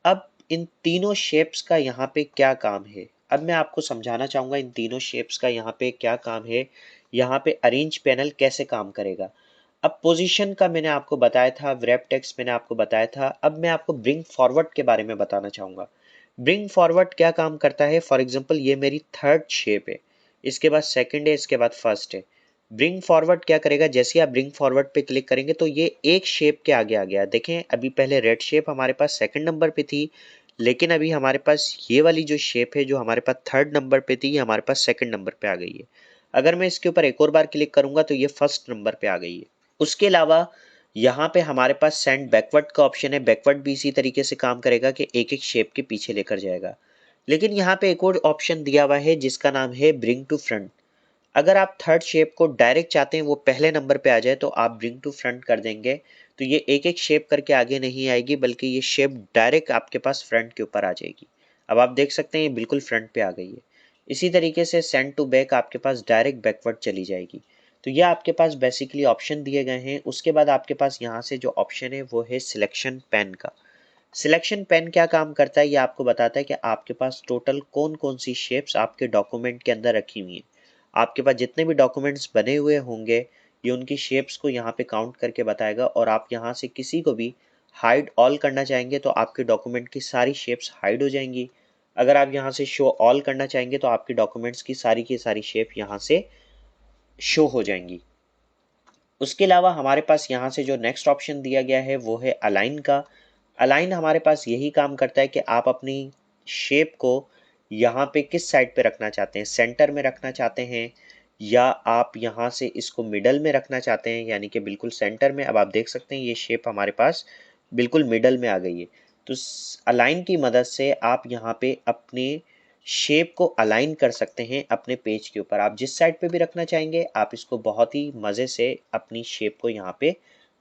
अब इन तीनों शेप्स का यहाँ पे क्या काम है, अब मैं आपको समझाना चाहूँगा इन तीनों शेप्स का यहाँ पे क्या काम है, यहाँ पे अरेंज पैनल कैसे काम करेगा। अब पोजीशन का मैंने आपको बताया था, व्रैप टेक्स्ट मैंने आपको बताया था। अब मैं आपको ब्रिंग फॉरवर्ड के बारे में बताना चाहूँगा। ब्रिंग फॉरवर्ड क्या काम करता है, फॉर एग्जांपल ये मेरी थर्ड शेप है, इसके बाद सेकंड है, इसके बाद फर्स्ट है। ब्रिंग फॉरवर्ड क्या करेगा, जैसे आप ब्रिंग फॉरवर्ड पे क्लिक करेंगे तो ये एक शेप के आगे आ गया। देखें अभी पहले रेड शेप हमारे पास सेकंड नंबर पे थी, लेकिन अभी हमारे पास ये वाली जो शेप है जो हमारे पास थर्ड नंबर पे थी, ये हमारे पास सेकंड नंबर पे आ गई है। अगर मैं इसके ऊपर एक और बार क्लिक करूंगा तो ये फर्स्ट नंबर पे आ गई है। उसके अलावा यहाँ पे हमारे पास सेंड बैकवर्ड का ऑप्शन है। बैकवर्ड भी इसी तरीके से काम करेगा कि एक एक शेप के पीछे लेकर जाएगा। लेकिन यहाँ पे एक और ऑप्शन दिया हुआ है जिसका नाम है ब्रिंग टू फ्रंट। अगर आप थर्ड शेप को डायरेक्ट चाहते हैं वो पहले नंबर पे आ जाए तो आप ब्रिंग टू फ्रंट कर देंगे, तो ये एक एक शेप करके आगे नहीं आएगी बल्कि ये शेप डायरेक्ट आपके पास फ्रंट के ऊपर आ जाएगी। अब आप देख सकते हैं ये बिल्कुल फ्रंट पे आ गई है। इसी तरीके से सेंड टू बैक आपके पास डायरेक्ट बैकवर्ड चली जाएगी। तो ये आपके पास बेसिकली ऑप्शन दिए गए हैं। उसके बाद आपके पास यहाँ से जो ऑप्शन है वो है सिलेक्शन पेन का। सिलेक्शन पेन क्या काम करता है ये आपको बताता है कि आपके पास टोटल कौन कौन सी शेप्स आपके डॉक्यूमेंट के अंदर रखी हुई हैं। आपके पास जितने भी डॉक्यूमेंट्स बने हुए होंगे ये उनकी शेप्स को यहाँ पे काउंट करके बताएगा और आप यहाँ से किसी को भी हाइड ऑल करना चाहेंगे तो आपके डॉक्यूमेंट की सारी शेप्स हाइड हो जाएंगी। अगर आप यहाँ से शो ऑल करना चाहेंगे तो आपके डॉक्यूमेंट्स की सारी शेप यहाँ से शो हो जाएंगी। उसके अलावा हमारे पास यहाँ से जो नेक्स्ट ऑप्शन दिया गया है वो है अलाइन का। अलाइन हमारे पास यही काम करता है कि आप अपनी शेप को यहाँ पे किस साइड पे रखना चाहते हैं, सेंटर में रखना चाहते हैं या आप यहाँ से इसको मिडल में रखना चाहते हैं, यानी कि बिल्कुल सेंटर में। अब आप देख सकते हैं ये शेप हमारे पास बिल्कुल मिडल में आ गई है। तो अलाइन की मदद से आप यहाँ पे अपने शेप को अलाइन कर सकते हैं अपने पेज के ऊपर। आप जिस साइड पे भी रखना चाहेंगे आप इसको बहुत ही मज़े से अपनी शेप को यहाँ पे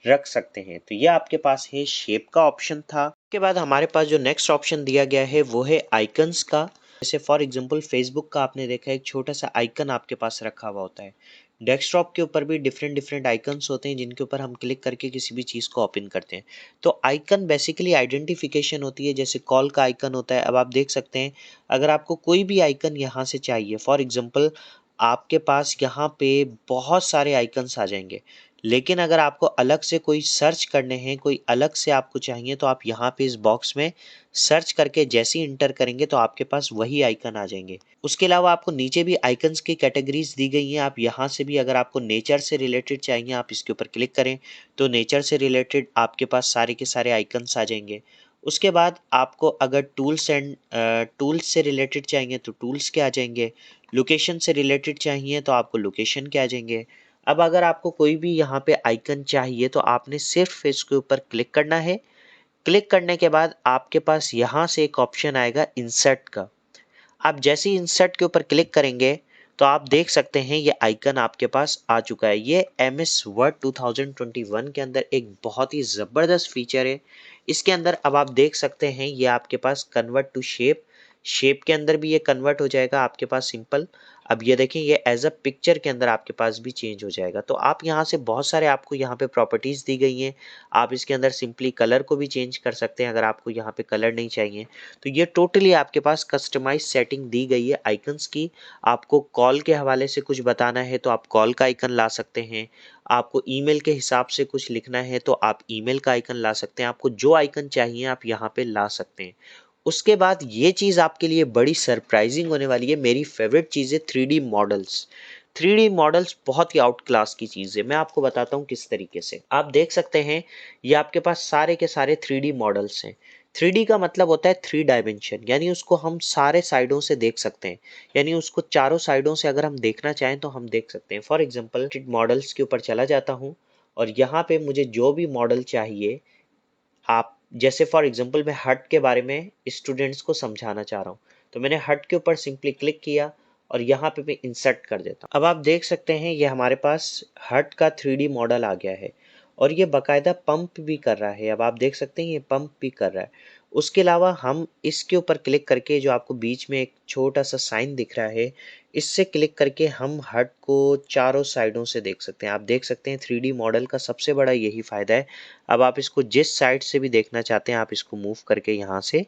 रख सकते हैं। तो ये आपके पास है शेप का ऑप्शन था। उसके बाद हमारे पास जो नेक्स्ट ऑप्शन दिया गया है वो है आइकन्स का। जैसे फॉर एग्जांपल फेसबुक का आपने देखा एक छोटा सा आइकन आपके पास रखा हुआ होता है। डेस्कटॉप के ऊपर भी डिफरेंट डिफरेंट आइकन्स होते हैं जिनके ऊपर हम क्लिक करके किसी भी चीज़ को ओपन करते हैं। तो आइकन बेसिकली आइडेंटिफिकेशन होती है, जैसे कॉल का आइकन होता है। अब आप देख सकते हैं अगर आपको कोई भी आइकन यहाँ से चाहिए, फॉर एग्जांपल आपके पास यहाँ पे बहुत सारे आइकन्स आ जाएंगे, लेकिन अगर आपको अलग से कोई सर्च करने हैं, कोई अलग से आपको चाहिए, तो आप यहाँ पे इस बॉक्स में सर्च करके जैसे ही इंटर करेंगे तो आपके पास वही आइकन आ जाएंगे। उसके अलावा आपको नीचे भी आइकन्स की कैटेगरीज दी गई हैं। आप यहाँ से भी अगर आपको नेचर से रिलेटेड चाहिए, आप इसके ऊपर क्लिक करें तो नेचर से रिलेटेड आपके पास सारे के सारे आइकन्स आ जाएंगे। उसके बाद आपको अगर टूल्स से रिलेटेड चाहिए तो टूल्स के आ जाएंगे, लोकेशन से रिलेटेड चाहिए तो आपको लोकेशन के आ जाएंगे। अब अगर आपको कोई भी यहाँ पे आइकन चाहिए तो आपने सिर्फ इसके ऊपर क्लिक करना है। क्लिक करने के बाद आपके पास यहाँ से एक ऑप्शन आएगा इंसर्ट का। आप जैसे ही इंसर्ट के ऊपर क्लिक करेंगे तो आप देख सकते हैं ये आइकन आपके पास आ चुका है। ये MS वर्ड 2021 के अंदर एक बहुत ही ज़बरदस्त फीचर है। इसके अंदर अब आप देख सकते हैं ये आपके पास कन्वर्ट टू शेप, शेप के अंदर भी ये कन्वर्ट हो जाएगा आपके पास सिंपल। अब ये देखें ये एज अ पिक्चर के अंदर आपके पास भी चेंज हो जाएगा। तो आप यहाँ से बहुत सारे आपको यहाँ पे प्रॉपर्टीज़ दी गई हैं। आप इसके अंदर सिंपली कलर को भी चेंज कर सकते हैं अगर आपको यहाँ पे कलर नहीं चाहिए। तो ये टोटली आपके पास कस्टमाइज सेटिंग दी गई है आइकन्स की। आपको कॉल के हवाले से कुछ बताना है तो आप कॉल का आइकन ला सकते हैं। आपको ईमेल के हिसाब से कुछ लिखना है तो आप ईमेल का आइकन ला सकते हैं। आपको जो आइकन चाहिए आप यहाँ पे ला सकते हैं। उसके बाद ये चीज़ आपके लिए बड़ी सरप्राइजिंग होने वाली है। मेरी फेवरेट चीज़ है 3D मॉडल्स। 3D मॉडल्स बहुत ही आउट क्लास की चीज़ है। मैं आपको बताता हूँ किस तरीके से। आप देख सकते हैं ये आपके पास सारे के सारे 3D मॉडल्स हैं। 3D का मतलब होता है 3 डायमेंशन, यानी उसको हम सारे साइडों से देख सकते हैं। यानी उसको चारों साइडों से अगर हम देखना चाहें तो हम देख सकते हैं। फॉर एग्जांपल मॉडल्स के ऊपर चला जाता हूँ और यहाँ पे मुझे जो भी मॉडल चाहिए, आप जैसे फॉर एग्जांपल मैं हट के बारे में स्टूडेंट्स को समझाना चाह रहा हूँ, तो मैंने हट के ऊपर सिंपली क्लिक किया और यहाँ पे मैं इंसर्ट कर देता हूँ। अब आप देख सकते हैं ये हमारे पास हट का 3D मॉडल आ गया है और ये बाकायदा पंप भी कर रहा है। अब आप देख सकते हैं ये पंप भी कर रहा है। उसके अलावा हम इसके ऊपर क्लिक करके, जो आपको बीच में एक छोटा सा साइन दिख रहा है, इससे क्लिक करके हम हट को चारों साइडों से देख सकते हैं। आप देख सकते हैं 3D मॉडल का सबसे बड़ा यही फ़ायदा है। अब आप इसको जिस साइड से भी देखना चाहते हैं आप इसको मूव करके यहाँ से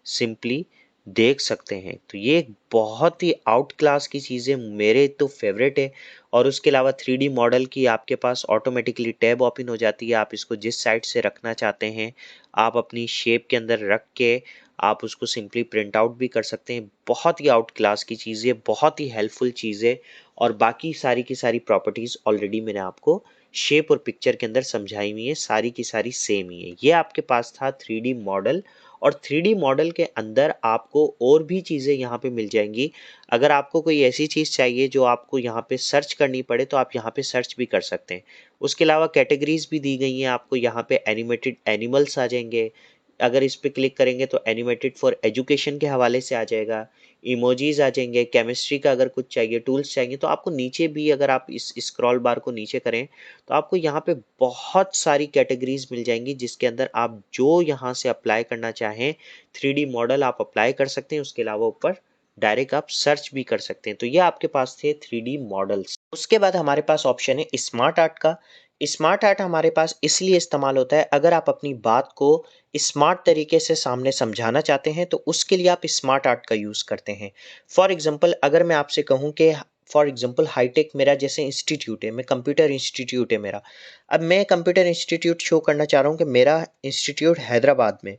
सिंपली देख सकते हैं। तो ये एक बहुत ही आउट क्लास की चीज़ें मेरे तो फेवरेट है। और उसके अलावा 3D मॉडल की आपके पास ऑटोमेटिकली टैब ओपन हो जाती है। आप इसको जिस साइड से रखना चाहते हैं आप अपनी शेप के अंदर रख के आप उसको सिंपली प्रिंट आउट भी कर सकते हैं। बहुत ही आउट क्लास की चीज़ है, बहुत ही हेल्पफुल चीज़ है। और बाकी सारी की सारी प्रॉपर्टीज़ ऑलरेडी मैंने आपको शेप और पिक्चर के अंदर समझाई हुई है, सारी की सारी सेम ही है। ये आपके पास था 3D मॉडल। और 3D मॉडल के अंदर आपको और भी चीज़ें यहाँ पे मिल जाएंगी। अगर आपको कोई ऐसी चीज़ चाहिए जो आपको यहाँ पे सर्च करनी पड़े तो आप यहाँ पे सर्च भी कर सकते हैं। उसके अलावा कैटेगरीज भी दी गई हैं आपको। यहाँ पे एनिमेटेड एनिमल्स आ जाएंगे, अगर इस पे क्लिक करेंगे तो एनिमेटेड फॉर एजुकेशन के हवाले से आ जाएगा। इमोजीज आ जाएंगे, केमिस्ट्री का अगर कुछ चाहिए, टूल्स चाहिए, तो आपको नीचे भी अगर आप इस स्क्रॉल बार को नीचे करें तो आपको यहाँ पे बहुत सारी कैटेगरीज मिल जाएंगी जिसके अंदर आप जो यहाँ से अप्लाई करना चाहें 3D मॉडल आप अप्लाई कर सकते हैं। उसके अलावा ऊपर डायरेक्ट आप सर्च भी कर सकते हैं। तो ये आपके पास थे 3D मॉडल्स। उसके बाद हमारे पास ऑप्शन है स्मार्ट आर्ट का। स्मार्ट आर्ट हमारे पास इसलिए इस्तेमाल होता है अगर आप अपनी बात को स्मार्ट तरीके से सामने समझाना चाहते हैं तो उसके लिए आप स्मार्ट आर्ट का यूज़ करते हैं। फॉर एग्जांपल अगर मैं आपसे कहूँ कि फॉर एग्जांपल हाईटेक मेरा जैसे इंस्टीट्यूट है, मैं कंप्यूटर इंस्टीट्यूट है मेरा। अब मैं कंप्यूटर इंस्टीट्यूट शो करना चाह रहा हूँ कि मेरा इंस्टीट्यूट हैदराबाद में,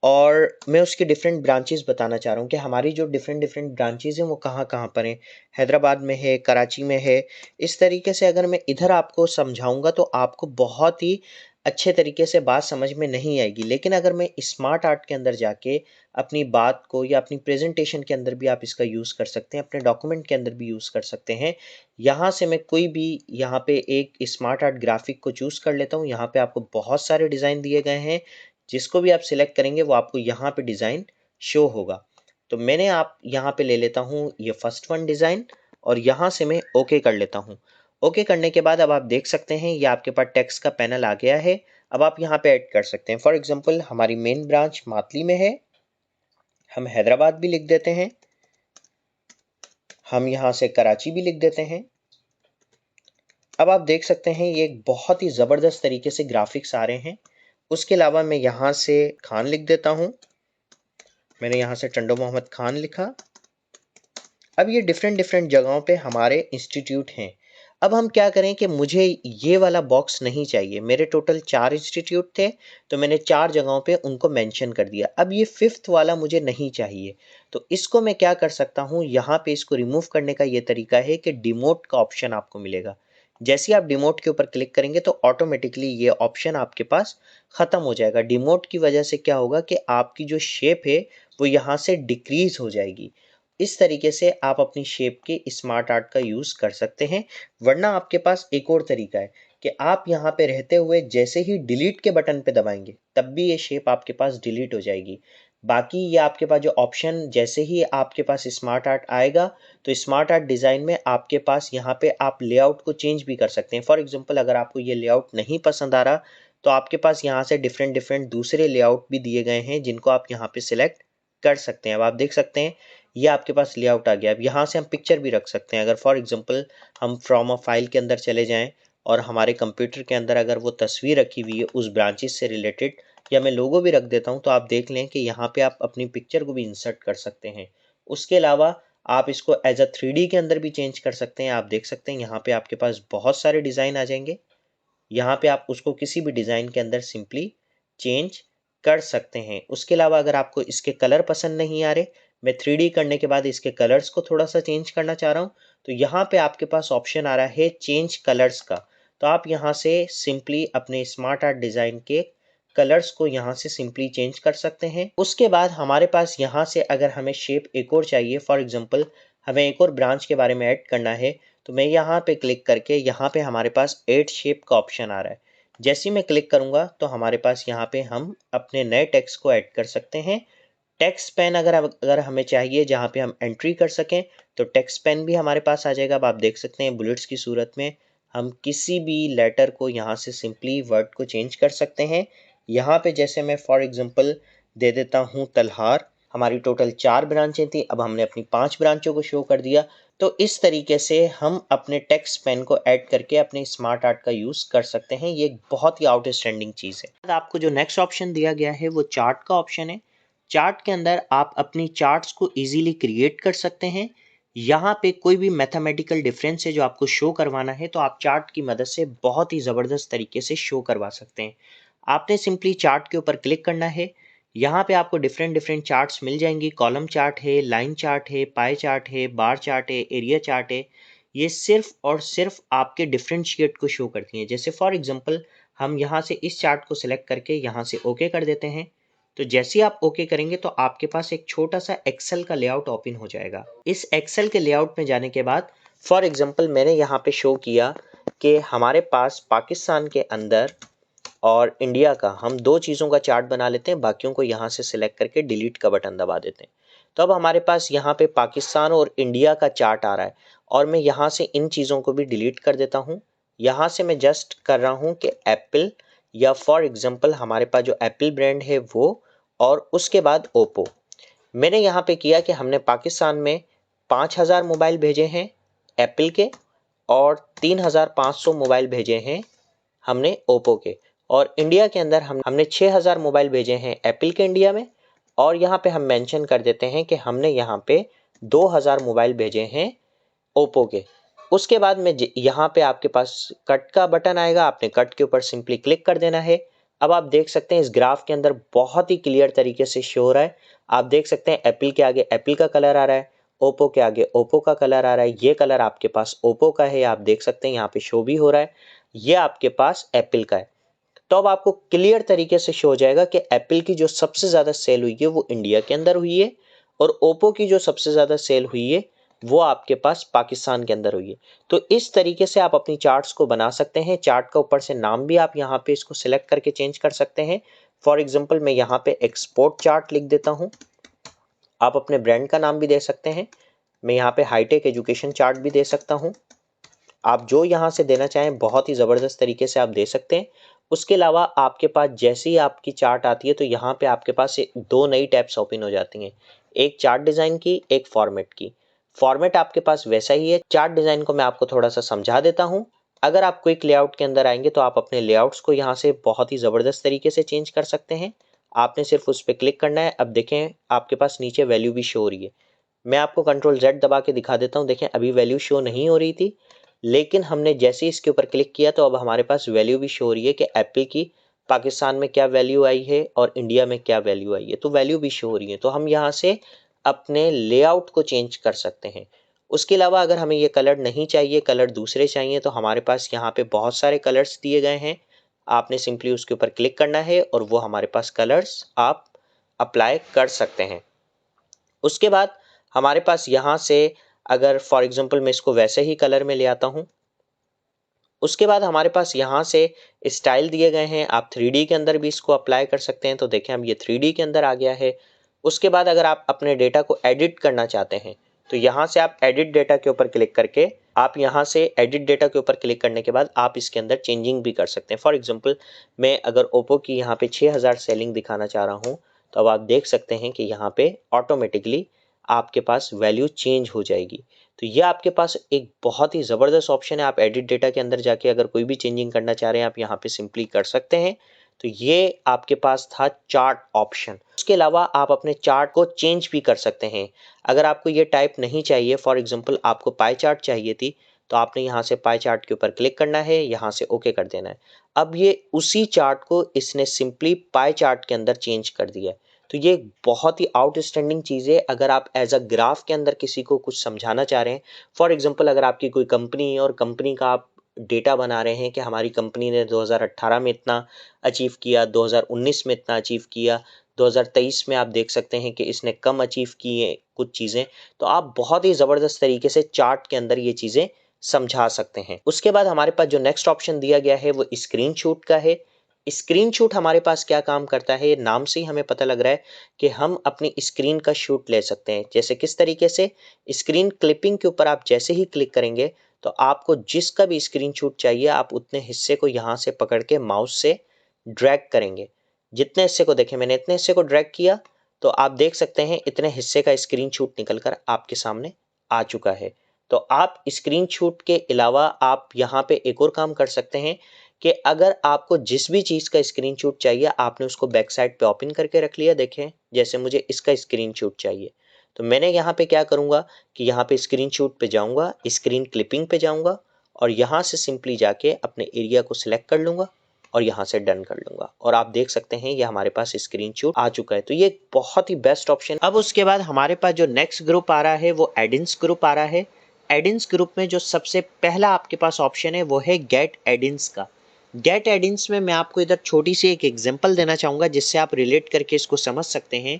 और मैं उसकी डिफरेंट ब्रांचेस बताना चाह रहा हूँ कि हमारी जो डिफरेंट डिफरेंट ब्रांचेस हैं वो कहाँ कहाँ पर हैं। हैदराबाद में है, कराची में है। इस तरीके से अगर मैं इधर आपको समझाऊंगा तो आपको बहुत ही अच्छे तरीके से बात समझ में नहीं आएगी। लेकिन अगर मैं स्मार्ट आर्ट के अंदर जाके अपनी बात को, या अपनी प्रेजेंटेशन के अंदर भी आप इसका यूज़ कर सकते हैं, अपने डॉक्यूमेंट के अंदर भी यूज़ कर सकते हैं। यहाँ से मैं कोई भी यहाँ पे एक स्मार्ट आर्ट ग्राफिक को चूज़ कर लेता हूँ। यहाँ पे आपको बहुत सारे डिज़ाइन दिए गए हैं, जिसको भी आप सिलेक्ट करेंगे वो आपको यहाँ पे डिज़ाइन शो होगा। तो मैंने आप यहाँ पे ले लेता हूँ ये फर्स्ट वन डिज़ाइन और यहाँ से मैं ओके कर लेता हूँ। ओके करने के बाद अब आप देख सकते हैं ये आपके पास टेक्स्ट का पैनल आ गया है। अब आप यहाँ पे ऐड कर सकते हैं। फॉर एग्जांपल हमारी मेन ब्रांच मातली में है, हम हैदराबाद भी लिख देते हैं, हम यहाँ से कराची भी लिख देते हैं, अब आप देख सकते हैं ये एक बहुत ही ज़बरदस्त तरीके से ग्राफिक्स आ रहे हैं। उसके अलावा मैं यहाँ से खान लिख देता हूँ। मैंने यहाँ से टंडो मोहम्मद खान लिखा। अब ये डिफरेंट डिफरेंट जगहों पे हमारे इंस्टीट्यूट हैं। अब हम क्या करें कि मुझे ये वाला बॉक्स नहीं चाहिए। मेरे टोटल 4 इंस्टीट्यूट थे, तो मैंने 4 जगहों पे उनको मेंशन कर दिया। अब ये 5th वाला मुझे नहीं चाहिए, तो इसको मैं क्या कर सकता हूँ, यहाँ पे इसको रिमूव करने का ये तरीका है कि डिमोट का ऑप्शन आपको मिलेगा। जैसे ही आप डिमोट के ऊपर क्लिक करेंगे तो ऑटोमेटिकली ये ऑप्शन आपके पास ख़त्म हो जाएगा। डिमोट की वजह से क्या होगा कि आपकी जो शेप है वो यहाँ से डिक्रीज़ हो जाएगी। इस तरीके से आप अपनी शेप के स्मार्ट आर्ट का यूज़ कर सकते हैं। वरना आपके पास एक और तरीका है कि आप यहाँ पे रहते हुए जैसे ही डिलीट के बटन पे दबाएंगे तब भी ये शेप आपके पास डिलीट हो जाएगी। बाकी ये आपके पास जो ऑप्शन, जैसे ही आपके पास स्मार्ट आर्ट आएगा तो स्मार्ट आर्ट डिज़ाइन में आपके पास यहाँ पे आप लेआउट को चेंज भी कर सकते हैं। फॉर एग्जांपल अगर आपको ये लेआउट नहीं पसंद आ रहा तो आपके पास यहाँ से डिफरेंट डिफरेंट दूसरे लेआउट भी दिए गए हैं जिनको आप यहाँ पे सिलेक्ट कर सकते हैं। अब आप देख सकते हैं ये आपके पास लेआउट आ गया। अब यहाँ से हम पिक्चर भी रख सकते हैं। अगर फॉर एग्जांपल हम फ्रॉम अ फाइल के अंदर चले जाएं और हमारे कंप्यूटर के अंदर अगर वो तस्वीर रखी हुई है उस ब्रांचेस से रिलेटेड, या मैं लोगो भी रख देता हूँ, तो आप देख लें कि यहाँ पे आप अपनी पिक्चर को भी इंसर्ट कर सकते हैं। उसके अलावा आप इसको एज अ 3D के अंदर भी चेंज कर सकते हैं। आप देख सकते हैं यहाँ पे आपके पास बहुत सारे डिज़ाइन आ जाएंगे। यहाँ पे आप उसको किसी भी डिज़ाइन के अंदर सिंपली चेंज कर सकते हैं। उसके अलावा अगर आपको इसके कलर पसंद नहीं आ रहे, मैं 3D करने के बाद इसके कलर्स को थोड़ा सा चेंज करना चाह रहा हूँ, तो यहाँ पे आपके पास ऑप्शन आ रहा है चेंज कलर्स का। तो आप यहाँ से सिंपली अपने स्मार्ट आर्ट डिज़ाइन के कलर्स को यहाँ से सिंपली चेंज कर सकते हैं। उसके बाद हमारे पास यहाँ से अगर हमें शेप एक और चाहिए, फॉर एग्जांपल हमें एक और ब्रांच के बारे में ऐड करना है, तो मैं यहाँ पे क्लिक करके यहाँ पे हमारे पास ऐड शेप का ऑप्शन आ रहा है। जैसे ही मैं क्लिक करूँगा तो हमारे पास यहाँ पे हम अपने नए टेक्स्ट को ऐड कर सकते हैं। टेक्स्ट पेन अगर हमें चाहिए जहाँ पे हम एंट्री कर सकें, तो टेक्स्ट पेन भी हमारे पास आ जाएगा। अब आप देख सकते हैं बुलेट्स की सूरत में हम किसी भी लेटर को यहाँ से सिंपली वर्ड को चेंज कर सकते हैं। यहाँ पे जैसे मैं फॉर एग्जांपल दे देता हूँ तलहार। हमारी टोटल 4 ब्रांचें थी, अब हमने अपनी 5 ब्रांचों को शो कर दिया। तो इस तरीके से हम अपने टेक्स्ट पेन को ऐड करके अपने स्मार्ट आर्ट का यूज़ कर सकते हैं। ये एक बहुत ही आउटस्टैंडिंग चीज़ है। आपको जो नेक्स्ट ऑप्शन दिया गया है वो चार्ट का ऑप्शन है। चार्ट के अंदर आप अपनी चार्ट्स को इजीली क्रिएट कर सकते हैं। यहाँ पे कोई भी मैथमेटिकल डिफरेंस है जो आपको शो करवाना है तो आप चार्ट की मदद से बहुत ही ज़बरदस्त तरीके से शो करवा सकते हैं। आपने सिंपली चार्ट के ऊपर क्लिक करना है। यहाँ पे आपको डिफरेंट डिफरेंट चार्ट्स मिल जाएंगी। कॉलम चार्ट है, लाइन चार्ट है, पाई चार्ट है, बार चार्ट है, एरिया चार्ट है। ये सिर्फ और सिर्फ आपके डिफरेंशिएट को शो करती हैं। जैसे फॉर एग्जांपल हम यहाँ से इस चार्ट को सिलेक्ट करके यहाँ से ओके कर देते हैं। तो जैसे ही आप ओके करेंगे तो आपके पास एक छोटा सा एक्सेल का लेआउट ओपन हो जाएगा। इस एक्सेल के लेआउट में जाने के बाद फॉर एग्जांपल मैंने यहाँ पे शो किया कि हमारे पास पाकिस्तान के अंदर और इंडिया का हम 2 चीज़ों का चार्ट बना लेते हैं, बाकियों को यहाँ से सिलेक्ट करके डिलीट का बटन दबा देते हैं। तो अब हमारे पास यहाँ पे पाकिस्तान और इंडिया का चार्ट आ रहा है और मैं यहाँ से इन चीज़ों को भी डिलीट कर देता हूँ। यहाँ से मैं जस्ट कर रहा हूँ कि एप्पल, या फॉर एग्जांपल हमारे पास जो एप्पल ब्रांड है वो, और उसके बाद ओप्पो। मैंने यहाँ पे किया कि हमने पाकिस्तान में 5000 मोबाइल भेजे हैं एप्पल के और 3500 मोबाइल भेजे हैं हमने ओप्पो के, और इंडिया के अंदर हमने 6000 मोबाइल भेजे हैं एप्पल के इंडिया में, और यहाँ पे हम मेंशन कर देते हैं कि हमने यहाँ पे 2000 मोबाइल भेजे हैं ओप्पो के। उसके बाद में यहाँ पे आपके पास कट का बटन आएगा, आपने कट के ऊपर सिंपली क्लिक कर देना है। अब आप देख सकते हैं इस ग्राफ के अंदर बहुत ही क्लियर तरीके से शो हो रहा है। आप देख सकते हैं एप्पल के आगे एप्पल का कलर आ रहा है, ओप्पो के आगे ओप्पो का कलर आ रहा है। ये कलर आपके पास ओप्पो का है, आप देख सकते हैं यहाँ पे शो भी हो रहा है। ये आपके पास एप्पल का है। तो अब आपको क्लियर तरीके से शो हो जाएगा कि एप्पल की जो सबसे ज़्यादा सेल हुई है वो इंडिया के अंदर हुई है, और ओप्पो की जो सबसे ज़्यादा सेल हुई है वो आपके पास पाकिस्तान के अंदर हुई है। तो इस तरीके से आप अपनी चार्ट्स को बना सकते हैं। चार्ट का ऊपर से नाम भी आप यहाँ पे इसको सिलेक्ट करके चेंज कर सकते हैं। फॉर एग्जांपल मैं यहाँ पे एक्सपोर्ट चार्ट लिख देता हूँ। आप अपने ब्रांड का नाम भी दे सकते हैं। मैं यहाँ पे हाईटेक एजुकेशन चार्ट भी दे सकता हूँ। आप जो यहाँ से देना चाहें बहुत ही ज़बरदस्त तरीके से आप दे सकते हैं। उसके अलावा आपके पास जैसे ही आपकी चार्ट आती है तो यहाँ पे आपके पास 2 नई टैब्स ओपन हो जाती हैं, एक चार्ट डिज़ाइन की, एक फॉर्मेट की। फॉर्मेट आपके पास वैसा ही है। चार्ट डिज़ाइन को मैं आपको थोड़ा सा समझा देता हूँ। अगर आप क्विक लेआउट के अंदर आएंगे तो आप अपने लेआउट्स को यहाँ से बहुत ही ज़बरदस्त तरीके से चेंज कर सकते हैं। आपने सिर्फ उस पर क्लिक करना है। अब देखें आपके पास नीचे वैल्यू भी शो हो रही है। मैं आपको कंट्रोल Z दबा के दिखा देता हूँ। देखें अभी वैल्यू शो नहीं हो रही थी, लेकिन हमने जैसे ही इसके ऊपर क्लिक किया तो अब हमारे पास वैल्यू भी शो हो रही है कि एप्पल की पाकिस्तान में क्या वैल्यू आई है और इंडिया में क्या वैल्यू आई है। तो वैल्यू भी शो हो रही है। तो हम यहाँ से अपने लेआउट को चेंज कर सकते हैं। उसके अलावा अगर हमें ये कलर नहीं चाहिए, कलर दूसरे चाहिए, तो हमारे पास यहाँ पे बहुत सारे कलर्स दिए गए हैं। आपने सिंपली उसके ऊपर क्लिक करना है और वो हमारे पास कलर्स आप अप्लाई कर सकते हैं। उसके बाद हमारे पास यहाँ से अगर फॉर एग्जांपल मैं इसको वैसे ही कलर में ले आता हूँ, उसके बाद हमारे पास यहाँ से स्टाइल दिए गए हैं। आप 3D के अंदर भी इसको अप्लाई कर सकते हैं। तो देखें अब ये 3D के अंदर आ गया है। उसके बाद अगर आप अपने डेटा को एडिट करना चाहते हैं तो यहाँ से आप एडिट डेटा के ऊपर क्लिक करके आप यहाँ से एडिट डेटा के ऊपर क्लिक करने के बाद आप इसके अंदर चेंजिंग भी कर सकते हैं। फॉर एग्जांपल मैं अगर ओप्पो की यहाँ पे 6000 सेलिंग दिखाना चाह रहा हूँ तो अब आप देख सकते हैं कि यहाँ पे ऑटोमेटिकली आपके पास वैल्यू चेंज हो जाएगी। तो ये आपके पास एक बहुत ही ज़बरदस्त ऑप्शन है। आप एडिट डेटा के अंदर जाके अगर कोई भी चेंजिंग करना चाह रहे हैं आप यहाँ पे सिंपली कर सकते हैं। तो ये आपके पास था चार्ट ऑप्शन। उसके अलावा आप अपने चार्ट को चेंज भी कर सकते हैं। अगर आपको ये टाइप नहीं चाहिए, फॉर एग्जांपल आपको पाई चार्ट चाहिए थी, तो आपने यहाँ से पाई चार्ट के ऊपर क्लिक करना है, यहाँ से ओके कर देना है। अब ये उसी चार्ट को इसने सिंपली पाई चार्ट के अंदर चेंज कर दिया है। तो ये बहुत ही आउटस्टैंडिंग चीज़ है। अगर आप एज अ ग्राफ के अंदर किसी को कुछ समझाना चाह रहे हैं, फॉर एग्जांपल अगर आपकी कोई कंपनी है और कंपनी का आप डेटा बना रहे हैं कि हमारी कंपनी ने 2018 में इतना अचीव किया, 2019 में इतना अचीव किया, 2023 में आप देख सकते हैं कि इसने कम अचीव की है कुछ चीज़ें, तो आप बहुत ही ज़बरदस्त तरीके से चार्ट के अंदर ये चीज़ें समझा सकते हैं। उसके बाद हमारे पास जो नेक्स्ट ऑप्शन दिया गया है वो स्क्रीनशॉट का है। स्क्रीनशॉट हमारे पास क्या काम करता है, नाम से ही हमें पता लग रहा है कि हम अपनी स्क्रीन का शूट ले सकते हैं। जैसे किस तरीके से, स्क्रीन क्लिपिंग के ऊपर आप जैसे ही क्लिक करेंगे तो आपको जिसका भी स्क्रीनशॉट चाहिए आप उतने हिस्से को यहाँ से पकड़ के माउस से ड्रैग करेंगे। जितने हिस्से को देखें मैंने इतने हिस्से को ड्रैग किया तो आप देख सकते हैं इतने हिस्से का स्क्रीनशॉट निकल कर आपके सामने आ चुका है। तो आप स्क्रीनशॉट के अलावा आप यहाँ पे एक और काम कर सकते हैं कि अगर आपको जिस भी चीज़ का स्क्रीनशॉट चाहिए आपने उसको बैक साइड पे ओपन करके रख लिया। देखें जैसे मुझे इसका स्क्रीनशॉट चाहिए तो मैंने यहाँ पे क्या करूँगा कि यहाँ पे स्क्रीनशॉट पे जाऊँगा, स्क्रीन क्लिपिंग पे जाऊँगा और यहाँ से सिंपली जाके अपने एरिया को सिलेक्ट कर लूँगा और यहाँ से डन कर लूँगा और आप देख सकते हैं ये हमारे पास स्क्रीनशॉट आ चुका है। तो ये बहुत ही बेस्ट ऑप्शन। अब उसके बाद हमारे पास जो नेक्स्ट ग्रुप आ रहा है वो एडिंस ग्रुप आ रहा है। एडिंस ग्रुप में जो सबसे पहला आपके पास ऑप्शन है वो है गेट एडिंस का। गेट एडिंस में मैं आपको इधर छोटी सी एक एग्जांपल देना चाहूँगा जिससे आप रिलेट करके इसको समझ सकते हैं।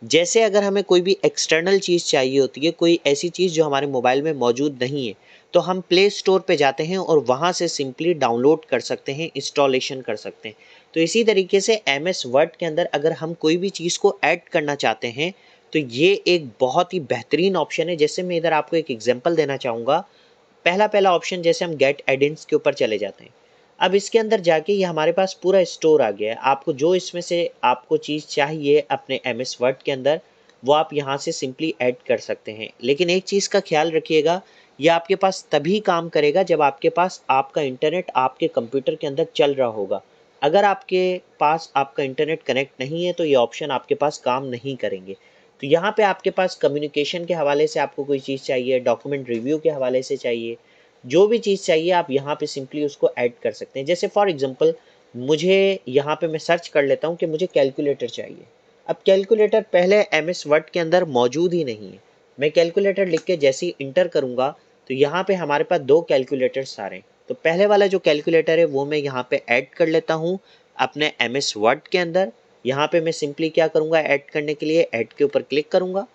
जैसे अगर हमें कोई भी एक्सटर्नल चीज़ चाहिए होती है, कोई ऐसी चीज़ जो हमारे मोबाइल में मौजूद नहीं है, तो हम प्ले स्टोर पे जाते हैं और वहाँ से सिंपली डाउनलोड कर सकते हैं, इंस्टॉलेशन कर सकते हैं। तो इसी तरीके से MS वर्ड के अंदर अगर हम कोई भी चीज़ को ऐड करना चाहते हैं तो ये एक बहुत ही बेहतरीन ऑप्शन है। जैसे मैं इधर आपको एक एग्जांपल देना चाहूँगा। पहला ऑप्शन जैसे हम गेट एडिंस के ऊपर चले जाते हैं। अब इसके अंदर जाके ये हमारे पास पूरा स्टोर आ गया है। आपको जो इसमें से आपको चीज़ चाहिए अपने MS वर्ड के अंदर वो आप यहाँ से सिंपली ऐड कर सकते हैं। लेकिन एक चीज़ का ख्याल रखिएगा, ये आपके पास तभी काम करेगा जब आपके पास आपका इंटरनेट आपके कंप्यूटर के अंदर चल रहा होगा। अगर आपके पास आपका इंटरनेट कनेक्ट नहीं है तो ये ऑप्शन आपके पास काम नहीं करेंगे। तो यहाँ पे आपके पास कम्युनिकेशन के हवाले से आपको कोई चीज़ चाहिए, डॉक्यूमेंट रिव्यू के हवाले से चाहिए, जो भी चीज़ चाहिए आप यहाँ पे सिंपली उसको ऐड कर सकते हैं। जैसे फॉर एग्जांपल मुझे यहाँ पे मैं सर्च कर लेता हूँ कि मुझे कैलकुलेटर चाहिए। अब कैलकुलेटर पहले MS वर्ड के अंदर मौजूद ही नहीं है। मैं कैलकुलेटर लिख के जैसे ही इंटर करूँगा तो यहाँ पे हमारे पास 2 कैलकुलेटर्स आ रहे हैं। तो पहले वाला जो कैलकुलेटर है वो मैं यहाँ पे ऐड कर लेता हूँ अपने MS वर्ड के अंदर। यहाँ पे मैं सिंपली क्या करूँगा, ऐड करने के लिए ऐड के ऊपर क्लिक करूँगा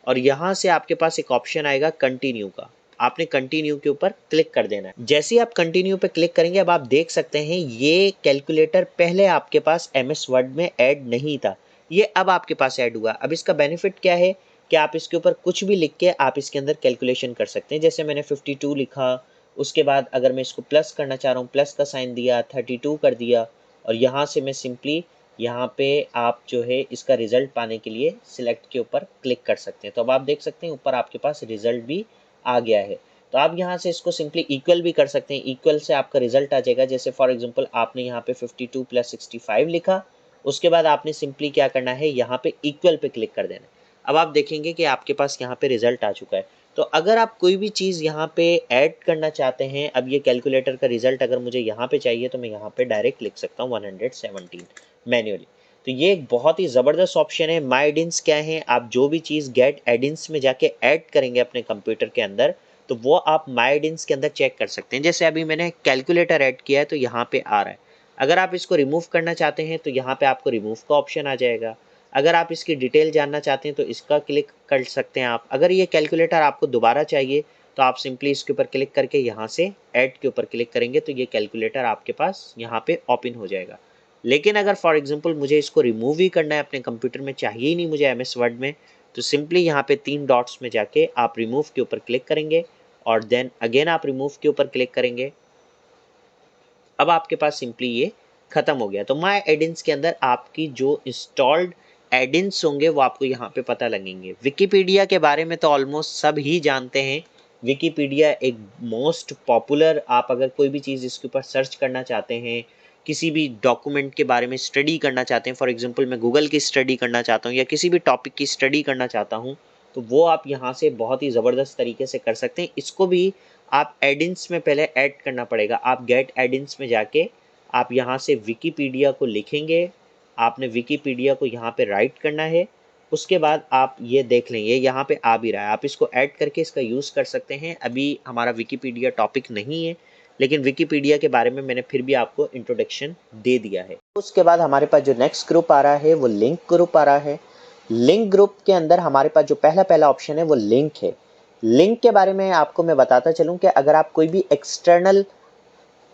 और यहाँ से आपके पास एक ऑप्शन आएगा कंटिन्यू का। आपने कंटिन्यू के ऊपर क्लिक कर देना है। जैसे ही आप कंटिन्यू पे क्लिक करेंगे अब आप देख सकते हैं ये कैलकुलेटर पहले आपके पास MS वर्ड में ऐड नहीं था, ये अब आपके पास ऐड हुआ। अब इसका बेनिफिट क्या है कि आप इसके ऊपर कुछ भी लिख के आप इसके अंदर कैलकुलेशन कर सकते हैं। जैसे मैंने 52 लिखा, उसके बाद अगर मैं इसको प्लस करना चाह रहा हूँ प्लस का साइन दिया, 32 कर दिया और यहाँ से मैं सिंपली यहाँ पे आप जो है इसका रिजल्ट पाने के लिए सिलेक्ट के ऊपर क्लिक कर सकते हैं। तो अब आप देख सकते हैं ऊपर आपके पास रिजल्ट भी आ गया है। तो आप यहाँ से इसको सिंपली इक्वल भी कर सकते हैं, इक्वल से आपका रिजल्ट आ जाएगा। जैसे फॉर एग्जांपल आपने यहाँ पे 52 + 65 लिखा, उसके बाद आपने सिंपली क्या करना है, यहाँ पे इक्वल पे क्लिक कर देना है। अब आप देखेंगे कि आपके पास यहाँ पे रिजल्ट आ चुका है। तो अगर आप कोई भी चीज़ यहाँ पे ऐड करना चाहते हैं, अब ये कैलकुलेटर का रिजल्ट अगर मुझे यहाँ पे चाहिए तो मैं यहाँ पे डायरेक्ट लिख सकता हूँ 117 मैन्युअली। तो ये एक बहुत ही ज़बरदस्त ऑप्शन है। माई एडिन्स क्या है, आप जो भी चीज़ गेट एडिन्स में जाके ऐड करेंगे अपने कंप्यूटर के अंदर, तो वो आप माई एडिन्स के अंदर चेक कर सकते हैं। जैसे अभी मैंने कैलकुलेटर ऐड किया है तो यहाँ पे आ रहा है। अगर आप इसको रिमूव करना चाहते हैं तो यहाँ पे आपको रिमूव का ऑप्शन आ जाएगा। अगर आप इसकी डिटेल जानना चाहते हैं तो इसका क्लिक कर सकते हैं आप। अगर ये कैलकुलेटर आपको दोबारा चाहिए तो आप सिंपली इसके ऊपर क्लिक करके यहाँ से ऐड के ऊपर क्लिक करेंगे तो ये कैलकुलेटर आपके पास यहाँ पे ओपन हो जाएगा। लेकिन अगर फॉर एग्जांपल मुझे इसको रिमूव ही करना है अपने कंप्यूटर में, चाहिए ही नहीं मुझे एमएस वर्ड में, तो सिंपली यहाँ पे 3 डॉट्स में जाके आप रिमूव के ऊपर क्लिक करेंगे और देन अगेन आप रिमूव के ऊपर क्लिक करेंगे। अब आपके पास सिंपली ये खत्म हो गया। तो माई एडिन्स के अंदर आपकी जो इंस्टॉल्ड एडिन्स होंगे वो आपको यहाँ पे पता लगेंगे। विकिपीडिया के बारे में तो ऑलमोस्ट सब ही जानते हैं। विकिपीडिया एक मोस्ट पॉपुलर, आप अगर कोई भी चीज़ इसके ऊपर सर्च करना चाहते हैं, किसी भी डॉक्यूमेंट के बारे में स्टडी करना चाहते हैं, फॉर एग्जांपल मैं गूगल की स्टडी करना चाहता हूँ या किसी भी टॉपिक की स्टडी करना चाहता हूँ, तो वो आप यहाँ से बहुत ही ज़बरदस्त तरीके से कर सकते हैं। इसको भी आप एडिन्स में पहले ऐड करना पड़ेगा। आप गेट एडिन्स में जाके आप यहाँ से विकिपीडिया को लिखेंगे, आपने विकिपीडिया को यहाँ पे राइट करना है। उसके बाद आप ये देख लें, ये यहाँ पे आ भी रहा है, आप इसको ऐड करके इसका यूज़ कर सकते हैं। अभी हमारा विकिपीडिया टॉपिक नहीं है, लेकिन विकिपीडिया के बारे में मैंने फिर भी आपको इंट्रोडक्शन दे दिया है। उसके बाद हमारे पास जो नेक्स्ट ग्रुप आ रहा है वो लिंक ग्रुप आ रहा है। लिंक ग्रुप के अंदर हमारे पास जो पहला ऑप्शन है वो लिंक है। लिंक के बारे में आपको मैं बताता चलूँ कि अगर आप कोई भी एक्सटर्नल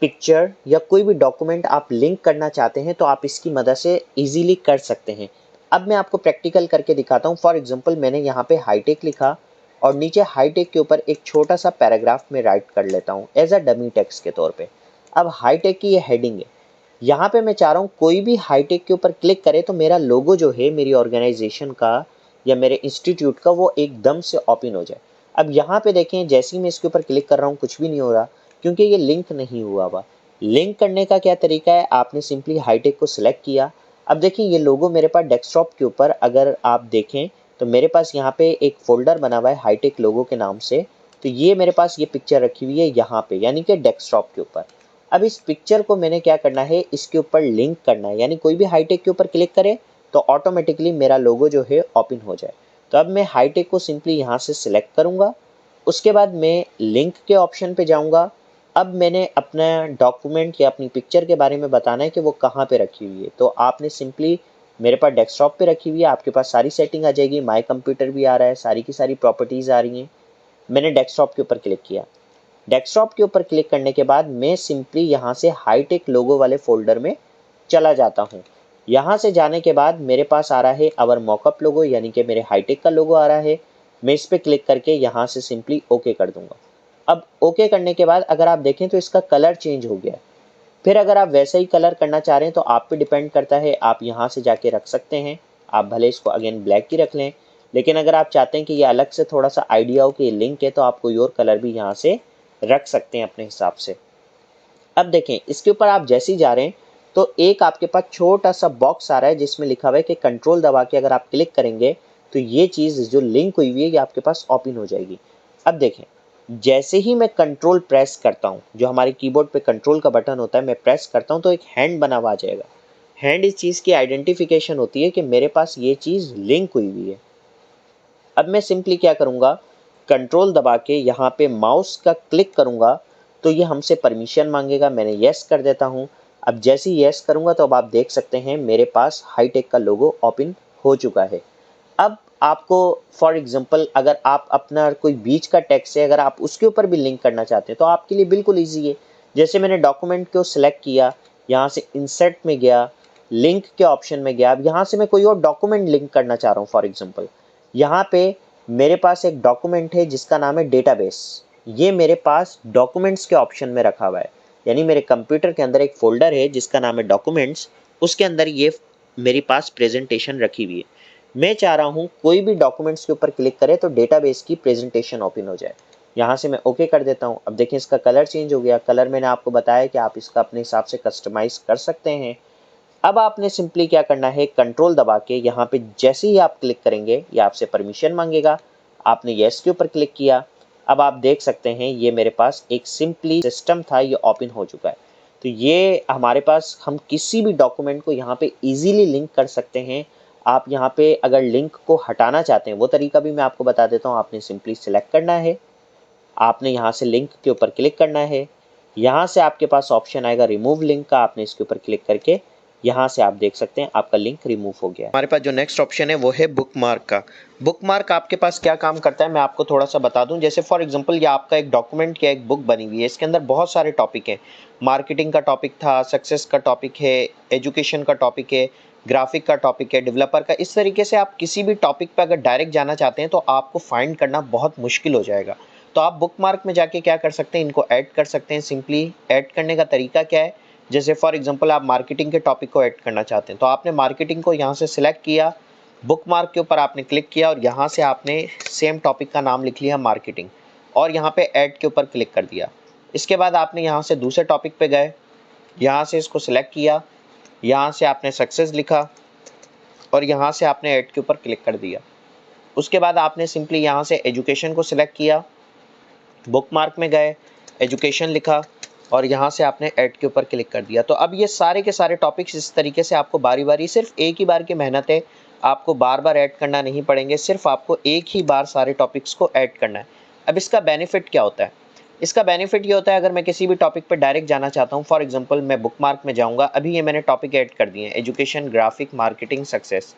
पिक्चर या कोई भी डॉक्यूमेंट आप लिंक करना चाहते हैं तो आप इसकी मदद से इजीली कर सकते हैं। अब मैं आपको प्रैक्टिकल करके दिखाता हूँ। फॉर एग्जांपल मैंने यहाँ पे हाईटेक लिखा और नीचे हाईटेक के ऊपर एक छोटा सा पैराग्राफ में राइट कर लेता हूँ एज अ डमी टेक्स्ट के तौर पे। अब हाईटेक की ये हेडिंग है, यहाँ पे मैं चाह रहा हूँ कोई भी हाईटेक के ऊपर क्लिक करे तो मेरा लोगो जो है मेरी ऑर्गेनाइजेशन का या मेरे इंस्टीट्यूट का वो एकदम से ओपन हो जाए। अब यहाँ पे देखें, जैसे ही मैं इसके ऊपर क्लिक कर रहा हूँ कुछ भी नहीं हो रहा क्योंकि ये लिंक नहीं हुआ हुआ। लिंक करने का क्या तरीका है, आपने सिंपली हाईटेक को सिलेक्ट किया। अब देखिए ये लोगो मेरे पास डेस्कटॉप के ऊपर अगर आप देखें तो मेरे पास यहाँ पे एक फोल्डर बना हुआ है हाईटेक लोगो के नाम से। तो ये मेरे पास ये पिक्चर रखी हुई है यहाँ पे, यानी कि डेस्कटॉप के ऊपर। अब इस पिक्चर को मैंने क्या करना है, इसके ऊपर लिंक करना है, यानी कोई भी हाईटेक के ऊपर क्लिक करे तो ऑटोमेटिकली मेरा लोगो जो है ओपन हो जाए। तो अब मैं हाईटेक को सिंपली यहाँ से सिलेक्ट करूँगा। उसके बाद मैं लिंक के ऑप्शन पे जाऊँगा। अब मैंने अपना डॉक्यूमेंट या अपनी पिक्चर के बारे में बताना है कि वो कहाँ पे रखी हुई है। तो आपने सिंपली, मेरे पास डेस्कटॉप पे रखी हुई है, आपके पास सारी सेटिंग आ जाएगी, माय कंप्यूटर भी आ रहा है, सारी की सारी प्रॉपर्टीज़ आ रही हैं। मैंने डेस्कटॉप के ऊपर क्लिक किया। डेस्कटॉप के ऊपर क्लिक करने के बाद मैं सिंपली यहाँ से हाईटेक लोगो वाले फोल्डर में चला जाता हूँ। यहाँ से जाने के बाद मेरे पास आ रहा है आवर मॉकअप लोगो, यानी कि मेरे हाईटेक का लोगो आ रहा है। मैं इस पर क्लिक करके यहाँ से सिंपली ओके कर दूंगा। अब ओके करने के बाद अगर आप देखें तो इसका कलर चेंज हो गया। फिर अगर आप वैसा ही कलर करना चाह रहे हैं तो आप पे डिपेंड करता है, आप यहाँ से जाके रख सकते हैं। आप भले इसको अगेन ब्लैक ही रख लें, लेकिन अगर आप चाहते हैं कि ये अलग से थोड़ा सा आइडिया हो कि ये लिंक है तो आप कोई और कलर भी यहाँ से रख सकते हैं अपने हिसाब से। अब देखें इसके ऊपर आप जैसे ही जा रहे हैं तो एक आपके पास छोटा सा बॉक्स आ रहा है जिसमें लिखा हुआ है कि कंट्रोल दबा के अगर आप क्लिक करेंगे तो ये चीज़ जो लिंक हुई हुई है ये आपके पास ओपन हो जाएगी। अब देखें, जैसे ही मैं कंट्रोल प्रेस करता हूँ, जो हमारे कीबोर्ड पे कंट्रोल का बटन होता है, मैं प्रेस करता हूँ तो एक हैंड बना हुआ आ जाएगा। हैंड इस चीज़ की आइडेंटिफिकेशन होती है कि मेरे पास ये चीज़ लिंक हुई हुई है। अब मैं सिंपली क्या करूँगा, कंट्रोल दबा के यहाँ पे माउस का क्लिक करूँगा तो ये हमसे परमिशन मांगेगा। मैंने येस कर देता हूँ। अब जैसे ही येस करूँगा तो अब आप देख सकते हैं मेरे पास हाईटेक का लोगो ओपन हो चुका है। अब आपको फॉर एग्जांपल अगर आप अपना कोई बीच का टेक्स्ट है, अगर आप उसके ऊपर भी लिंक करना चाहते हैं तो आपके लिए बिल्कुल ईजी है। जैसे मैंने डॉक्यूमेंट को सिलेक्ट किया, यहाँ से इंसर्ट में गया, लिंक के ऑप्शन में गया। अब यहाँ से मैं कोई और डॉक्यूमेंट लिंक करना चाह रहा हूँ। फॉर एग्जांपल यहाँ पे मेरे पास एक डॉक्यूमेंट है जिसका नाम है डेटाबेस। ये मेरे पास डॉक्यूमेंट्स के ऑप्शन में रखा हुआ है, यानी मेरे कंप्यूटर के अंदर एक फोल्डर है जिसका नाम है डॉक्यूमेंट्स, उसके अंदर ये मेरे पास प्रेजेंटेशन रखी हुई है। मैं चाह रहा हूँ कोई भी डॉक्यूमेंट्स के ऊपर क्लिक करे तो डेटाबेस की प्रेजेंटेशन ओपन हो जाए। यहाँ से मैं ओके कर देता हूँ। अब देखें इसका कलर चेंज हो गया। कलर मैंने आपको बताया कि आप इसका अपने हिसाब से कस्टमाइज कर सकते हैं। अब आपने सिंपली क्या करना है, कंट्रोल दबा के यहाँ पे जैसे ही आप क्लिक करेंगे ये आपसे परमिशन मांगेगा। आपने यस के ऊपर क्लिक किया। अब आप देख सकते हैं ये मेरे पास एक सिंपली सिस्टम था, ये ओपन हो चुका है। तो ये हमारे पास हम किसी भी डॉक्यूमेंट को यहाँ पे इजीली लिंक कर सकते हैं। आप यहाँ पे अगर लिंक को हटाना चाहते हैं वो तरीका भी मैं आपको बता देता हूँ। आपने सिंपली सिलेक्ट करना है, आपने यहाँ से लिंक के ऊपर क्लिक करना है। यहाँ से आपके पास ऑप्शन आएगा रिमूव लिंक का, आपने इसके ऊपर क्लिक करके यहाँ से आप देख सकते हैं आपका लिंक रिमूव हो गया है। हमारे पास जो नेक्स्ट ऑप्शन है वो है बुकमार्क का। बुकमार्क आपके पास क्या काम करता है मैं आपको थोड़ा सा बता दूं। जैसे फॉर एग्जांपल ये आपका एक डॉक्यूमेंट या एक बुक बनी हुई है, इसके अंदर बहुत सारे टॉपिक हैं। मार्केटिंग का टॉपिक था, सक्सेस का टॉपिक है, एजुकेशन का टॉपिक है, ग्राफिक का टॉपिक है, डेवलपर का। इस तरीके से आप किसी भी टॉपिक पर अगर डायरेक्ट जाना चाहते हैं तो आपको फाइंड करना बहुत मुश्किल हो जाएगा। तो आप बुकमार्क में जाके क्या कर सकते हैं, इनको ऐड कर सकते हैं। सिंपली ऐड करने का तरीका क्या है, जैसे फॉर एग्जांपल आप मार्केटिंग के टॉपिक को ऐड करना चाहते हैं तो आपने मार्केटिंग को यहाँ से सिलेक्ट किया, बुकमार्क के ऊपर आपने क्लिक किया और यहाँ से आपने सेम टॉपिक का नाम लिख लिया मार्केटिंग और यहाँ पे ऐड के ऊपर क्लिक कर दिया। इसके बाद आपने यहाँ से दूसरे टॉपिक पे गए, यहाँ से इसको सिलेक्ट किया, यहाँ से आपने सक्सेस लिखा और यहाँ से आपने ऐड के ऊपर क्लिक कर दिया। उसके बाद आपने सिंपली यहाँ से एजुकेशन को सिलेक्ट किया, बुकमार्क में गए, एजुकेशन लिखा और यहाँ से आपने ऐड के ऊपर क्लिक कर दिया। तो अब ये सारे के सारे टॉपिक्स इस तरीके से आपको बारी बारी, सिर्फ एक ही बार की मेहनत है, आपको बार बार ऐड करना नहीं पड़ेंगे, सिर्फ आपको एक ही बार सारे टॉपिक्स को ऐड करना है। अब इसका बेनिफिट क्या होता है, इसका बेनिफिट ये होता है अगर मैं किसी भी टॉपिक पर डायरेक्ट जाना चाहता हूँ, फॉर एग्जाम्पल मैं बुकमार्क में जाऊँगा, अभी ये मैंने टॉपिक ऐड कर दिए हैं एजुकेशन, ग्राफिक, मार्केटिंग, सक्सेस।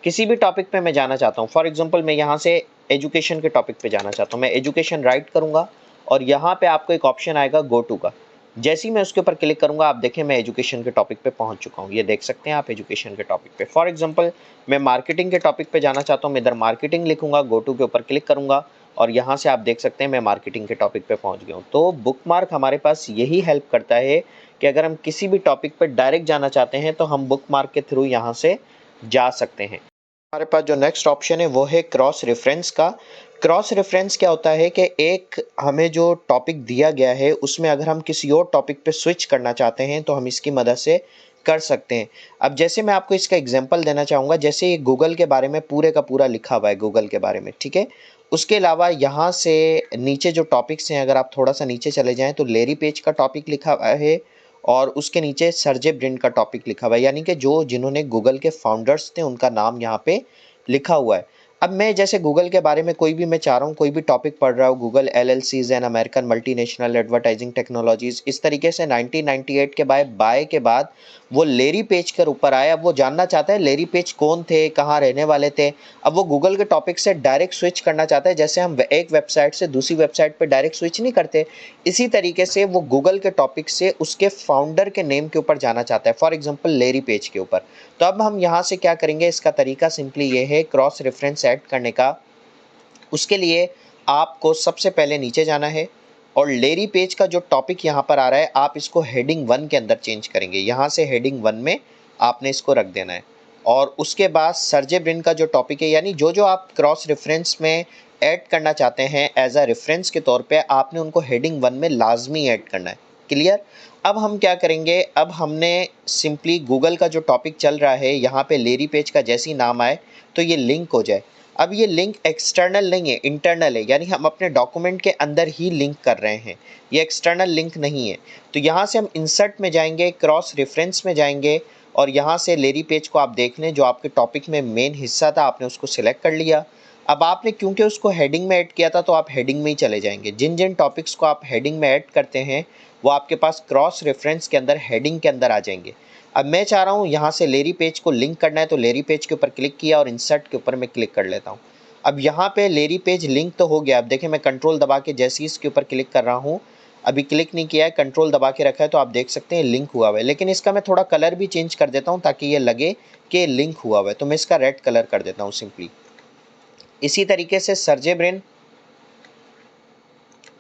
किसी भी टॉपिक पे मैं जाना चाहता हूँ, फॉर एग्जांपल मैं यहाँ से एजुकेशन के टॉपिक पे जाना चाहता हूँ, मैं एजुकेशन राइट करूँगा और यहाँ पे आपको एक ऑप्शन आएगा गो टू का। जैसे ही मैं उसके ऊपर क्लिक करूँगा आप देखें मैं एजुकेशन के टॉपिक पे पहुँच चुका हूँ। ये देख सकते हैं आप एजुकेशन के टॉपिक पे। फॉर एग्जांपल मैं मार्केटिंग के टॉपिक पे जाना चाहता हूँ, मैं इधर मार्केटिंग लिखूँगा, गो टू के ऊपर क्लिक करूँगा और यहाँ से आप देख सकते हैं मैं मार्केटिंग के टॉपिक पे पहुँच गया हूँ। तो बुकमार्क हमारे पास यही हेल्प करता है कि अगर हम किसी भी टॉपिक पर डायरेक्ट जाना चाहते हैं तो हम बुकमार्क के थ्रू यहाँ से जा सकते हैं। हमारे पास जो नेक्स्ट ऑप्शन है वो है क्रॉस रेफरेंस का। क्रॉस रेफरेंस क्या होता है कि एक हमें जो टॉपिक दिया गया है उसमें अगर हम किसी और टॉपिक पे स्विच करना चाहते हैं तो हम इसकी मदद से कर सकते हैं। अब जैसे मैं आपको इसका एग्जांपल देना चाहूँगा, जैसे ये गूगल के बारे में पूरे का पूरा लिखा हुआ है गूगल के बारे में, ठीक है। उसके अलावा यहाँ से नीचे जो टॉपिक्स हैं अगर आप थोड़ा सा नीचे चले जाएँ तो लेरी पेज का टॉपिक लिखा हुआ है और उसके नीचे सर्जे ब्रिन का टॉपिक लिखा हुआ है, यानी कि जो जिन्होंने गूगल के फाउंडर्स थे उनका नाम यहाँ पे लिखा हुआ है। अब मैं जैसे गूगल के बारे में कोई भी मैं चाह रहा हूँ कोई भी टॉपिक पढ़ रहा हूँ, Google LLCs and American multinational advertising technologies, इस तरीके से 1998 के बाय के बाद वो लेरी पेज के ऊपर आया। अब वो जानना चाहता है लेरी पेज कौन थे, कहाँ रहने वाले थे। अब वो गूगल के टॉपिक से डायरेक्ट स्विच करना चाहता है, जैसे हम एक वेबसाइट से दूसरी वेबसाइट पर डायरेक्ट स्विच नहीं करते, इसी तरीके से वो गूगल के टॉपिक से उसके फाउंडर के नेम के ऊपर जाना चाहता है, फॉर एग्जांपल लेरी पेज के ऊपर। तो अब हम यहाँ से क्या करेंगे, इसका तरीका सिंपली ये है क्रॉस रेफरेंस ऐड करने का। उसके लिए आपको सबसे पहले नीचे जाना है और लेरी पेज का जो टॉपिक यहाँ पर आ रहा है आप इसको हेडिंग 1 के अंदर चेंज करेंगे। यहाँ से हेडिंग 1 में आपने इसको रख देना है और उसके बाद सर्जे ब्रिन का जो टॉपिक है, यानी जो जो आप क्रॉस रेफरेंस में ऐड करना चाहते हैं एज अ रेफरेंस के तौर पे, आपने उनको हेडिंग 1 में लाजमी ऐड करना है। क्लियर। अब हम क्या करेंगे, अब हमने सिंपली गूगल का जो टॉपिक चल रहा है यहाँ पे लेरी पेज का जैसे ही नाम आए तो ये लिंक हो जाए। अब ये लिंक एक्सटर्नल नहीं है, इंटरनल है, यानी हम अपने डॉक्यूमेंट के अंदर ही लिंक कर रहे हैं, ये एक्सटर्नल लिंक नहीं है। तो यहाँ से हम इंसर्ट में जाएंगे, क्रॉस रेफरेंस में जाएंगे और यहाँ से लेरी पेज को आप देख लें, जो आपके टॉपिक में मेन हिस्सा था आपने उसको सिलेक्ट कर लिया। अब आपने क्योंकि उसको हेडिंग में ऐड किया था तो आप हेडिंग में ही चले जाएंगे। जिन जिन टॉपिक्स को आप हेडिंग में ऐड करते हैं वो आपके पास क्रॉस रेफरेंस के अंदर हेडिंग के अंदर आ जाएंगे। अब मैं चाह रहा हूँ यहाँ से लेरी पेज को लिंक करना है तो लेरी पेज के ऊपर क्लिक किया और इंसर्ट के ऊपर मैं क्लिक कर लेता हूँ। अब यहाँ पे लेरी पेज लिंक तो हो गया। अब देखें मैं कंट्रोल दबा के जैसे ही इसके ऊपर क्लिक कर रहा हूँ, अभी क्लिक नहीं किया है, कंट्रोल दबा के रखा है, तो आप देख सकते हैं लिंक हुआ हुआ है। लेकिन इसका मैं थोड़ा कलर भी चेंज कर देता हूँ ताकि ये लगे कि लिंक हुआ हुआ है, तो मैं इसका रेड कलर कर देता हूँ सिंपली। इसी तरीके से सर्जे ब्रेन,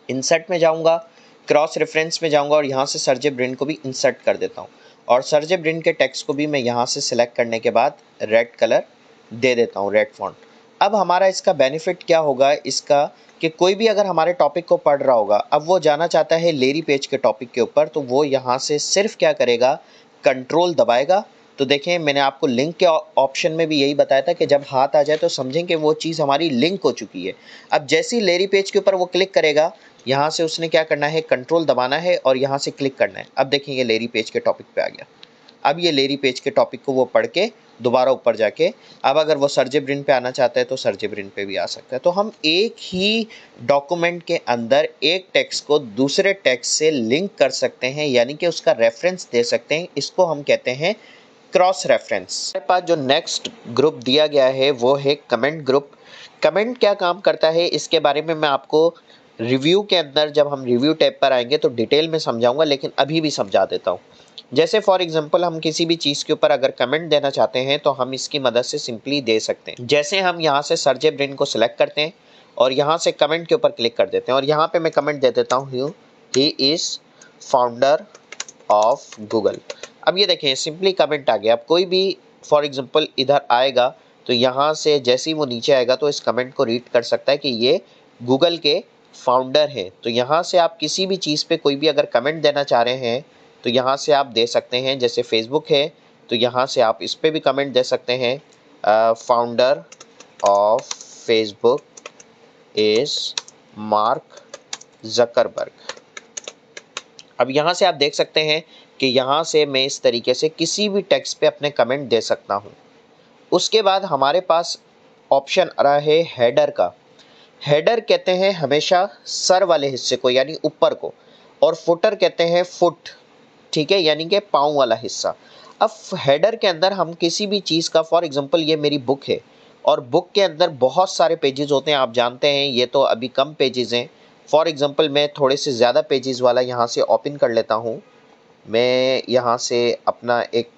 इंसर्ट में जाऊँगा, क्रॉस रेफरेंस में जाऊँगा और यहाँ से सर्जे ब्रेन को भी इंसर्ट कर देता हूँ और सर्जे ब्रेन के टेक्स्ट को भी मैं यहाँ से सिलेक्ट करने के बाद रेड कलर दे देता हूँ, रेड फॉन्ट। अब हमारा इसका बेनिफिट क्या होगा इसका, कि कोई भी अगर हमारे टॉपिक को पढ़ रहा होगा, अब वो जाना चाहता है लेरी पेज के टॉपिक के ऊपर, तो वो यहाँ से सिर्फ क्या करेगा, कंट्रोल दबाएगा। तो देखें मैंने आपको लिंक के ऑप्शन में भी यही बताया था कि जब हाथ आ जाए तो समझें कि वो चीज़ हमारी लिंक हो चुकी है। अब जैसे ही लेरी पेज के ऊपर वो क्लिक करेगा, यहाँ से उसने क्या करना है, कंट्रोल दबाना है और यहाँ से क्लिक करना है। अब देखें ये लेरी पेज के टॉपिक पे आ गया। अब ये लेरी पेज के टॉपिक को वो पढ़ के दोबारा ऊपर जाके, अब अगर वो सर्जेब्रिन पे आना चाहता है तो सर्जेब्रिन पे भी आ सकता है। तो हम एक ही डॉक्यूमेंट के अंदर एक टेक्स्ट को दूसरे टेक्स्ट से लिंक कर सकते हैं, यानी कि उसका रेफरेंस दे सकते हैं। इसको हम कहते हैं क्रॉस रेफरेंस। हमारे पास जो नेक्स्ट ग्रुप दिया गया है वो है कमेंट ग्रुप। कमेंट क्या काम करता है इसके बारे में मैं आपको रिव्यू के अंदर, जब हम रिव्यू टैब पर आएंगे तो डिटेल में समझाऊंगा, लेकिन अभी भी समझा देता हूँ। जैसे फॉर एग्जांपल हम किसी भी चीज़ के ऊपर अगर कमेंट देना चाहते हैं तो हम इसकी मदद से सिंपली दे सकते हैं। जैसे हम यहाँ से सर्जेब्रिन को सिलेक्ट करते हैं और यहाँ से कमेंट के ऊपर क्लिक कर देते हैं और यहाँ पे मैं कमेंट दे देता हूँ, he is founder of Google. अब ये देखें सिंपली कमेंट आ गया। अब कोई भी फॉर एग्जांपल इधर आएगा तो यहाँ से जैसे ही वो नीचे आएगा तो इस कमेंट को रीड कर सकता है कि ये गूगल के फाउंडर हैं। तो यहाँ से आप किसी भी चीज़ पे कोई भी अगर कमेंट देना चाह रहे हैं तो यहाँ से आप दे सकते हैं। जैसे फेसबुक है तो यहाँ से आप इस पे भी कमेंट दे सकते हैं, founder of Facebook is mark Zuckerberg. अब यहाँ से आप देख सकते हैं कि यहाँ से मैं इस तरीके से किसी भी टेक्स्ट पे अपने कमेंट दे सकता हूँ। उसके बाद हमारे पास ऑप्शन आ रहा है हेडर का। हेडर कहते हैं हमेशा सर वाले हिस्से को, यानी ऊपर को, और फुटर कहते हैं फुट, ठीक है, यानी कि पाँव वाला हिस्सा। अब हेडर के अंदर हम किसी भी चीज़ का, फॉर एग्जांपल ये मेरी बुक है और बुक के अंदर बहुत सारे पेजेस होते हैं, आप जानते हैं, ये तो अभी कम पेजेस हैं। फॉर एग्जांपल मैं थोड़े से ज़्यादा पेजेस वाला यहाँ से ओपन कर लेता हूँ। मैं यहाँ से अपना एक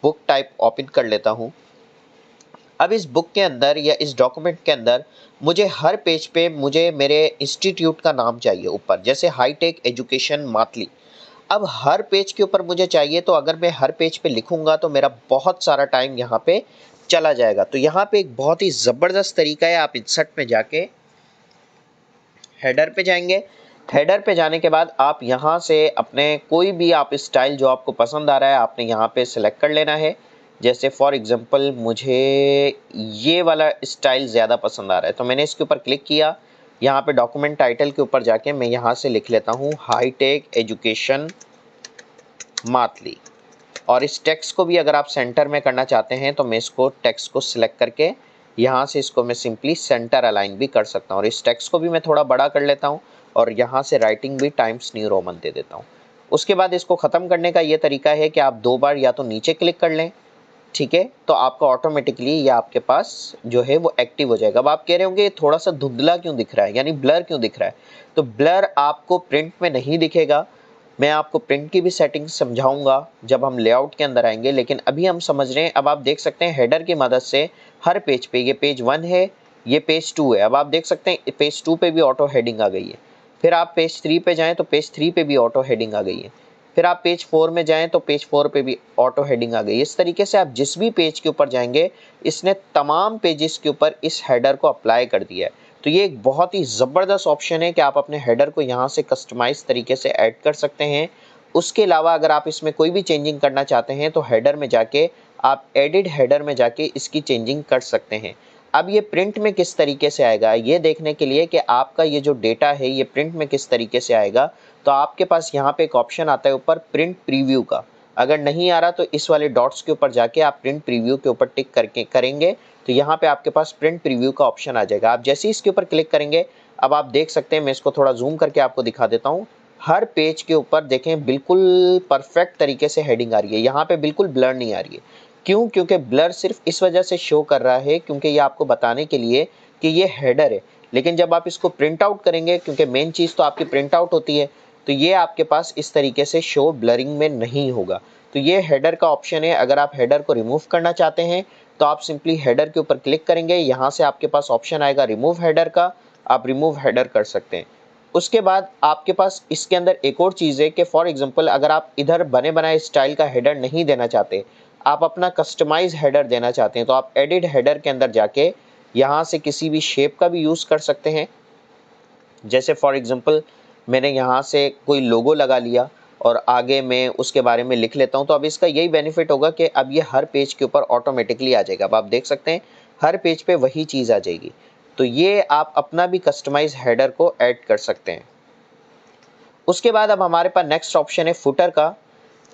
बुक टाइप ओपन कर लेता हूँ। अब इस बुक के अंदर या इस डॉक्यूमेंट के अंदर मुझे हर पेज पे मुझे मेरे इंस्टीट्यूट का नाम चाहिए ऊपर, जैसे हाईटेक एजुकेशन मातली। अब हर पेज के ऊपर मुझे चाहिए, तो अगर मैं हर पेज पे लिखूंगा तो मेरा बहुत सारा टाइम यहाँ पे चला जाएगा। तो यहाँ पे एक बहुत ही ज़बरदस्त तरीका है, आप इंसर्ट में जाके हेडर पे जाएंगे। हेडर पे जाने के बाद आप यहाँ से अपने कोई भी आप स्टाइल जो आपको पसंद आ रहा है आपने यहाँ पे सिलेक्ट कर लेना है। जैसे फॉर एग्जांपल मुझे ये वाला स्टाइल ज़्यादा पसंद आ रहा है तो मैंने इसके ऊपर क्लिक किया। यहाँ पे डॉक्यूमेंट टाइटल के ऊपर जाके मैं यहाँ से लिख लेता हूँ हाईटेक एजुकेशन मातली, और इस टेक्स्ट को भी अगर आप सेंटर में करना चाहते हैं तो मैं इसको टेक्स्ट को सिलेक्ट करके यहाँ से इसको मैं सिंपली सेंटर अलाइन भी कर सकता हूँ, और इस टेक्स्ट को भी मैं थोड़ा बड़ा कर लेता हूँ और यहाँ से राइटिंग भी टाइम्स न्यू रोमन दे देता हूँ। उसके बाद इसको ख़त्म करने का ये तरीका है कि आप 2 बार या तो नीचे क्लिक कर लें, ठीक है, तो आपका ऑटोमेटिकली ये आपके पास जो है वो एक्टिव हो जाएगा। अब आप कह रहे होंगे थोड़ा सा धुंधला क्यों दिख रहा है, यानी ब्लर क्यों दिख रहा है, तो ब्लर आपको प्रिंट में नहीं दिखेगा। मैं आपको प्रिंट की भी सेटिंग समझाऊंगा जब हम लेआउट के अंदर आएंगे, लेकिन अभी हम समझ रहे हैं। अब आप देख सकते हैं हेडर की मदद से हर पेज पे, ये पेज 1 है, ये पेज 2 है, अब आप देख सकते हैं पेज 2 पे भी ऑटो हेडिंग आ गई है। फिर आप पेज 3 पे जाएँ तो पेज 3 पे भी ऑटो हेडिंग आ गई है। फिर आप पेज 4 में जाएं तो पेज 4 पे भी ऑटो हेडिंग आ गई। इस तरीके से आप जिस भी पेज के ऊपर जाएंगे इसने तमाम पेजेस के ऊपर इस हेडर को अप्लाई कर दिया है। तो ये एक बहुत ही ज़बरदस्त ऑप्शन है कि आप अपने हेडर को यहाँ से कस्टमाइज तरीके से ऐड कर सकते हैं। उसके अलावा अगर आप इसमें कोई भी चेंजिंग करना चाहते हैं तो हेडर में जाके आप एडिट हेडर में जाके इसकी चेंजिंग कर सकते हैं। अब ये प्रिंट में किस तरीके से आएगा ये देखने के लिए कि आपका ये जो डेटा है ये प्रिंट में किस तरीके से आएगा, तो आपके पास यहाँ पे एक ऑप्शन आता है ऊपर प्रिंट प्रीव्यू का। अगर नहीं आ रहा तो इस वाले डॉट्स के ऊपर जाके आप प्रिंट प्रीव्यू के ऊपर टिक करके करेंगे तो यहाँ पे आपके पास प्रिंट प्रीव्यू का ऑप्शन आ जाएगा। आप जैसे ही इसके ऊपर क्लिक करेंगे, अब आप देख सकते हैं, मैं इसको थोड़ा जूम करके आपको दिखा देता हूँ। हर पेज के ऊपर देखें बिल्कुल परफेक्ट तरीके से हेडिंग आ रही है, यहाँ पे बिल्कुल ब्लर नहीं आ रही है। क्यों? क्योंकि ब्लर सिर्फ इस वजह से शो कर रहा है क्योंकि ये आपको बताने के लिए कि ये हेडर है। लेकिन जब आप इसको प्रिंट आउट करेंगे, क्योंकि मेन चीज़ तो आपकी प्रिंट आउट होती है, तो ये आपके पास इस तरीके से शो ब्लरिंग में नहीं होगा। तो ये हेडर का ऑप्शन है। अगर आप हेडर को रिमूव करना चाहते हैं तो आप सिंपली हेडर के ऊपर क्लिक करेंगे, यहाँ से आपके पास ऑप्शन आएगा रिमूव हेडर का, आप रिमूव हेडर कर सकते हैं। उसके बाद आपके पास इसके अंदर एक और चीज़ है कि फॉर एग्जांपल अगर आप इधर बने बनाए स्टाइल का हेडर नहीं देना चाहते, आप अपना कस्टमाइज हेडर देना चाहते हैं, तो आप एडिट हेडर के अंदर जाके यहाँ से किसी भी शेप का भी यूज़ कर सकते हैं। जैसे फॉर एग्जांपल मैंने यहाँ से कोई लोगो लगा लिया और आगे मैं उसके बारे में लिख लेता हूँ, तो अब इसका यही बेनिफिट होगा कि अब ये हर पेज के ऊपर ऑटोमेटिकली आ जाएगा। अब आप देख सकते हैं हर पेज पे वही चीज़ आ जाएगी। तो ये आप अपना भी कस्टमाइज हेडर को ऐड कर सकते हैं। उसके बाद अब हमारे पास नेक्स्ट ऑप्शन है फुटर का।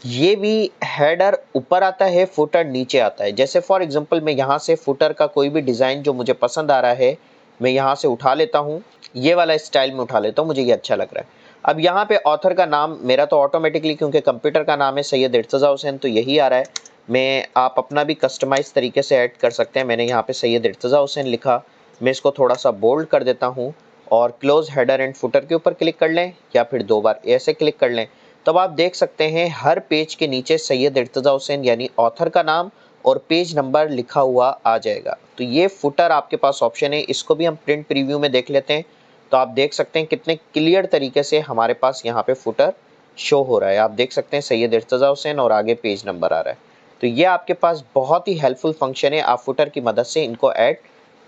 ये भी हेडर ऊपर आता है, फुटर नीचे आता है। जैसे फॉर एग्जांपल मैं यहाँ से फुटर का कोई भी डिज़ाइन जो मुझे पसंद आ रहा है, मैं यहाँ से उठा लेता हूँ, ये वाला स्टाइल में उठा लेता हूँ, मुझे ये अच्छा लग रहा है। अब यहाँ पे ऑथर का नाम मेरा तो ऑटोमेटिकली, क्योंकि कंप्यूटर का नाम है सैयद इर्तज़ा हुसैन, तो यही आ रहा है। मैं आप अपना भी कस्टमाइज़ तरीके से ऐड कर सकते हैं। मैंने यहाँ पे सैयद इर्तज़ा हुसैन लिखा, मैं इसको थोड़ा सा बोल्ड कर देता हूँ और क्लोज हेडर एंड फुटर के ऊपर क्लिक कर लें या फिर 2 बार ऐसे क्लिक कर लें। तब आप देख सकते हैं हर पेज के नीचे सैयद इर्तज़ा हुसैन यानी ऑथर का नाम और पेज नंबर लिखा हुआ आ जाएगा। तो ये फुटर आपके पास ऑप्शन है, इसको भी हम प्रिंट प्रीव्यू में देख लेते हैं। तो आप देख सकते हैं कितने क्लियर तरीके से हमारे पास यहाँ पे फुटर शो हो रहा है। आप देख सकते हैं सैयद इर्तज़ा हुसैन और आगे पेज नंबर आ रहा है। तो ये आपके पास बहुत ही हेल्पफुल फंक्शन है, आप फुटर की मदद से इनको ऐड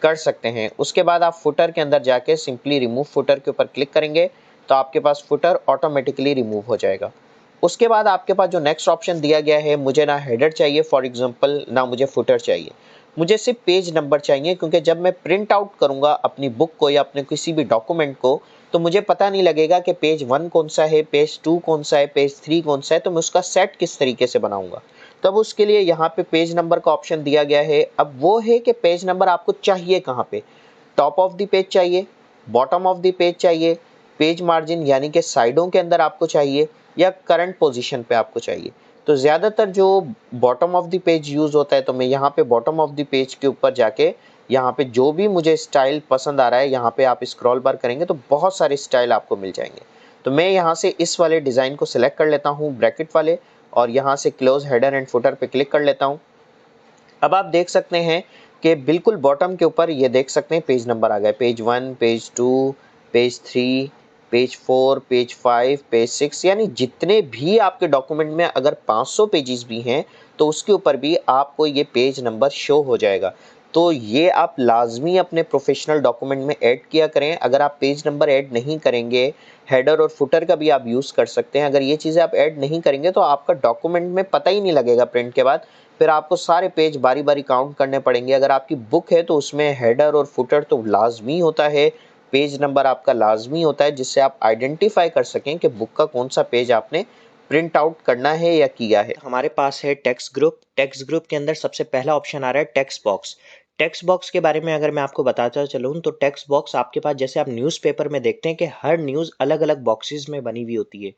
कर सकते हैं। उसके बाद आप फुटर के अंदर जाके सिंपली रिमूव फुटर के ऊपर क्लिक करेंगे तो आपके पास फुटर ऑटोमेटिकली रिमूव हो जाएगा। उसके बाद आपके पास जो नेक्स्ट ऑप्शन दिया गया है, मुझे ना हेडर चाहिए फॉर एग्जांपल, ना मुझे फुटर चाहिए, मुझे सिर्फ पेज नंबर चाहिए। क्योंकि जब मैं प्रिंट आउट करूंगा अपनी बुक को या अपने किसी भी डॉक्यूमेंट को, तो मुझे पता नहीं लगेगा कि पेज 1 कौन सा है, पेज 2 कौन सा है, पेज 3 कौन सा है। तो मैं उसका सेट किस तरीके से बनाऊंगा, तब उसके लिए यहाँ पे पेज नंबर का ऑप्शन दिया गया है। अब वो है कि पेज नंबर आपको चाहिए कहाँ पे, टॉप ऑफ द पेज चाहिए, बॉटम ऑफ द पेज चाहिए, पेज मार्जिन यानी कि साइडों के अंदर आपको चाहिए, या करंट पोजीशन पे आपको चाहिए। तो ज़्यादातर जो bottom of the page use होता है, तो मैं यहाँ पे बॉटम ऑफ द पेज के ऊपर जाके यहाँ पे जो भी मुझे स्टाइल पसंद आ रहा है, यहाँ पे आप स्क्रॉल बार करेंगे तो बहुत सारे स्टाइल आपको मिल जाएंगे। तो मैं यहाँ से इस वाले डिज़ाइन को सिलेक्ट कर लेता हूँ ब्रैकेट वाले, और यहाँ से क्लोज हेडर एंड फुटर पे क्लिक कर लेता हूँ। अब आप देख सकते हैं कि बिल्कुल बॉटम के ऊपर ये देख सकते हैं पेज नंबर आ गए, page 1, page 2, page 3, page 4, page 5, page 6, यानी जितने भी आपके डॉक्यूमेंट में अगर 500 पेजेस भी हैं तो उसके ऊपर भी आपको ये पेज नंबर शो हो जाएगा। तो ये आप लाजमी अपने प्रोफेशनल डॉक्यूमेंट में ऐड किया करें। अगर आप पेज नंबर ऐड नहीं करेंगे, हेडर और फुटर का भी आप यूज़ कर सकते हैं। अगर ये चीज़ें आप ऐड नहीं करेंगे तो आपका डॉक्यूमेंट में पता ही नहीं लगेगा प्रिंट के बाद, फिर आपको सारे पेज बारी बारी काउंट करने पड़ेंगे। अगर आपकी बुक है तो उसमें हेडर और फुटर तो लाजमी होता है, पेज नंबर आपका लाजमी होता है, जिससे आप आइडेंटिफाई कर सकें कि बुक का कौन सा पेज आपने प्रिंट आउट करना है या किया है। हमारे पास है टेक्स्ट ग्रुप। टेक्स्ट ग्रुप के अंदर सबसे पहला ऑप्शन आ रहा है टेक्स्ट बॉक्स। टेक्स्ट बॉक्स के बारे में अगर मैं आपको बताता चलूँ तो टेक्स्ट बॉक्स आपके पास, जैसे आप न्यूज़पेपर में देखते हैं कि हर न्यूज़ अलग अलग बॉक्सेस में बनी हुई होती है,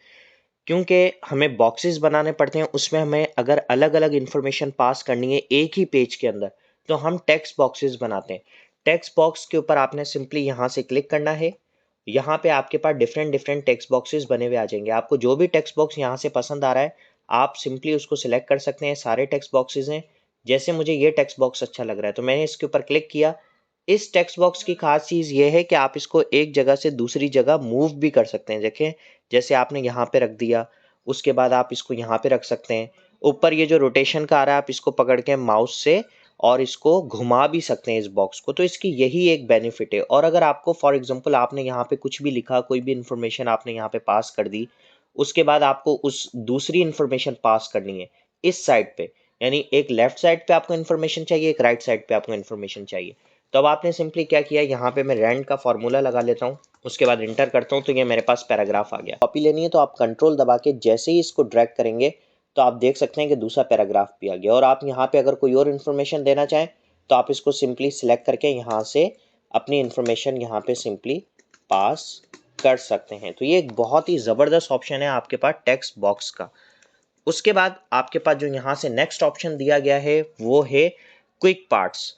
क्योंकि हमें बॉक्सेस बनाने पड़ते हैं, उसमें हमें अगर अलग अलग इन्फॉर्मेशन पास करनी है एक ही पेज के अंदर, तो हम टेक्स्ट बॉक्सेस बनाते हैं। टेक्स्ट बॉक्स के ऊपर आपने सिंपली यहाँ से क्लिक करना है। यहाँ पे आपके पास डिफरेंट डिफरेंट टेक्स्ट बॉक्सेस बने हुए आ जाएंगे। आपको जो भी टेक्स्ट बॉक्स यहाँ से पसंद आ रहा है, आप सिंपली उसको सिलेक्ट कर सकते हैं। सारे टेक्स्ट बॉक्सेस हैं। जैसे मुझे ये टेक्स्ट बॉक्स अच्छा लग रहा है तो मैंने इसके ऊपर क्लिक किया। इस टेक्स्ट बॉक्स की खास चीज़ ये है कि आप इसको एक जगह से दूसरी जगह मूव भी कर सकते हैं। देखें, जैसे आपने यहाँ पे रख दिया, उसके बाद आप इसको यहाँ पे रख सकते हैं। ऊपर ये जो रोटेशन का आ रहा है, आप इसको पकड़ के माउस से और इसको घुमा भी सकते हैं इस बॉक्स को। तो इसकी यही एक बेनिफिट है। और अगर आपको फॉर एग्जांपल आपने यहाँ पे कुछ भी लिखा, कोई भी इन्फॉर्मेशन आपने यहाँ पे पास कर दी, उसके बाद आपको उस दूसरी इन्फॉर्मेशन पास करनी है इस साइड पे, यानी एक लेफ्ट साइड पे आपको इन्फॉर्मेशन चाहिए, एक राइट साइड पे आपको इन्फॉर्मेशन चाहिए। तो अब आपने सिंपली क्या किया, यहाँ पे मैं रैंड का फॉर्मूला लगा लेता हूँ, उसके बाद इंटर करता हूँ, तो ये मेरे पास पैराग्राफ आ गया। कॉपी लेनी है तो आप कंट्रोल दबा के जैसे ही इसको ड्रैग करेंगे तो आप देख सकते हैं कि दूसरा पैराग्राफ भी आ गया। और आप यहाँ पे अगर कोई और इन्फॉर्मेशन देना चाहें तो आप इसको सिंपली सिलेक्ट करके यहाँ से अपनी इन्फॉर्मेशन यहाँ पे सिंपली पास कर सकते हैं। तो ये एक बहुत ही ज़बरदस्त ऑप्शन है आपके पास टेक्स्ट बॉक्स का। उसके बाद आपके पास जो यहाँ से नेक्स्ट ऑप्शन दिया गया है वो है क्विक पार्ट्स।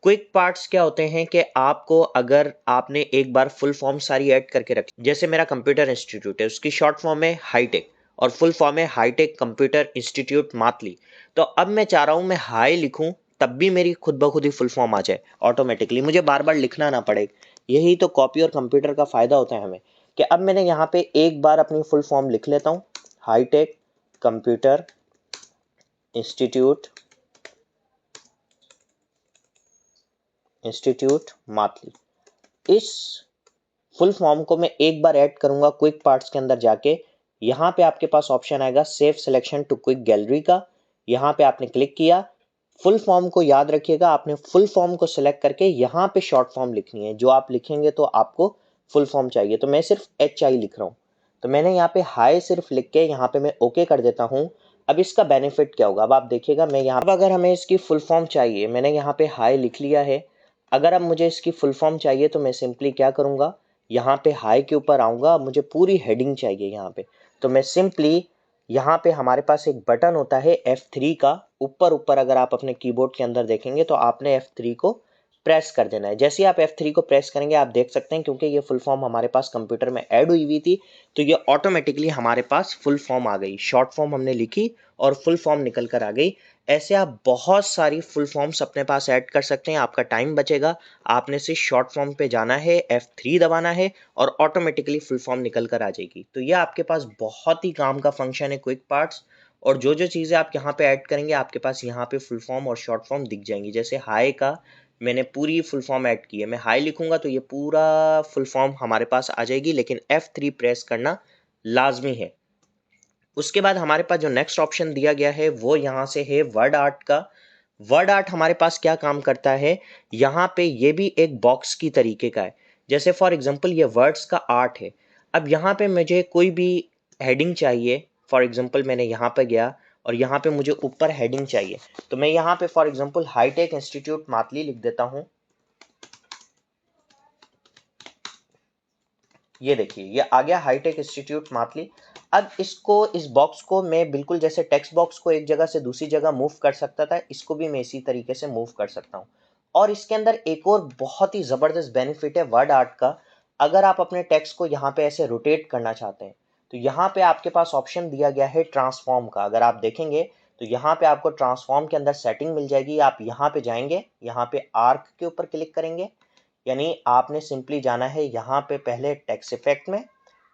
क्विक पार्ट्स क्या होते हैं कि आपको, अगर आपने एक बार फुल फॉर्म सारी ऐड करके रखी, जैसे मेरा कंप्यूटर इंस्टीट्यूट है, उसकी शॉर्ट फॉर्म है हाईटेक और फुल फॉर्म है हाईटेक कंप्यूटर इंस्टीट्यूट मातली। तो अब मैं चाह रहा हूँ मैं हाई लिखूँ तब भी मेरी खुद ब खुद ही फुल फॉर्म आ जाए ऑटोमेटिकली, मुझे बार बार लिखना ना पड़े। यही तो कॉपी और कंप्यूटर का फ़ायदा होता है हमें, कि अब मैंने यहाँ पे एक बार अपनी फुल फॉर्म लिख लेता हूँ, hi tech computer institute institute Matli. इस फुल फॉर्म को मैं एक बार ऐड करूंगा क्विक पार्ट्स के अंदर जाके। यहाँ पे आपके पास ऑप्शन आएगा save selection to quick gallery का, यहाँ पे आपने क्लिक किया। फुल फॉर्म को याद रखिएगा, आपने फुल फॉर्म को सिलेक्ट करके यहाँ पे शॉर्ट फॉर्म लिखनी है। जो आप लिखेंगे तो आपको फुल फॉर्म चाहिए, तो मैं सिर्फ HI लिख रहा हूँ। तो मैंने यहाँ पे हाई सिर्फ लिख के यहाँ पे मैं ओके कर देता हूँ। अब इसका बेनिफिट क्या होगा, अब आप देखिएगा मैं यहाँ, अब अगर हमें इसकी फुल फॉर्म चाहिए, मैंने यहाँ पे हाई लिख लिया है। अगर अब मुझे इसकी फुल फॉर्म चाहिए तो मैं सिंपली क्या करूँगा, यहाँ पे हाई के ऊपर आऊँगा। मुझे पूरी हेडिंग चाहिए यहाँ पे, तो मैं सिंपली यहाँ पे हमारे पास एक बटन होता है F3 का, ऊपर अगर आप अपने कीबोर्ड के अंदर देखेंगे तो आपने F3 को प्रेस कर देना है। जैसे ही आप F3 को प्रेस करेंगे आप देख सकते हैं, क्योंकि ये फुल फॉर्म हमारे पास कंप्यूटर में ऐड हुई थी तो ये ऑटोमेटिकली हमारे पास फुल फॉर्म आ गई। शॉर्ट फॉर्म हमने लिखी और फुल फॉर्म निकल कर आ गई। ऐसे आप बहुत सारी फुल फॉर्म्स अपने पास ऐड कर सकते हैं, आपका टाइम बचेगा। आपने से शॉर्ट फॉर्म पे जाना है, F3 दबाना है और ऑटोमेटिकली फुल फॉर्म निकल कर आ जाएगी। तो ये आपके पास बहुत ही काम का फंक्शन है क्विक पार्ट्स। और जो जो चीज़ें आप यहाँ पे ऐड करेंगे आपके पास यहाँ पे फुल फॉर्म और शॉर्ट फॉर्म दिख जाएंगी। जैसे हाई का मैंने पूरी फुल फॉर्म ऐड की है, मैं हाई लिखूंगा तो ये पूरा फुल फॉर्म हमारे पास आ जाएगी, लेकिन F3 प्रेस करना लाजमी है। उसके बाद हमारे पास जो नेक्स्ट ऑप्शन दिया गया है वो यहाँ से है वर्ड आर्ट का। वर्ड आर्ट हमारे पास क्या काम करता है, यहाँ पे ये भी एक बॉक्स की तरीके का है। जैसे फॉर एग्जांपल ये वर्ड्स का आर्ट है। अब यहाँ पे मुझे कोई भी हेडिंग चाहिए, फॉर एग्जांपल मैंने यहाँ पे गया और यहाँ पे मुझे ऊपर हेडिंग चाहिए, तो मैं यहाँ पे for example hi tech institute Matli लिख देता हूँ। ये देखिए ये आ गया हाईटेक इंस्टीट्यूट मातली। अब इसको, इस बॉक्स को मैं बिल्कुल जैसे टेक्स्ट बॉक्स को एक जगह से दूसरी जगह मूव कर सकता था, इसको भी मैं इसी तरीके से मूव कर सकता हूँ। और इसके अंदर एक और बहुत ही ज़बरदस्त बेनिफिट है वर्ड आर्ट का। अगर आप अपने टेक्स्ट को यहाँ पे ऐसे रोटेट करना चाहते हैं तो यहाँ पे आपके पास ऑप्शन दिया गया है ट्रांसफॉर्म का। अगर आप देखेंगे तो यहाँ पे आपको ट्रांसफॉर्म के अंदर सेटिंग मिल जाएगी। आप यहाँ पे जाएंगे, यहाँ पे आर्क के ऊपर क्लिक करेंगे, यानी आपने सिंपली जाना है यहाँ पे पहले टेक्स्ट इफेक्ट में,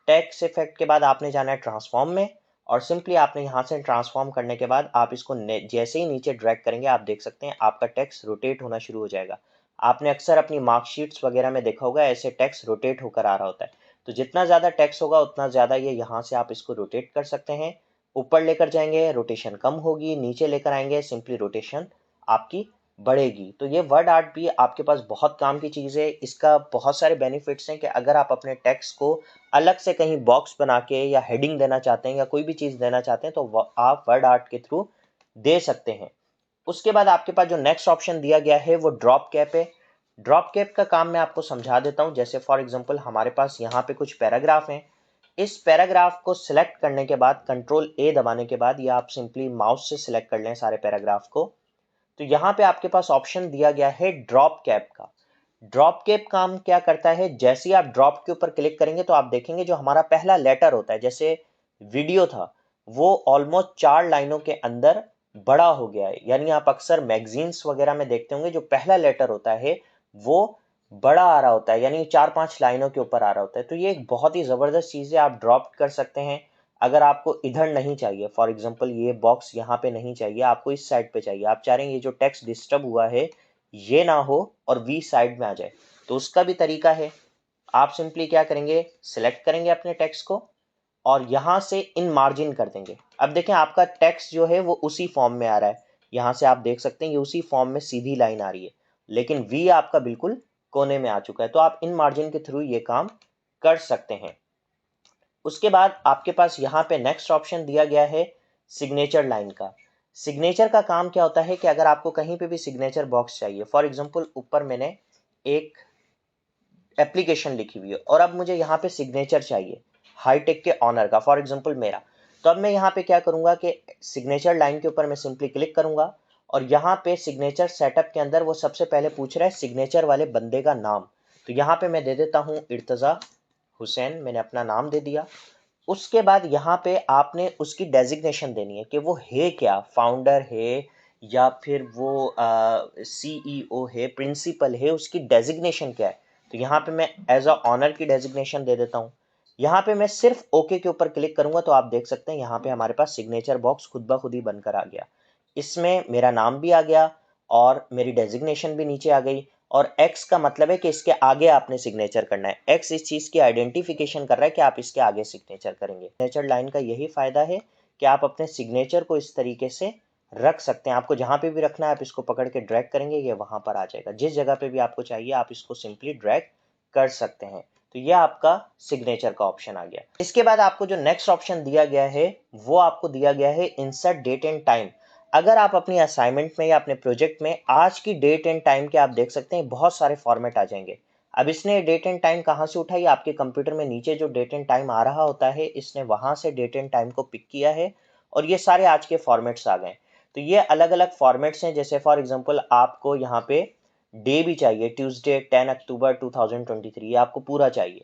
टेक्स्ट इफेक्ट के बाद आपने जाना है ट्रांसफॉर्म में, और सिंपली आपने यहाँ से ट्रांसफॉर्म करने के बाद आप इसको जैसे ही नीचे ड्रैग करेंगे आप देख सकते हैं आपका टेक्स्ट रोटेट होना शुरू हो जाएगा। आपने अक्सर अपनी मार्कशीट्स वगैरह में देखा होगा ऐसे टेक्स्ट रोटेट होकर आ रहा होता है। तो जितना ज़्यादा टेक्स्ट होगा उतना ज़्यादा ये यहाँ से आप इसको रोटेट कर सकते हैं। ऊपर लेकर जाएंगे रोटेशन कम होगी, नीचे लेकर आएंगे सिंपली रोटेशन आपकी बढ़ेगी। तो ये वर्ड आर्ट भी आपके पास बहुत काम की चीज़ है। इसका बहुत सारे बेनिफिट्स हैं कि अगर आप अपने टेक्स्ट को अलग से कहीं बॉक्स बना के या हेडिंग देना चाहते हैं या कोई भी चीज़ देना चाहते हैं तो आप वर्ड आर्ट के थ्रू दे सकते हैं। उसके बाद आपके पास जो नेक्स्ट ऑप्शन दिया गया है वो ड्रॉप कैप है। ड्रॉप कैप का काम मैं आपको समझा देता हूँ। जैसे फॉर एग्जांपल हमारे पास यहाँ पे कुछ पैराग्राफ हैं। इस पैराग्राफ को सिलेक्ट करने के बाद कंट्रोल A दबाने के बाद या आप सिंपली माउस से सिलेक्ट कर लें सारे पैराग्राफ को, तो यहाँ पे आपके पास ऑप्शन दिया गया है ड्रॉप कैप का। ड्रॉप कैप काम क्या करता है, जैसे ही आप ड्रॉप के ऊपर क्लिक करेंगे तो आप देखेंगे जो हमारा पहला लेटर होता है, जैसे वीडियो था वो ऑलमोस्ट 4 लाइनों के अंदर बड़ा हो गया है। यानी आप अक्सर मैगजीन्स वगैरह में देखते होंगे जो पहला लेटर होता है वो बड़ा आ रहा होता है, यानी 4-5 लाइनों के ऊपर आ रहा होता है। तो ये एक बहुत ही ज़बरदस्त चीज़ है, आप ड्रॉप कर सकते हैं। अगर आपको इधर नहीं चाहिए, फॉर एग्जांपल ये बॉक्स यहाँ पे नहीं चाहिए, आपको इस साइड पे चाहिए, आप चाह रहे हैं ये जो टेक्स्ट डिस्टर्ब हुआ है ये ना हो और वी साइड में आ जाए, तो उसका भी तरीका है। आप सिंपली क्या करेंगे, सिलेक्ट करेंगे अपने टेक्स्ट को और यहाँ से इन मार्जिन कर देंगे। अब देखें आपका टेक्स्ट जो है वो उसी फॉर्म में आ रहा है। यहाँ से आप देख सकते हैं ये उसी फॉर्म में सीधी लाइन आ रही है, लेकिन वी आपका बिल्कुल कोने में आ चुका है। तो आप इन मार्जिन के थ्रू ये काम कर सकते हैं। उसके बाद आपके पास यहाँ पे नेक्स्ट ऑप्शन दिया गया है सिग्नेचर लाइन का। सिग्नेचर का काम क्या होता है कि अगर आपको कहीं पे भी सिग्नेचर बॉक्स चाहिए, फॉर एग्जांपल ऊपर मैंने एक एप्लीकेशन लिखी हुई है और अब मुझे यहाँ पे सिग्नेचर चाहिए हाईटेक के ऑनर का, फॉर एग्जांपल मेरा, तो अब मैं यहाँ पे क्या करूँगा कि सिग्नेचर लाइन के ऊपर मैं सिंपली क्लिक करूँगा और यहाँ पे सिग्नेचर सेटअप के अंदर वो सबसे पहले पूछ रहा है सिग्नेचर वाले बंदे का नाम। तो यहाँ पे मैं दे देता हूँ इर्तज़ा हुसैन, मैंने अपना नाम दे दिया। उसके बाद यहाँ पे आपने उसकी डेजिग्नेशन देनी है कि वो है क्या, फाउंडर है या फिर वो CEO है, प्रिंसिपल है, उसकी डेजिग्नेशन क्या है। तो यहाँ पे मैं एज अ ऑनर की डेजिग्नेशन दे देता हूँ। यहाँ पे मैं सिर्फ ओके के ऊपर क्लिक करूंगा तो आप देख सकते हैं यहाँ पे हमारे पास सिग्नेचर बॉक्स खुद ब खुद ही बनकर आ गया। इसमें मेरा नाम भी आ गया और मेरी डेजिग्नेशन भी नीचे आ गई। और X का मतलब है कि इसके आगे आपने सिग्नेचर करना है। X इस चीज़ की आइडेंटिफिकेशन कर रहा है कि आप इसके आगे सिग्नेचर करेंगे। सिग्नेचर लाइन का यही फायदा है कि आप अपने सिग्नेचर को इस तरीके से रख सकते हैं। आपको जहाँ पे भी रखना है आप इसको पकड़ के ड्रैग करेंगे, ये वहाँ पर आ जाएगा। जिस जगह पे भी आपको चाहिए आप इसको सिंपली ड्रैग कर सकते हैं। तो ये आपका सिग्नेचर का ऑप्शन आ गया। इसके बाद आपको जो नेक्स्ट ऑप्शन दिया गया है वो आपको दिया गया है इंसर्ट डेट एंड टाइम। अगर आप अपनी असाइनमेंट में या अपने प्रोजेक्ट में आज की डेट एंड टाइम के आप देख सकते हैं बहुत सारे फॉर्मेट आ जाएंगे। अब इसने डेट एंड टाइम कहाँ से उठाई, आपके कंप्यूटर में नीचे जो डेट एंड टाइम आ रहा होता है इसने वहां से डेट एंड टाइम को पिक किया है और ये सारे आज के फॉर्मेट्स आ गए। तो ये अलग अलग फॉर्मेट्स हैं, जैसे फॉर एग्जांपल आपको यहाँ पे डे भी चाहिए, ट्यूसडे 10 अक्टूबर 2023, ये आपको पूरा चाहिए,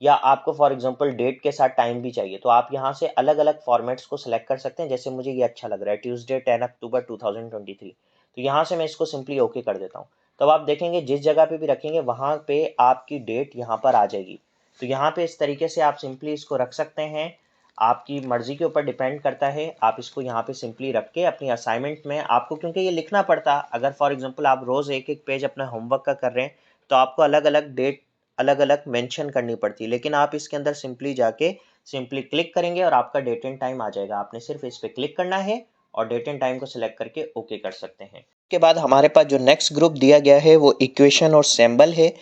या आपको फॉर एग्जांपल डेट के साथ टाइम भी चाहिए। तो आप यहाँ से अलग अलग फॉर्मेट्स को सिलेक्ट कर सकते हैं। जैसे मुझे ये अच्छा लग रहा है, ट्यूसडे 10 अक्टूबर 2023, तो यहाँ से मैं इसको सिंपली ओके कर देता हूँ। तब आप देखेंगे जिस जगह पे भी रखेंगे वहाँ पे आपकी डेट यहाँ पर आ जाएगी। तो यहाँ पे इस तरीके से आप सिंपली इसको रख सकते हैं, आपकी मर्जी के ऊपर डिपेंड करता है। आप इसको यहाँ पे सिंपली रख के अपनी असाइनमेंट में आपको, क्योंकि ये लिखना पड़ता, अगर फॉर एग्जांपल आप रोज़ एक एक पेज अपना होमवर्क का कर रहे हैं तो आपको अलग अलग डेट अलग अलग मेंशन करनी पड़ती है, लेकिन आप इसके अंदर सिंपली जाके सिंपली क्लिक करेंगे और आपका डेट एंड टाइम आ जाएगा। आपने सिर्फ इस पर क्लिक करना है और डेट एंड टाइम को सिलेक्ट करके ओके कर सकते हैं। उसके बाद हमारे पास जो नेक्स्ट ग्रुप दिया गया है वो इक्वेशन और सिंबल है।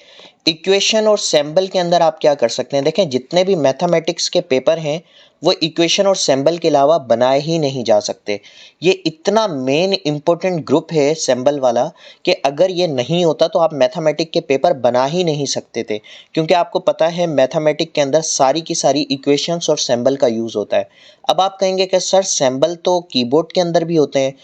इक्वेशन और सिंबल के अंदर आप क्या कर सकते हैं, देखें जितने भी मैथमेटिक्स के पेपर हैं वो इक्वेशन और सिंबल के अलावा बनाए ही नहीं जा सकते। ये इतना मेन इंपॉर्टेंट ग्रुप है सिंबल वाला कि अगर ये नहीं होता तो आप मैथमेटिक के पेपर बना ही नहीं सकते थे, क्योंकि आपको पता है मैथमेटिक के अंदर सारी की सारी इक्वेशंस और सिंबल का यूज़ होता है। अब आप कहेंगे कि सर सिंबल तो कीबोर्ड के अंदर भी होते हैं,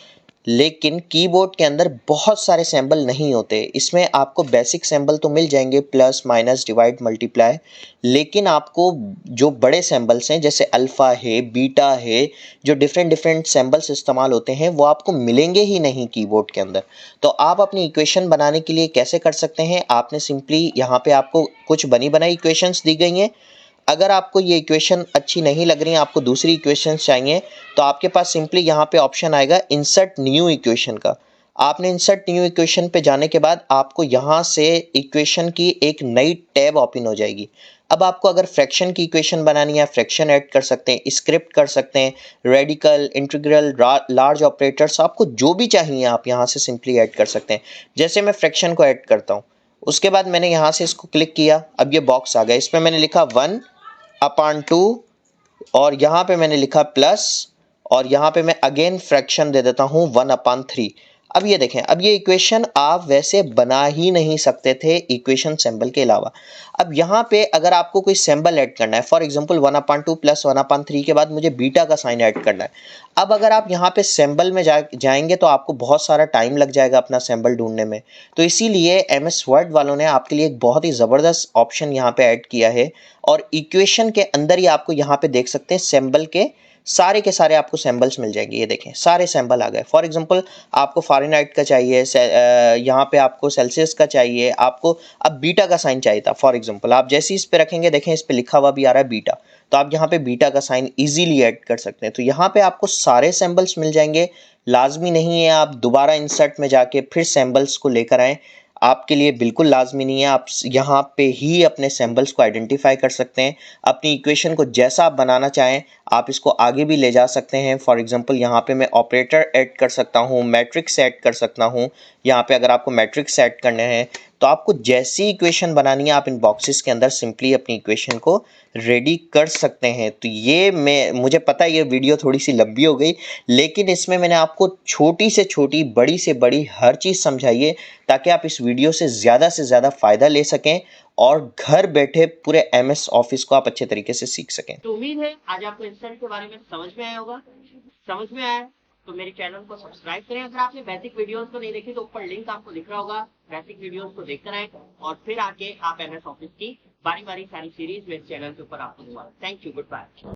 लेकिन कीबोर्ड के अंदर बहुत सारे सिंबल नहीं होते। इसमें आपको बेसिक सिंबल तो मिल जाएंगे, प्लस माइनस डिवाइड मल्टीप्लाई, लेकिन आपको जो बड़े सिंबल्स हैं जैसे अल्फ़ा है, बीटा है, जो डिफरेंट डिफरेंट सिंबल्स इस्तेमाल होते हैं वो आपको मिलेंगे ही नहीं कीबोर्ड के अंदर। तो आप अपनी इक्वेशन बनाने के लिए कैसे कर सकते हैं, आपने सिंपली यहाँ पे आपको कुछ बनी बनाई इक्वेशंस दी गई हैं। अगर आपको ये इक्वेशन अच्छी नहीं लग रही है, आपको दूसरी इक्वेशंस चाहिए, तो आपके पास सिंपली यहाँ पे ऑप्शन आएगा इंसर्ट न्यू इक्वेशन का। आपने इंसर्ट न्यू इक्वेशन पे जाने के बाद आपको यहाँ से इक्वेशन की एक नई टैब ओपन हो जाएगी। अब आपको अगर फ्रैक्शन की इक्वेशन बनानी है, फ्रैक्शन ऐड कर सकते हैं, स्क्रिप्ट कर सकते हैं, रेडिकल, इंटीग्रल, लार्ज ऑपरेटर्स, आपको जो भी चाहिए आप यहाँ से सिंपली ऐड कर सकते हैं। जैसे मैं फ्रैक्शन को ऐड करता हूँ, उसके बाद मैंने यहाँ से इसको क्लिक किया, अब ये बॉक्स आ गया, इसमें मैंने लिखा 1/2 और यहाँ पे मैंने लिखा प्लस, और यहाँ पे मैं अगेन फ्रैक्शन दे देता हूँ 1/3। अब ये देखें, अब ये इक्वेशन आप वैसे बना ही नहीं सकते थे इक्वेशन सिंबल के अलावा। अब यहाँ पे अगर आपको कोई सिंबल ऐड करना है, फॉर एग्जांपल 1/2 प्लस 1/3 के बाद मुझे बीटा का साइन ऐड करना है। अब अगर आप यहाँ पे सिंबल में जाएंगे तो आपको बहुत सारा टाइम लग जाएगा अपना सिंबल ढूंढने में। तो इसीलिए MS वर्ड वालों ने आपके लिए एक बहुत ही ज़बरदस्त ऑप्शन यहाँ पे ऐड किया है, और इक्वेशन के अंदर ही आपको यहाँ पे देख सकते हैं सिंबल के सारे आपको सिंबल्स मिल जाएंगे। ये देखें सारे सिंबल आ गए। फॉर एग्जांपल आपको फ़ारेनहाइट का चाहिए, यहाँ पे आपको सेल्सियस का चाहिए, आपको अब बीटा का साइन चाहिए था। फॉर एग्जांपल आप जैसे ही इस पे रखेंगे, देखें इस पे लिखा हुआ भी आ रहा है बीटा, तो आप यहाँ पे बीटा का साइन इजीली ऐड कर सकते हैं। तो यहाँ पे आपको सारे सिंबल्स मिल जाएंगे। लाजमी नहीं है आप दोबारा इंसर्ट में जाके फिर सिंबल्स को लेकर आएँ, आपके लिए बिल्कुल लाजमी नहीं है। आप यहाँ पे ही अपने सिंबल्स को आइडेंटिफाई कर सकते हैं। अपनी इक्वेशन को जैसा आप बनाना चाहें आप इसको आगे भी ले जा सकते हैं। फॉर एग्जांपल यहाँ पे मैं ऑपरेटर ऐड कर सकता हूँ, मैट्रिक्स ऐड कर सकता हूँ। यहाँ पे अगर आपको मैट्रिक्स ऐड करने हैं तो आपको जैसी इक्वेशन बनानी है आप इन बॉक्सेस के अंदर सिंपली अपनी इक्वेशन को रेडी कर सकते हैं। तो ये मुझे पता है ये वीडियो थोड़ी सी लंबी हो गई, लेकिन इसमें मैंने आपको छोटी से छोटी, बड़ी से बड़ी हर चीज़ समझाई है ताकि आप इस वीडियो से ज़्यादा फ़ायदा ले सकें और घर बैठे पूरे MS ऑफिस को आप अच्छे तरीके से सीख सकें। तो उम्मीद है आज आपको इंस्टेंट के बारे में समझ में आया होगा। समझ में आया तो मेरे चैनल को सब्सक्राइब करें। अगर आपने बेसिक वीडियोस को नहीं देखी तो ऊपर लिंक आपको दिख रहा होगा, बेसिक वीडियोस को देखकर आए और फिर आके आप MS ऑफिस की बारी बारी सारी सीरीज मेरे चैनल के ऊपर आपको। Thank you, good bye.